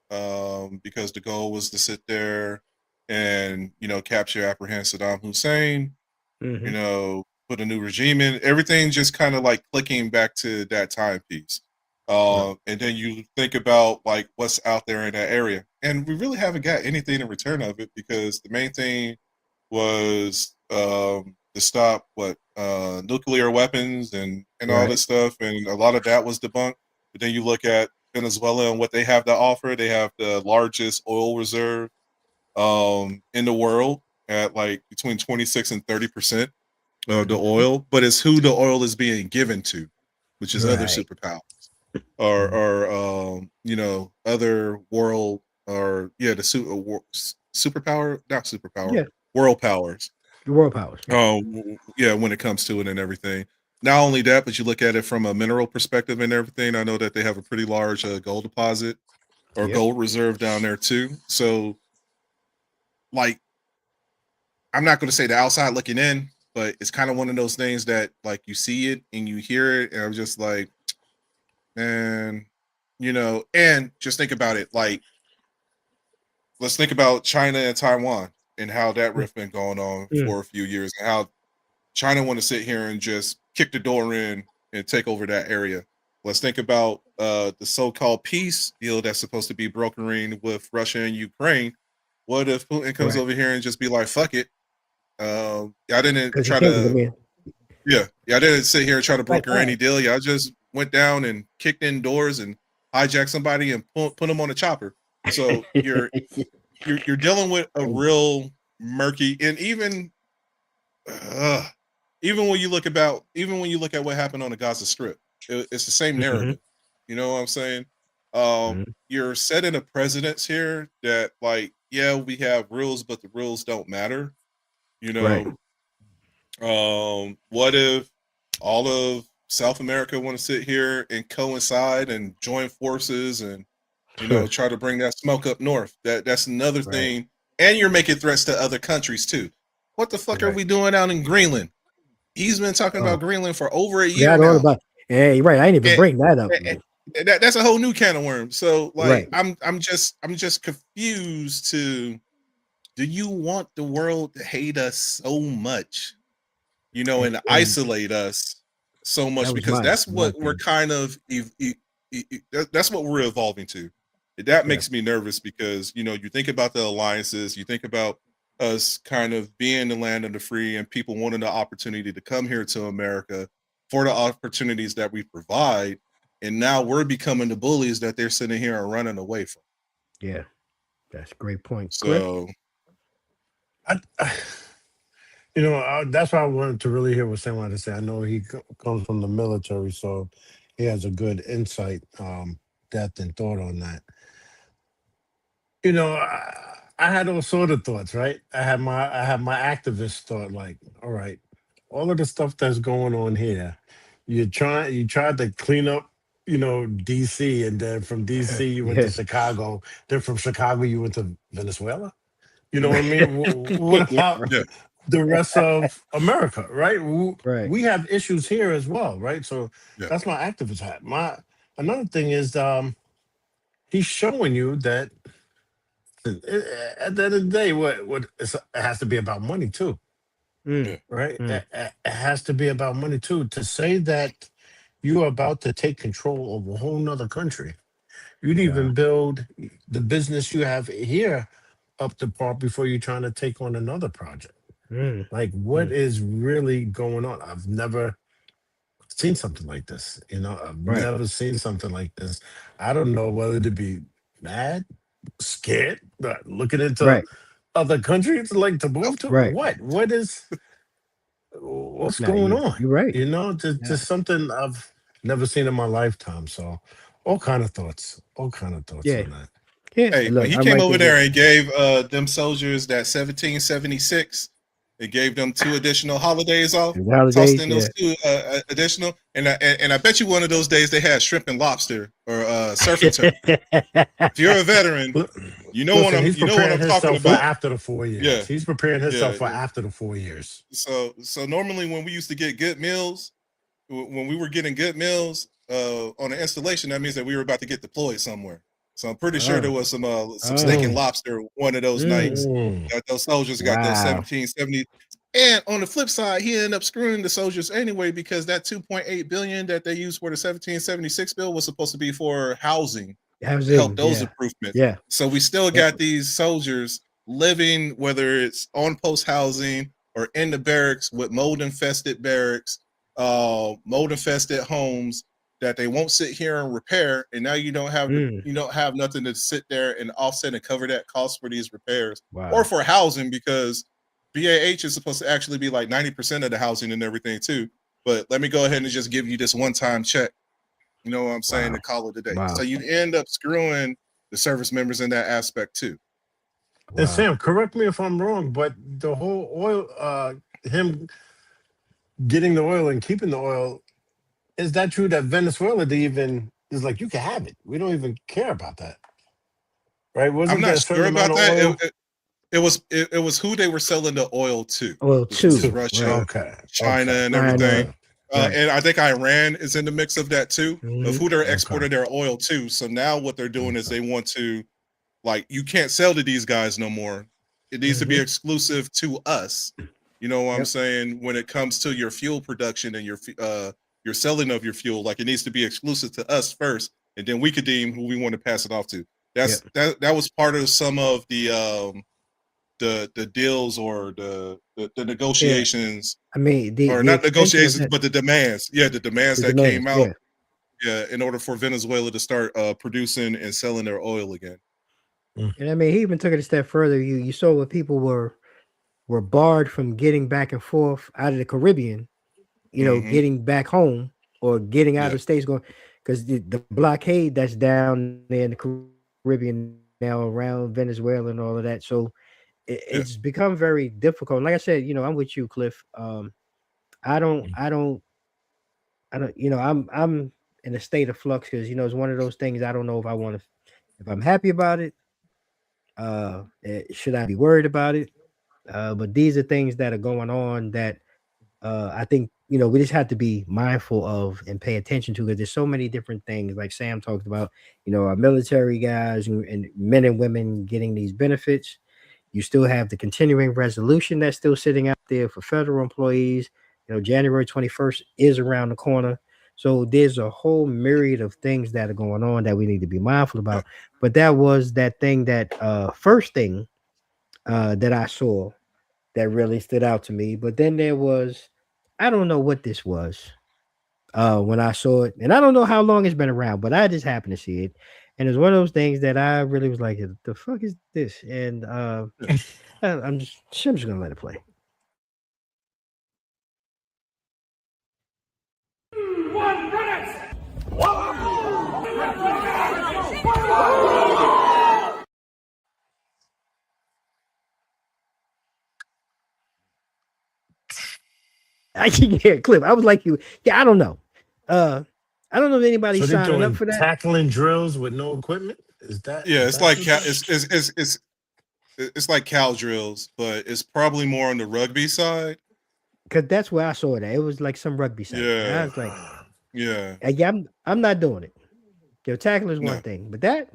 because the goal was to sit there and capture, apprehend Saddam Hussein, put a new regime in. Everything just kind of like clicking back to that timepiece. And then you think about like what's out there in that area, and we really haven't got anything in return of it because the main thing was to stop nuclear weapons and all this stuff, and a lot of that was debunked. But then you look at Venezuela and what they have to offer. They have the largest oil reserve in the world at like between 26 and 30% of the oil, but it's who the oil is being given to, which is other superpowers. Or other world, or the superpower, not superpower, world powers. The world powers. When it comes to it and everything. Not only that, but you look at it from a mineral perspective and everything. I know that they have a pretty large gold deposit or gold reserve down there too. So, like, I'm not going to say the outside looking in, but it's kind of one of those things that like you see it and you hear it, and I'm just like, man, and just think about it. Like, let's think about China and Taiwan and how that rift been going on Mm. for a few years, and how China want to sit here and just kick the door in and take over that area. Let's think about the so-called peace deal that's supposed to be brokering with Russia and Ukraine. What if Putin comes Right. over here and just be like, "Fuck it"? I didn't Because he try can't. I to, mean, I didn't sit here and try to right. broker any deal. Yeah, I just went down and kicked in doors and hijacked somebody and put them on a chopper. So you're dealing with a real murky, and uh, even when you look at what happened on the Gaza Strip, it's the same narrative. You know what I'm saying? You're setting a precedence here that, like, yeah, we have rules, but the rules don't matter. You Right. know, what if all of South America want to sit here and coincide and join forces and try to bring that smoke up north? That's another Right. thing, and you're making threats to other countries too. What the fuck are Right. we doing out in Greenland? He's been talking Oh, about Greenland for over a year forgot all now. about. Hey, right. I didn't even And, bring that up. that's a whole new can of worms. So, like, Right. I'm just confused to. Do you want the world to hate us so much, and And isolate us so much? that was Because my that's what we're thing. kind of that's what we're evolving to. That Yeah. makes me nervous because you think about the alliances, you think about us kind of being the land of the free and people wanting the opportunity to come here to America for the opportunities that we provide, and now we're becoming the bullies that they're sitting here and running away from. Yeah. That's a great point, Cliff. So I, that's why I wanted to really hear what Sam had to say. I know he comes from the military, so he has a good insight, depth, and thought on that. I had all sort of thoughts, right? I had my activist thought, like, all right, all of the stuff that's going on here, you tried to clean up, DC, and then from DC you went to Yeah. Chicago, then from Chicago you went to Venezuela. You know what I mean? What Yeah. about yeah, the rest of America, right? We Right. we have issues here as well, right? So yeah, that's my activist hat. My Another thing is, he's showing you that at the end of the day, it has to be about money too, yeah, Mm. right? Mm. It has to be about money too. To say that you are about to take control of a whole nother country, you didn't Yeah. even build the business you have here up to par before you're trying to take on another project. Mm. Like, what Mm. is really going on? I've never seen something like this. I've Right. never seen something like this. I don't know whether to be mad, scared, looking into Right. other countries like to oh, move to. Right. What's Now going on? you're right. Yeah. Just something I've never seen in my lifetime. So, all kind of thoughts Yeah. on that. Yeah. hey, when Look, he I'm came right over there with there you. and gave them soldiers that 1776, it gave them 2 additional holidays off, And the tossed holidays. in those Yeah. 2 additional, and I bet you one of those days they had shrimp and lobster or surf and turf. If you're a veteran, Li- Listen, he's you know what preparing I'm talking himself for about. after the 4 years. Yeah, He's preparing yeah. himself for after the 4 years. So normally when we used to get good meals, when we were getting good meals on an installation, that means that we were about to get deployed somewhere. So I'm pretty sure there Oh. was some steak and Oh. Mm, lobster one of those nights Mm. mm. that those soldiers got those Wow. 1770. And on the flip side, he ended up screwing the soldiers anyway because that 2.8 billion that they used for the 1776 bill was supposed to be for housing to help Housing. those Yeah. improvements. Yeah. So we still Yep. got these soldiers living, whether it's on post housing or in the barracks with mold infested barracks, mold infested homes that they won't sit here and repair. And now Mm. you don't have nothing to sit there and offset and cover that cost for these repairs or Wow. for housing because BAH is supposed to actually be like 90% of the housing and everything too. But let me go ahead and just give you this one-time check. You know what I'm saying? Wow. To call it a day. Wow. So you end up screwing the service members in that aspect too. And Wow. Sam, correct me if I'm wrong, but the whole oil, him getting the oil and keeping the oil, is that true that Venezuela they even is like, you can have it? We don't even care about that, right? I'm Wasn't there not a sure certain about amount of that. oil? it was who they were selling the oil to, Well, which was two, Two. Russia, right? Okay. China, Okay. and everything. China, right? And I think Iran is in the mix of that too, of Hmm. who they're Okay. exporting their oil to. So now what they're doing is Okay. they want to, like, you can't sell to these guys no more. It needs to be Hmm. exclusive to us. You know what I'm Yep. saying? When it comes to your fuel production and your selling of your fuel, like it needs to be exclusive to us first, and then we could deem who we want to pass it off to. Yep. That was part of some of the deals or the Yeah. negotiations, I mean, or the not extension of negotiations, that, but the demands. Yeah, the demands the that came demands. out. Yeah. Yeah, in order for Venezuela to start producing and selling their oil again. Mm. And I mean, he even took it a step further. You saw what people were barred from getting back and forth out of the Caribbean, Hmm. getting back home or getting out of Yeah, the states, going because the blockade that's down there in the Caribbean now around Venezuela and all of that. So it's become yeah, very difficult. And like I said, I'm with you, Cliff. I don't, I'm in a state of flux because it's one of those things. I don't know if I want to, if I'm happy about it. Should I be worried about it? But these are things that are going on that I think we just have to be mindful of and pay attention to because there's so many different things like Sam talked about. Our military guys and men and women getting these benefits. You still have the continuing resolution that's still sitting out there for federal employees. January 21st is around the corner. So there's a whole myriad of things that are going on that we need to be mindful yeah. about. But that was that thing that first thing that I saw that really stood out to me. But then there was, I don't know what this was when I saw it, and I don't know how long it's been around, but I just happened to see it, and it's one of those things that I really was like, "The fuck is this?" And I'm just gonna let it play. I can hear Clip. I was like you. Yeah, I don't know. Uh, I don't know if anybody's So they're signing up doing for that tackling drills with no equipment. Is that Yeah, is it's that like what they're? it's like cow drills, but it's probably more on the rugby side. because that's where I saw it. At. It was like some rugby site, and I Yeah, was like, yeah, yeah, I'm not doing it. Tackling is one no. thing, but that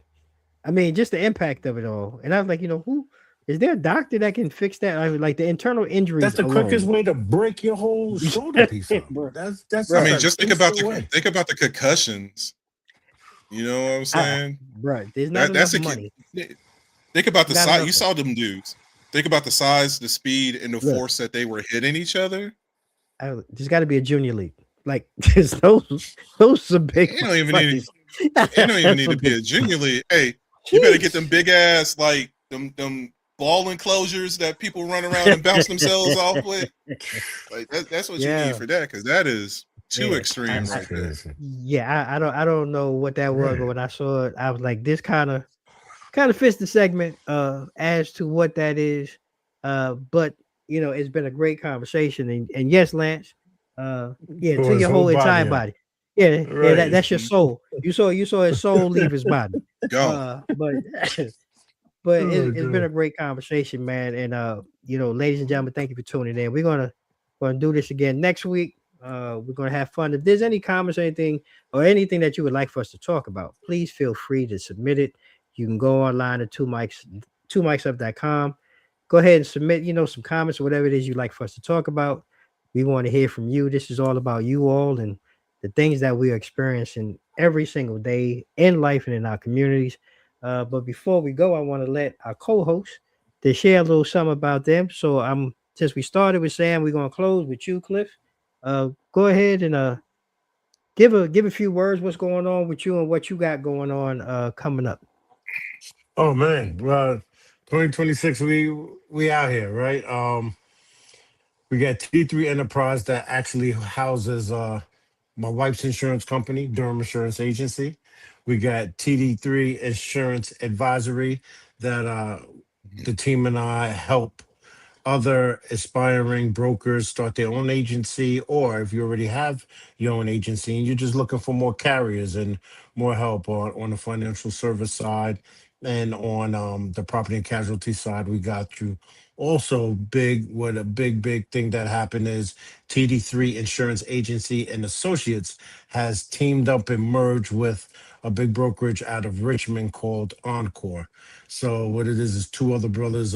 I mean, just the impact of it all. And I was like, who is there a doctor that can fix that? I was like the internal That's injuries the quickest alone. way to break your whole shoulder piece up. Bro, I That's bruh, mean, an just instant way. think about the concussions. You know what I'm saying? there's not That's enough a kid. money. Think about the Not size. enough. You saw them dudes. Think about the size, the speed, and the Look, force that they were hitting each other. there's got to be a junior league. Like those are big You don't even need. motherfuckers. You don't even That's need to what be they. a junior league. Hey, you better get them Jeez. big ass like them ball enclosures that people run around and bounce themselves off with. Like that's what you need Yeah, for that because that is too yeah. extreme That's right there. crazy. Yeah, I don't know what that was, but Right. when I saw it, I was like, this kind of fits the segment as to what that is. But it's been a great conversation, and yes, Lance, yeah, For to his your whole whole entire body. body. Yeah, Right. that's your Mhm. soul. You saw his soul leave his body. Go. But but Oh it's been god. a great conversation, man. And ladies and gentlemen, thank you for tuning in. We're gonna do this again next week. We're gonna have fun. If there's any comments or anything that you would like for us to talk about, please feel free to submit it. You can go online at two micsup.com. Go ahead and submit, some comments or whatever it is you'd like for us to talk about. We want to hear from you. This is all about you all and the things that we are experiencing every single day in life and in our communities. But before we go, I want to let our co-hosts to share a little something about them. So since we started with Sam, we're gonna close with you, Cliff. Go ahead and give a few words. What's going on with you and what you got going on coming up? Oh man. Well, 2026 we out here, right? We got T3 Enterprise that actually houses my wife's insurance company, Durham Insurance Agency. We got TD3 Insurance Advisory that Mhm. the team and I help other aspiring brokers start their own agency, or if you already have your own agency and you're just looking for more carriers and more help on the financial service side, And on the property and casualty side, we got you. Also, big what a big thing that happened is TD3 Insurance Agency and Associates has teamed up and merged with a big brokerage out of Richmond called Encore. So what it is two other brothers.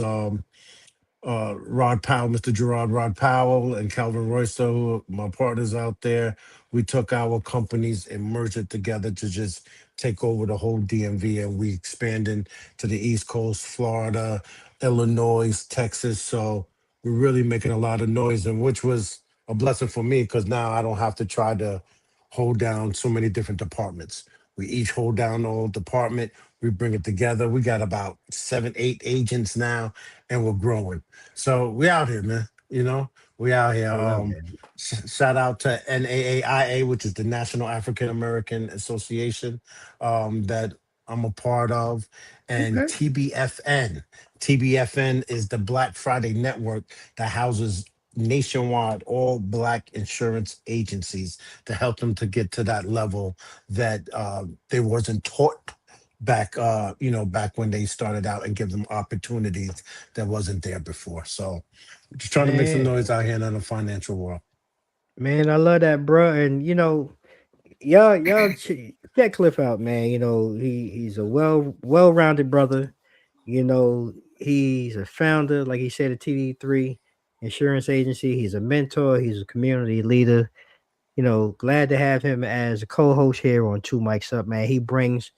Rod Powell, Mr. Gerard Rod Powell, and Calvin Royster, who are my partners out there. We took our companies and merged it together to just take over the whole DMV, and we expanded to the East Coast, Florida, Illinois, Texas. So we're really making a lot of noise, and which was a blessing for me because now I don't have to try to hold down so many different departments. We each hold down the whole department. We bring it together. We got about 7, 8 agents now, and we're growing. So we out here, man. We out here. I love that. Shout out to NAAIA, which is the National African American Association, that I'm a part of, and Okay. TBFN. TBFN is the Black Friday network that houses nationwide all black insurance agencies to help them to get to that level that they wasn't taught back when they started out, and give them opportunities that wasn't there before. So just trying to make some Man, noise out here in the financial world. man, I love that, bro. And check Cliff out, man. He's a well-rounded brother. He's a founder, like he said, of TD3 Insurance Agency. He's a mentor. He's a community leader. Glad to have him as a co-host here on Two Mics Up, man. He brings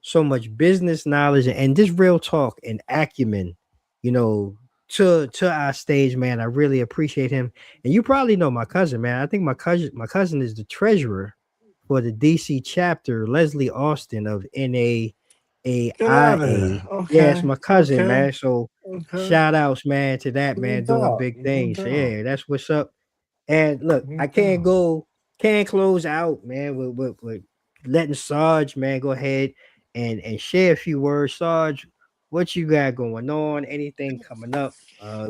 so much business knowledge and just real talk and acumen, you know, to our stage, man. I really appreciate him. And you probably know my cousin, man. I think my cousin is the treasurer for the DC chapter, Leslie Austin of Get out of here. NAAIA. Yeah, it's Okay. my cousin, Okay. man. So Okay. shout outs, man, to that No man doing doubt. big No things. So doubt. yeah, that's what's up. And look, No I doubt. can't close out, man, with letting Sarge, man, go ahead and share a few words. Sarge, what you got going on? Anything coming up?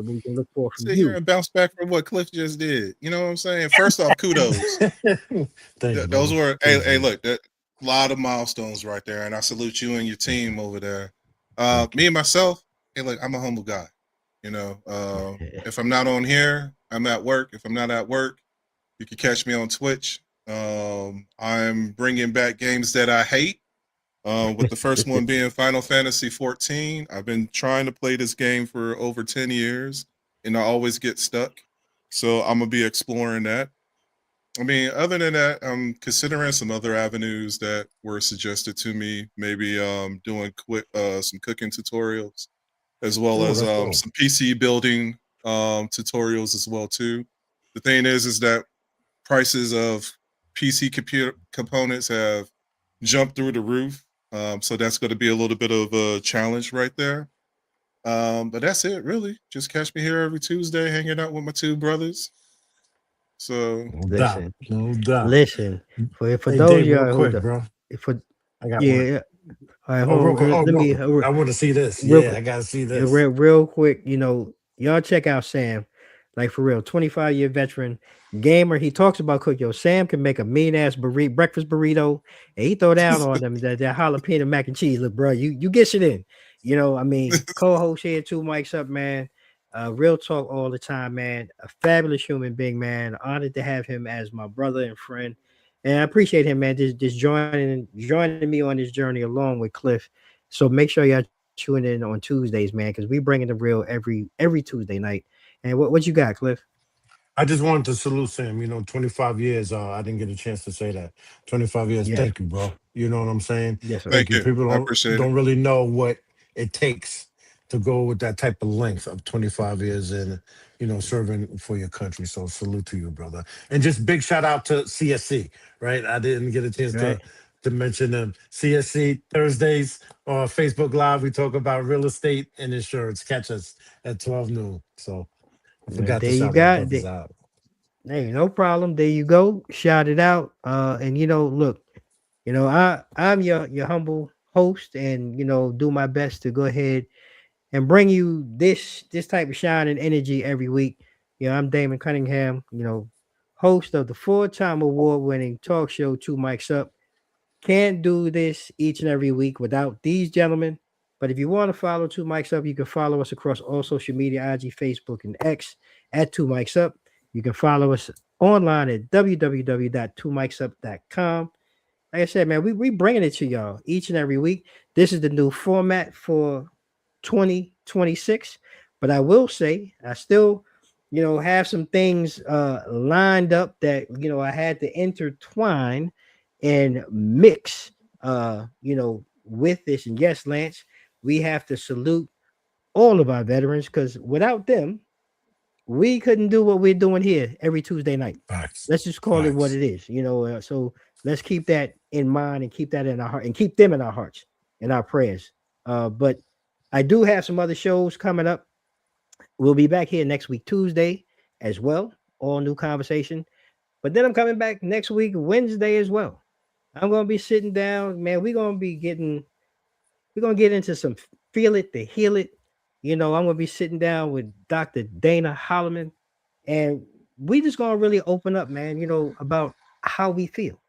We can look for from Sit here you. and bounce back from what Cliff just did. You know what I'm saying? First off, kudos. Thank you, Those brother. were hey, Appreciate it. look, that a lot of milestones right there, and I salute you and your Thank you. team over there. Thank you. Me and myself, hey, look, I'm a humble guy. You know, if I'm not on here, I'm at work. If I'm not at work, you can catch me on Twitch. I'm bringing back games that I hate. With the first one being Final Fantasy 14. I've been trying to play this game for over 10 years, and I always get stuck. So I'm gonna be exploring that. I mean, other than that, I'm considering some other avenues that were suggested to me. Maybe doing some cooking tutorials, as well Oh, as that's dope. some PC building tutorials as well too. The thing is that prices of PC computer components have jumped through the roof. So that's going to be a little bit of a challenge right there. But that's it, really. Just catch me here every Tuesday, hanging out with my two brothers. So No doubt. listen, No doubt. listen. For Hey, those of Dave, real y'all who quick, the bro. for I got yeah, one. yeah. All right, Oh, real hold quick. on. Oh, Let no. me I want to see this. real Yeah, quick. I got to see Yeah, this. real quick, y'all check out Sam. Like for real, 25-year veteran gamer. He talks about cook. Yo, Sam can make a mean ass breakfast burrito, and he throw down on them that jalapeno mac and cheese. Look, bro, you get shit in. I mean, co-host here, two mics up, man. Real talk all the time, man. A fabulous human being, man. Honored to have him as my brother and friend, and I appreciate him, man. Just joining me on this journey along with Cliff. So make sure y'all tune in on Tuesdays, man, because we bringing the real every Tuesday night. And what you got, Cliff? I just wanted to salute Sam. 25 years. I didn't get a chance to say that. 25 years. Yes, Thank you, bro. You know what I'm saying? yes, sir. Thank thank you. you. People I don't appreciate it. don't really know what it takes to go with that type of length of 25 years and serving for your country. So salute to you, brother. And just big shout out to CSC. Right? I didn't get a chance Right. to mention them. CSC Thursdays on Facebook Live. We talk about real estate and insurance. Catch us at 12 noon. So I forgot to There you shout my got it. brothers out. Hey, no problem. There you go. Shout it out. And look, I'm your humble host, and do my best to go ahead and bring you this type of shine and energy every week. I'm Damon Cunningham. Host of the 4-time award-winning talk show Two Mics Up. Can't do this each and every week without these gentlemen. But if you want to follow Two Mics Up, you can follow us across all social media, IG, Facebook, and X at Two Mics Up. You can follow us online at www.twomicsup.com. Like I said, man, we bringing it to y'all each and every week. This is the new format for 2026. But I will say, I still, have some things lined up that I had to intertwine and mix, with this. And yes, Lance, we have to salute all of our veterans because without them, we couldn't do what we're doing here every Tuesday night. Facts. Let's just call it what Facts. it is, so let's keep that in mind and keep that in our heart and keep them in our hearts and our prayers. But I do have some other shows coming up. We'll be back here next week, Tuesday, as well. All new conversation. But then I'm coming back next week, Wednesday, as well. I'm gonna be sitting down, man. We're gonna get into some feel it to heal it. I'm gonna be sitting down with Dr. Dana Holloman, and we just gonna really open up, man, about how we feel.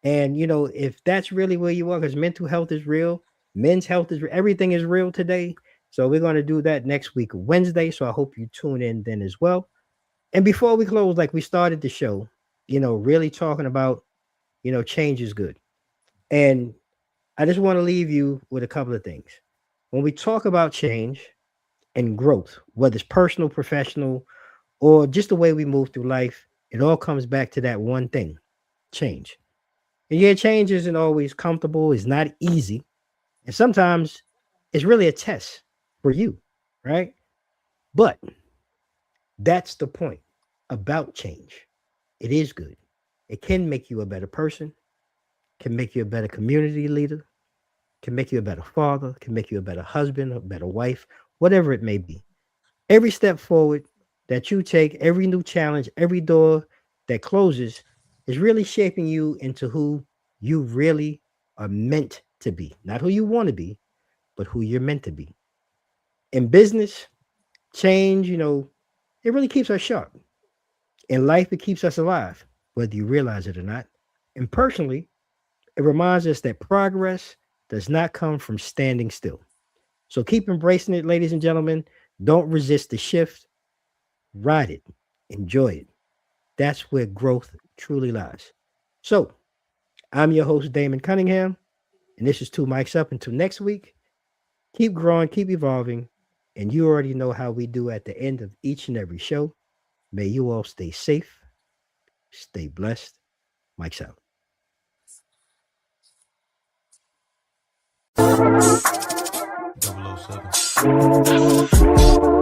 And if that's really where you are, because mental health is real, men's health is everything is real today. So we're gonna do that next week, Wednesday. So I hope you tune in then as well. And before we close, like we started the show, really talking about, change is good. And I just want to leave you with a couple of things. When we talk about change and growth, whether it's personal, professional, or just the way we move through life, it all comes back to that one thing: change. And yeah, change isn't always comfortable, it's not easy. And sometimes it's really a test for you, right? But that's the point about change. It is good. It can make you a better person, can make you a better community leader, can make you a better father, can make you a better husband, a better wife, whatever it may be. Every step forward that you take, every new challenge, every door that closes is really shaping you into who you really are meant to be. Not who you want to be, but who you're meant to be. In business, change, it really keeps us sharp. In life, it keeps us alive, whether you realize it or not. And personally, it reminds us that progress does not come from standing still. So keep embracing it, ladies and gentlemen. Don't resist the shift. Ride it. Enjoy it. That's where growth truly lies. So I'm your host, Damon Cunningham, and this is Two Mics Up. Until next week, keep growing, keep evolving, and you already know how we do at the end of each and every show. May you all stay safe, stay blessed. Mics out. 007.